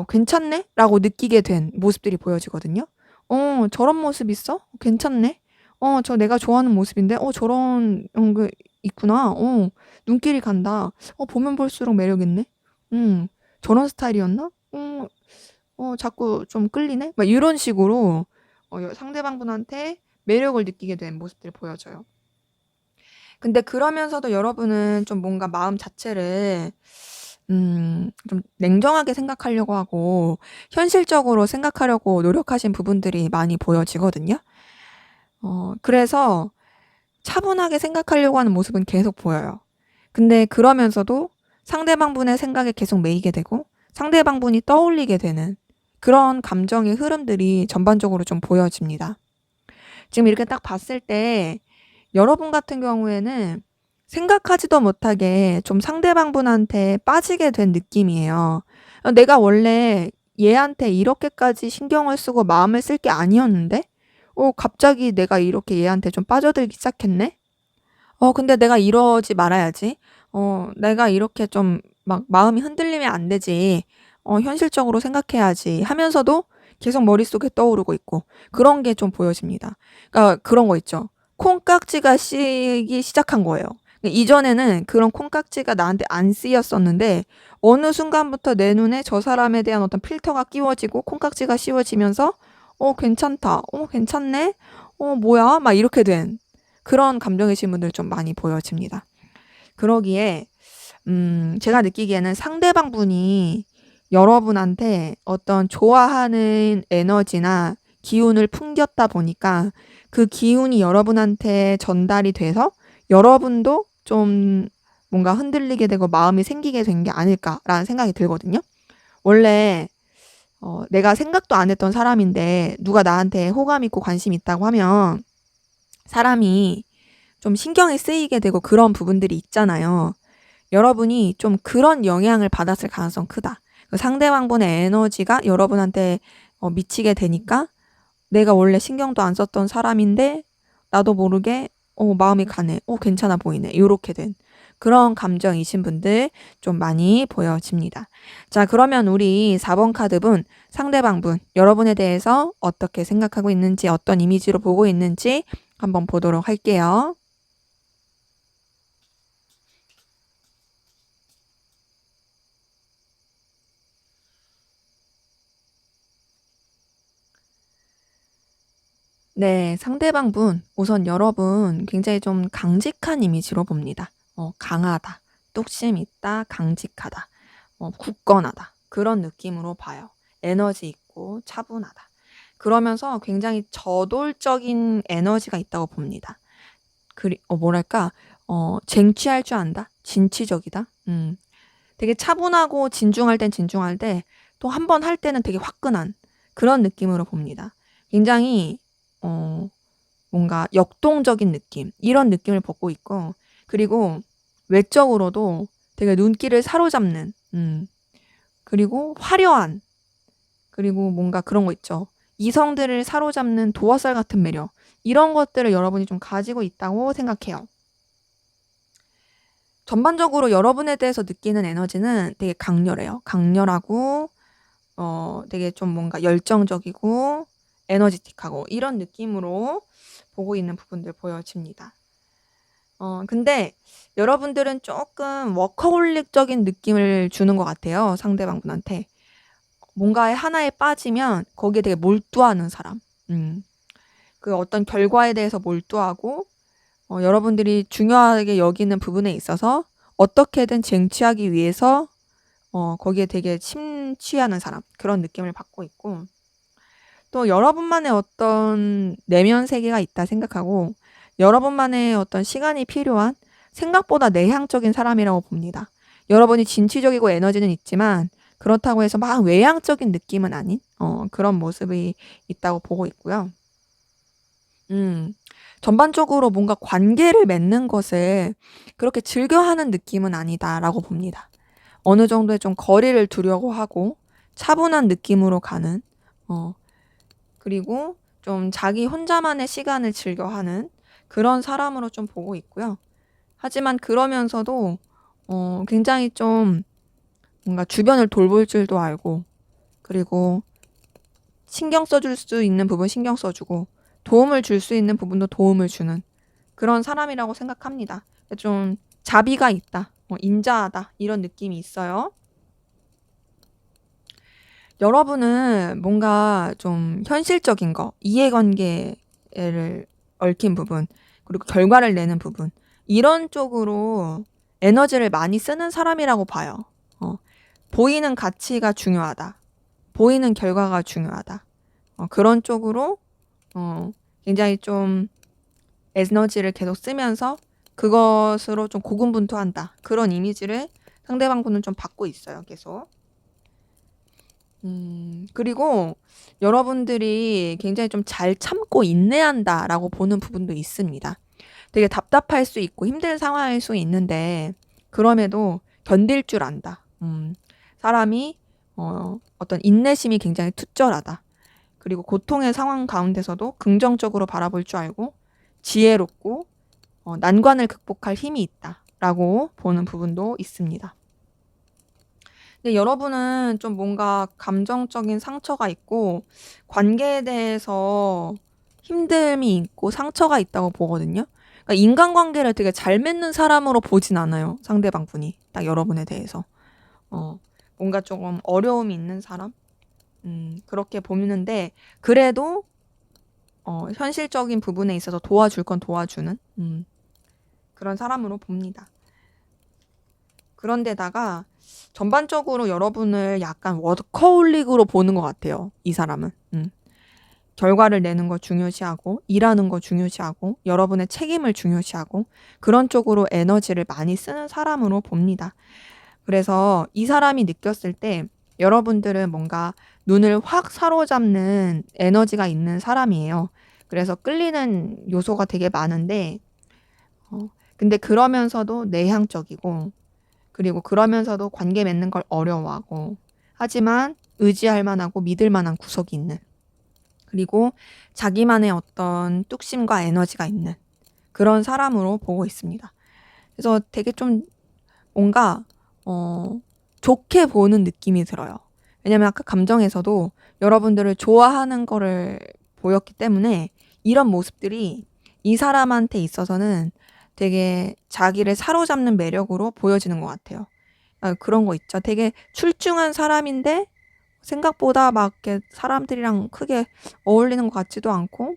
'괜찮네?' 라고 느끼게 된 모습들이 보여지거든요. '저런 모습 있어? 괜찮네. 저 내가 좋아하는 모습인데 저런 그 있구나. 눈길이 간다. 보면 볼수록 매력 있네. 음 저런 스타일이었나? 자꾸 좀 끌리네?' 막 이런 식으로 상대방분한테 매력을 느끼게 된 모습들이 보여져요. 근데 그러면서도 여러분은 좀 뭔가 마음 자체를 좀 냉정하게 생각하려고 하고 현실적으로 생각하려고 노력하신 부분들이 많이 보여지거든요. 그래서 차분하게 생각하려고 하는 모습은 계속 보여요. 근데 그러면서도 상대방분의 생각에 계속 매이게 되고 상대방분이 떠올리게 되는 그런 감정의 흐름들이 전반적으로 좀 보여집니다. 지금 이렇게 딱 봤을 때 여러분 같은 경우에는 생각하지도 못하게 좀 상대방분한테 빠지게 된 느낌이에요. 내가 원래 얘한테 이렇게까지 신경을 쓰고 마음을 쓸 게 아니었는데 갑자기 내가 이렇게 얘한테 좀 빠져들기 시작했네? 근데 내가 이러지 말아야지. 내가 이렇게 좀 막 마음이 흔들리면 안 되지. 현실적으로 생각해야지 하면서도 계속 머릿속에 떠오르고 있고 그런 게 좀 보여집니다. 그러니까 그런 거 있죠. 콩깍지가 씌기 시작한 거예요. 이전에는 그런 콩깍지가 나한테 안 쓰였었는데 어느 순간부터 내 눈에 저 사람에 대한 어떤 필터가 끼워지고 콩깍지가 씌워지면서 괜찮다. 괜찮네. 뭐야? 막 이렇게 된 그런 감정이신 분들 좀 많이 보여집니다. 그러기에 제가 느끼기에는 상대방 분이 여러분한테 어떤 좋아하는 에너지나 기운을 풍겼다 보니까 그 기운이 여러분한테 전달이 돼서 여러분도 좀 뭔가 흔들리게 되고 마음이 생기게 된 게 아닐까라는 생각이 들거든요. 원래 내가 생각도 안 했던 사람인데 누가 나한테 호감 있고 관심 있다고 하면 사람이 좀 신경이 쓰이게 되고 그런 부분들이 있잖아요. 여러분이 좀 그런 영향을 받았을 가능성 크다. 상대방분의 에너지가 여러분한테 미치게 되니까 내가 원래 신경도 안 썼던 사람인데 나도 모르게 마음이 가네. 괜찮아 보이네. 요렇게 된 그런 감정이신 분들 좀 많이 보여집니다. 자, 그러면 우리 4번 카드분 상대방분 여러분에 대해서 어떻게 생각하고 있는지 어떤 이미지로 보고 있는지 한번 보도록 할게요. 네, 상대방분 우선 여러분 굉장히 좀 강직한 이미지로 봅니다. 강하다, 뚝심 있다, 강직하다, 굳건하다 그런 느낌으로 봐요. 에너지 있고 차분하다. 그러면서 굉장히 저돌적인 에너지가 있다고 봅니다. 뭐랄까 쟁취할 줄 안다, 진취적이다. 되게 차분하고 진중할 땐 진중한데 또 한 번 할 때는 되게 화끈한 그런 느낌으로 봅니다. 굉장히 뭔가 역동적인 느낌 이런 느낌을 받고 있고 그리고 외적으로도 되게 눈길을 사로잡는 그리고 화려한 그리고 뭔가 그런 거 있죠. 이성들을 사로잡는 도화살 같은 매력 이런 것들을 여러분이 좀 가지고 있다고 생각해요. 전반적으로 여러분에 대해서 느끼는 에너지는 되게 강렬해요. 강렬하고 되게 좀 뭔가 열정적이고 에너지틱하고 이런 느낌으로 보고 있는 부분들 보여집니다. 근데 여러분들은 조금 워커홀릭적인 느낌을 주는 것 같아요. 상대방분한테. 뭔가에 하나에 빠지면 거기에 되게 몰두하는 사람. 그 어떤 결과에 대해서 몰두하고 여러분들이 중요하게 여기는 부분에 있어서 어떻게든 쟁취하기 위해서 거기에 되게 심취하는 사람 그런 느낌을 받고 있고 또 여러분만의 어떤 내면 세계가 있다 생각하고 여러분만의 어떤 시간이 필요한 생각보다 내향적인 사람이라고 봅니다. 여러분이 진취적이고 에너지는 있지만 그렇다고 해서 막 외향적인 느낌은 아닌 그런 모습이 있다고 보고 있고요. 전반적으로 뭔가 관계를 맺는 것을 그렇게 즐겨하는 느낌은 아니다라고 봅니다. 어느 정도의 좀 거리를 두려고 하고 차분한 느낌으로 가는 그리고 좀 자기 혼자만의 시간을 즐겨하는 그런 사람으로 좀 보고 있고요. 하지만 그러면서도 굉장히 좀 뭔가 주변을 돌볼 줄도 알고 그리고 신경 써줄 수 있는 부분 신경 써주고 도움을 줄 수 있는 부분도 도움을 주는 그런 사람이라고 생각합니다. 좀 자비가 있다, 인자하다 이런 느낌이 있어요. 여러분은 뭔가 좀 현실적인 거, 이해관계를 얽힌 부분, 그리고 결과를 내는 부분 이런 쪽으로 에너지를 많이 쓰는 사람이라고 봐요. 보이는 가치가 중요하다. 보이는 결과가 중요하다. 그런 쪽으로 굉장히 좀 에너지를 계속 쓰면서 그것으로 좀 고군분투한다. 그런 이미지를 상대방분은 좀 받고 있어요. 계속. 그리고 여러분들이 굉장히 좀 잘 참고 인내한다라고 보는 부분도 있습니다. 되게 답답할 수 있고 힘든 상황일 수 있는데 그럼에도 견딜 줄 안다. 사람이 어떤 인내심이 굉장히 투철하다. 그리고 고통의 상황 가운데서도 긍정적으로 바라볼 줄 알고 지혜롭고 난관을 극복할 힘이 있다라고 보는 부분도 있습니다. 근데 여러분은 좀 뭔가 감정적인 상처가 있고 관계에 대해서 힘듦이 있고 상처가 있다고 보거든요. 그러니까 인간관계를 되게 잘 맺는 사람으로 보진 않아요. 상대방분이 딱 여러분에 대해서 뭔가 조금 어려움이 있는 사람 그렇게 보는데 그래도 현실적인 부분에 있어서 도와줄 건 도와주는 그런 사람으로 봅니다. 그런데다가 전반적으로 여러분을 약간 워커홀릭으로 보는 것 같아요. 이 사람은. 결과를 내는 거 중요시하고 일하는 거 중요시하고 여러분의 책임을 중요시하고 그런 쪽으로 에너지를 많이 쓰는 사람으로 봅니다. 그래서 이 사람이 느꼈을 때 여러분들은 뭔가 눈을 확 사로잡는 에너지가 있는 사람이에요. 그래서 끌리는 요소가 되게 많은데 근데 그러면서도 내향적이고 그리고 그러면서도 관계 맺는 걸 어려워하고 하지만 의지할 만하고 믿을 만한 구석이 있는 그리고 자기만의 어떤 뚝심과 에너지가 있는 그런 사람으로 보고 있습니다. 그래서 되게 좀 뭔가 좋게 보는 느낌이 들어요. 왜냐면 아까 감정에서도 여러분들을 좋아하는 거를 보였기 때문에 이런 모습들이 이 사람한테 있어서는 되게 자기를 사로잡는 매력으로 보여지는 것 같아요. 그런 거 있죠. 되게 출중한 사람인데 생각보다 막 이렇게 사람들이랑 크게 어울리는 것 같지도 않고,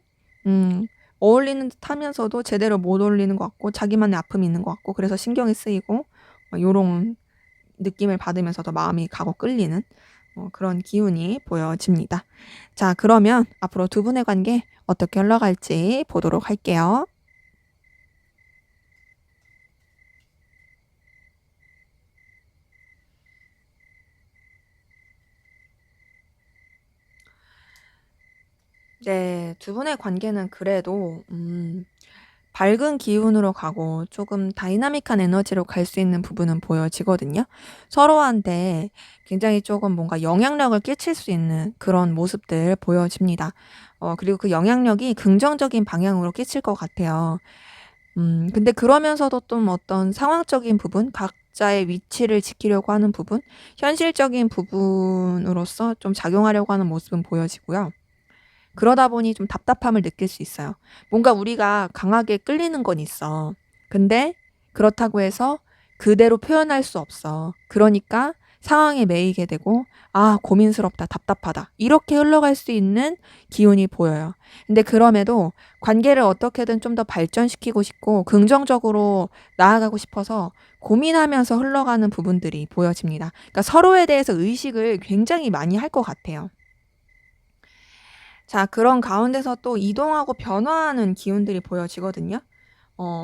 어울리는 듯 하면서도 제대로 못 어울리는 것 같고, 자기만의 아픔이 있는 것 같고, 그래서 신경이 쓰이고, 요런 느낌을 받으면서도 마음이 가고 끌리는 그런 기운이 보여집니다. 자, 그러면 앞으로 두 분의 관계 어떻게 흘러갈지 보도록 할게요. 네, 두 분의 관계는 그래도 밝은 기운으로 가고 조금 다이나믹한 에너지로 갈 수 있는 부분은 보여지거든요. 서로한테 굉장히 조금 뭔가 영향력을 끼칠 수 있는 그런 모습들 보여집니다. 그리고 그 영향력이 긍정적인 방향으로 끼칠 것 같아요. 근데 그러면서도 좀 어떤 상황적인 부분, 각자의 위치를 지키려고 하는 부분, 현실적인 부분으로서 좀 작용하려고 하는 모습은 보여지고요. 그러다 보니 좀 답답함을 느낄 수 있어요. 뭔가 우리가 강하게 끌리는 건 있어. 근데 그렇다고 해서 그대로 표현할 수 없어. 그러니까 상황에 매이게 되고, 아, 고민스럽다, 답답하다. 이렇게 흘러갈 수 있는 기운이 보여요. 근데 그럼에도 관계를 어떻게든 좀 더 발전시키고 싶고, 긍정적으로 나아가고 싶어서 고민하면서 흘러가는 부분들이 보여집니다. 그러니까 서로에 대해서 의식을 굉장히 많이 할 것 같아요. 자, 그런 가운데서 또 이동하고 변화하는 기운들이 보여지거든요.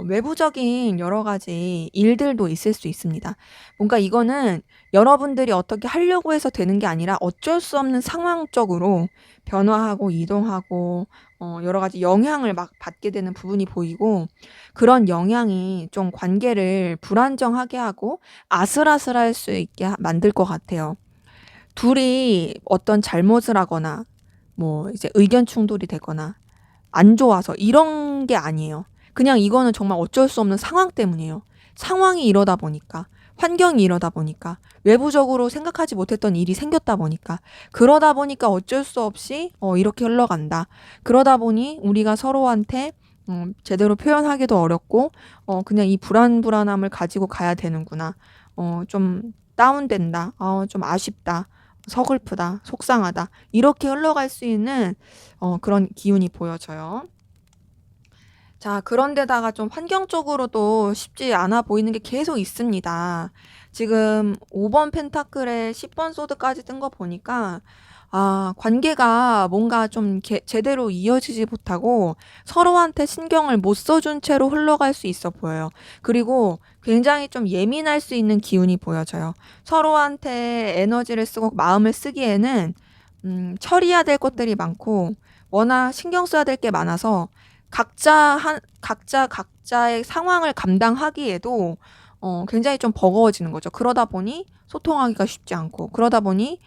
외부적인 여러 가지 일들도 있을 수 있습니다. 뭔가 이거는 여러분들이 어떻게 하려고 해서 되는 게 아니라 어쩔 수 없는 상황적으로 변화하고 이동하고 여러 가지 영향을 막 받게 되는 부분이 보이고, 그런 영향이 좀 관계를 불안정하게 하고 아슬아슬할 수 있게 만들 것 같아요. 둘이 어떤 잘못을 하거나 뭐 이제 의견 충돌이 되거나 안 좋아서 이런 게 아니에요. 그냥 이거는 정말 어쩔 수 없는 상황 때문이에요. 상황이 이러다 보니까, 환경이 이러다 보니까, 외부적으로 생각하지 못했던 일이 생겼다 보니까, 그러다 보니까 어쩔 수 없이 이렇게 흘러간다. 그러다 보니 우리가 서로한테 제대로 표현하기도 어렵고 그냥 이 불안불안함을 가지고 가야 되는구나. 좀 다운된다. 좀 아쉽다. 서글프다. 속상하다. 이렇게 흘러갈 수 있는 그런 기운이 보여져요. 자, 그런데다가 좀 환경적으로도 쉽지 않아 보이는 게 계속 있습니다. 지금 5번 펜타클에 10번 소드까지 뜬 거 보니까, 관계가 뭔가 좀 제대로 이어지지 못하고 서로한테 신경을 못 써준 채로 흘러갈 수 있어 보여요. 그리고 굉장히 좀 예민할 수 있는 기운이 보여져요. 서로한테 에너지를 쓰고 마음을 쓰기에는 처리해야 될 것들이 많고 워낙 신경 써야 될 게 많아서 각자의 상황을 감당하기에도 굉장히 좀 버거워지는 거죠. 그러다 보니 소통하기가 쉽지 않고, 그러다 보니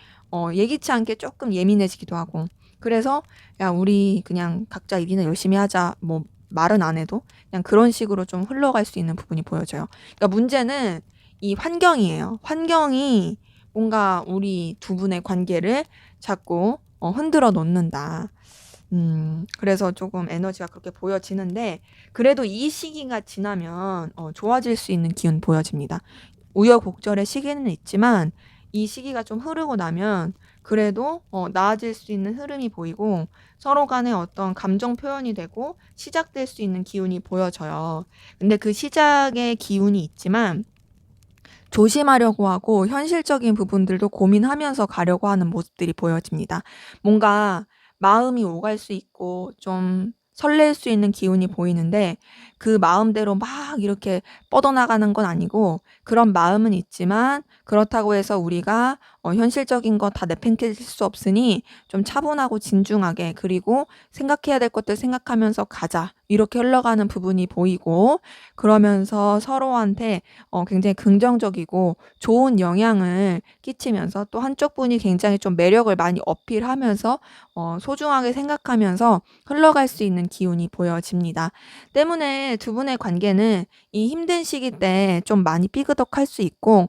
예기치 않게 조금 예민해지기도 하고. 그래서 야, 우리 그냥 각자 일이나 열심히 하자. 뭐 말은 안 해도 그냥 그런 식으로 좀 흘러갈 수 있는 부분이 보여져요. 그러니까 문제는 이 환경이에요. 환경이 뭔가 우리 두 분의 관계를 자꾸 흔들어 놓는다. 그래서 조금 에너지가 그렇게 보여지는데, 그래도 이 시기가 지나면 좋아질 수 있는 기운 보여집니다. 우여곡절의 시기는 있지만 이 시기가 좀 흐르고 나면 그래도 나아질 수 있는 흐름이 보이고 서로 간에 어떤 감정 표현이 되고 시작될 수 있는 기운이 보여져요. 근데 그 시작의 기운이 있지만 조심하려고 하고 현실적인 부분들도 고민하면서 가려고 하는 모습들이 보여집니다. 뭔가 마음이 오갈 수 있고 좀 설렐 수 있는 기운이 보이는데, 그 마음대로 막 이렇게 뻗어나가는 건 아니고 그런 마음은 있지만, 그렇다고 해서 우리가 현실적인 거 다 내팽개칠 수 없으니 좀 차분하고 진중하게, 그리고 생각해야 될 것들 생각하면서 가자, 이렇게 흘러가는 부분이 보이고, 그러면서 서로한테 굉장히 긍정적이고 좋은 영향을 끼치면서 또 한쪽 분이 굉장히 좀 매력을 많이 어필하면서 소중하게 생각하면서 흘러갈 수 있는 기운이 보여집니다. 때문에 두 분의 관계는 이 힘든 시기 때 좀 많이 삐그덕할 수 있고,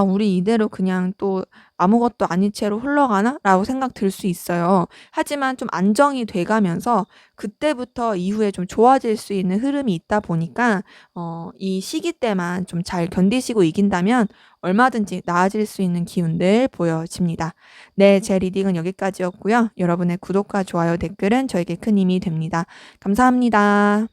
우리 이대로 그냥 또 아무것도 아닌 채로 흘러가나? 라고 생각 들 수 있어요. 하지만 좀 안정이 돼가면서 그때부터 이후에 좀 좋아질 수 있는 흐름이 있다 보니까 이 시기 때만 좀 잘 견디시고 이긴다면 얼마든지 나아질 수 있는 기운들 보여집니다. 네, 제 리딩은 여기까지였고요. 여러분의 구독과 좋아요, 댓글은 저에게 큰 힘이 됩니다. 감사합니다.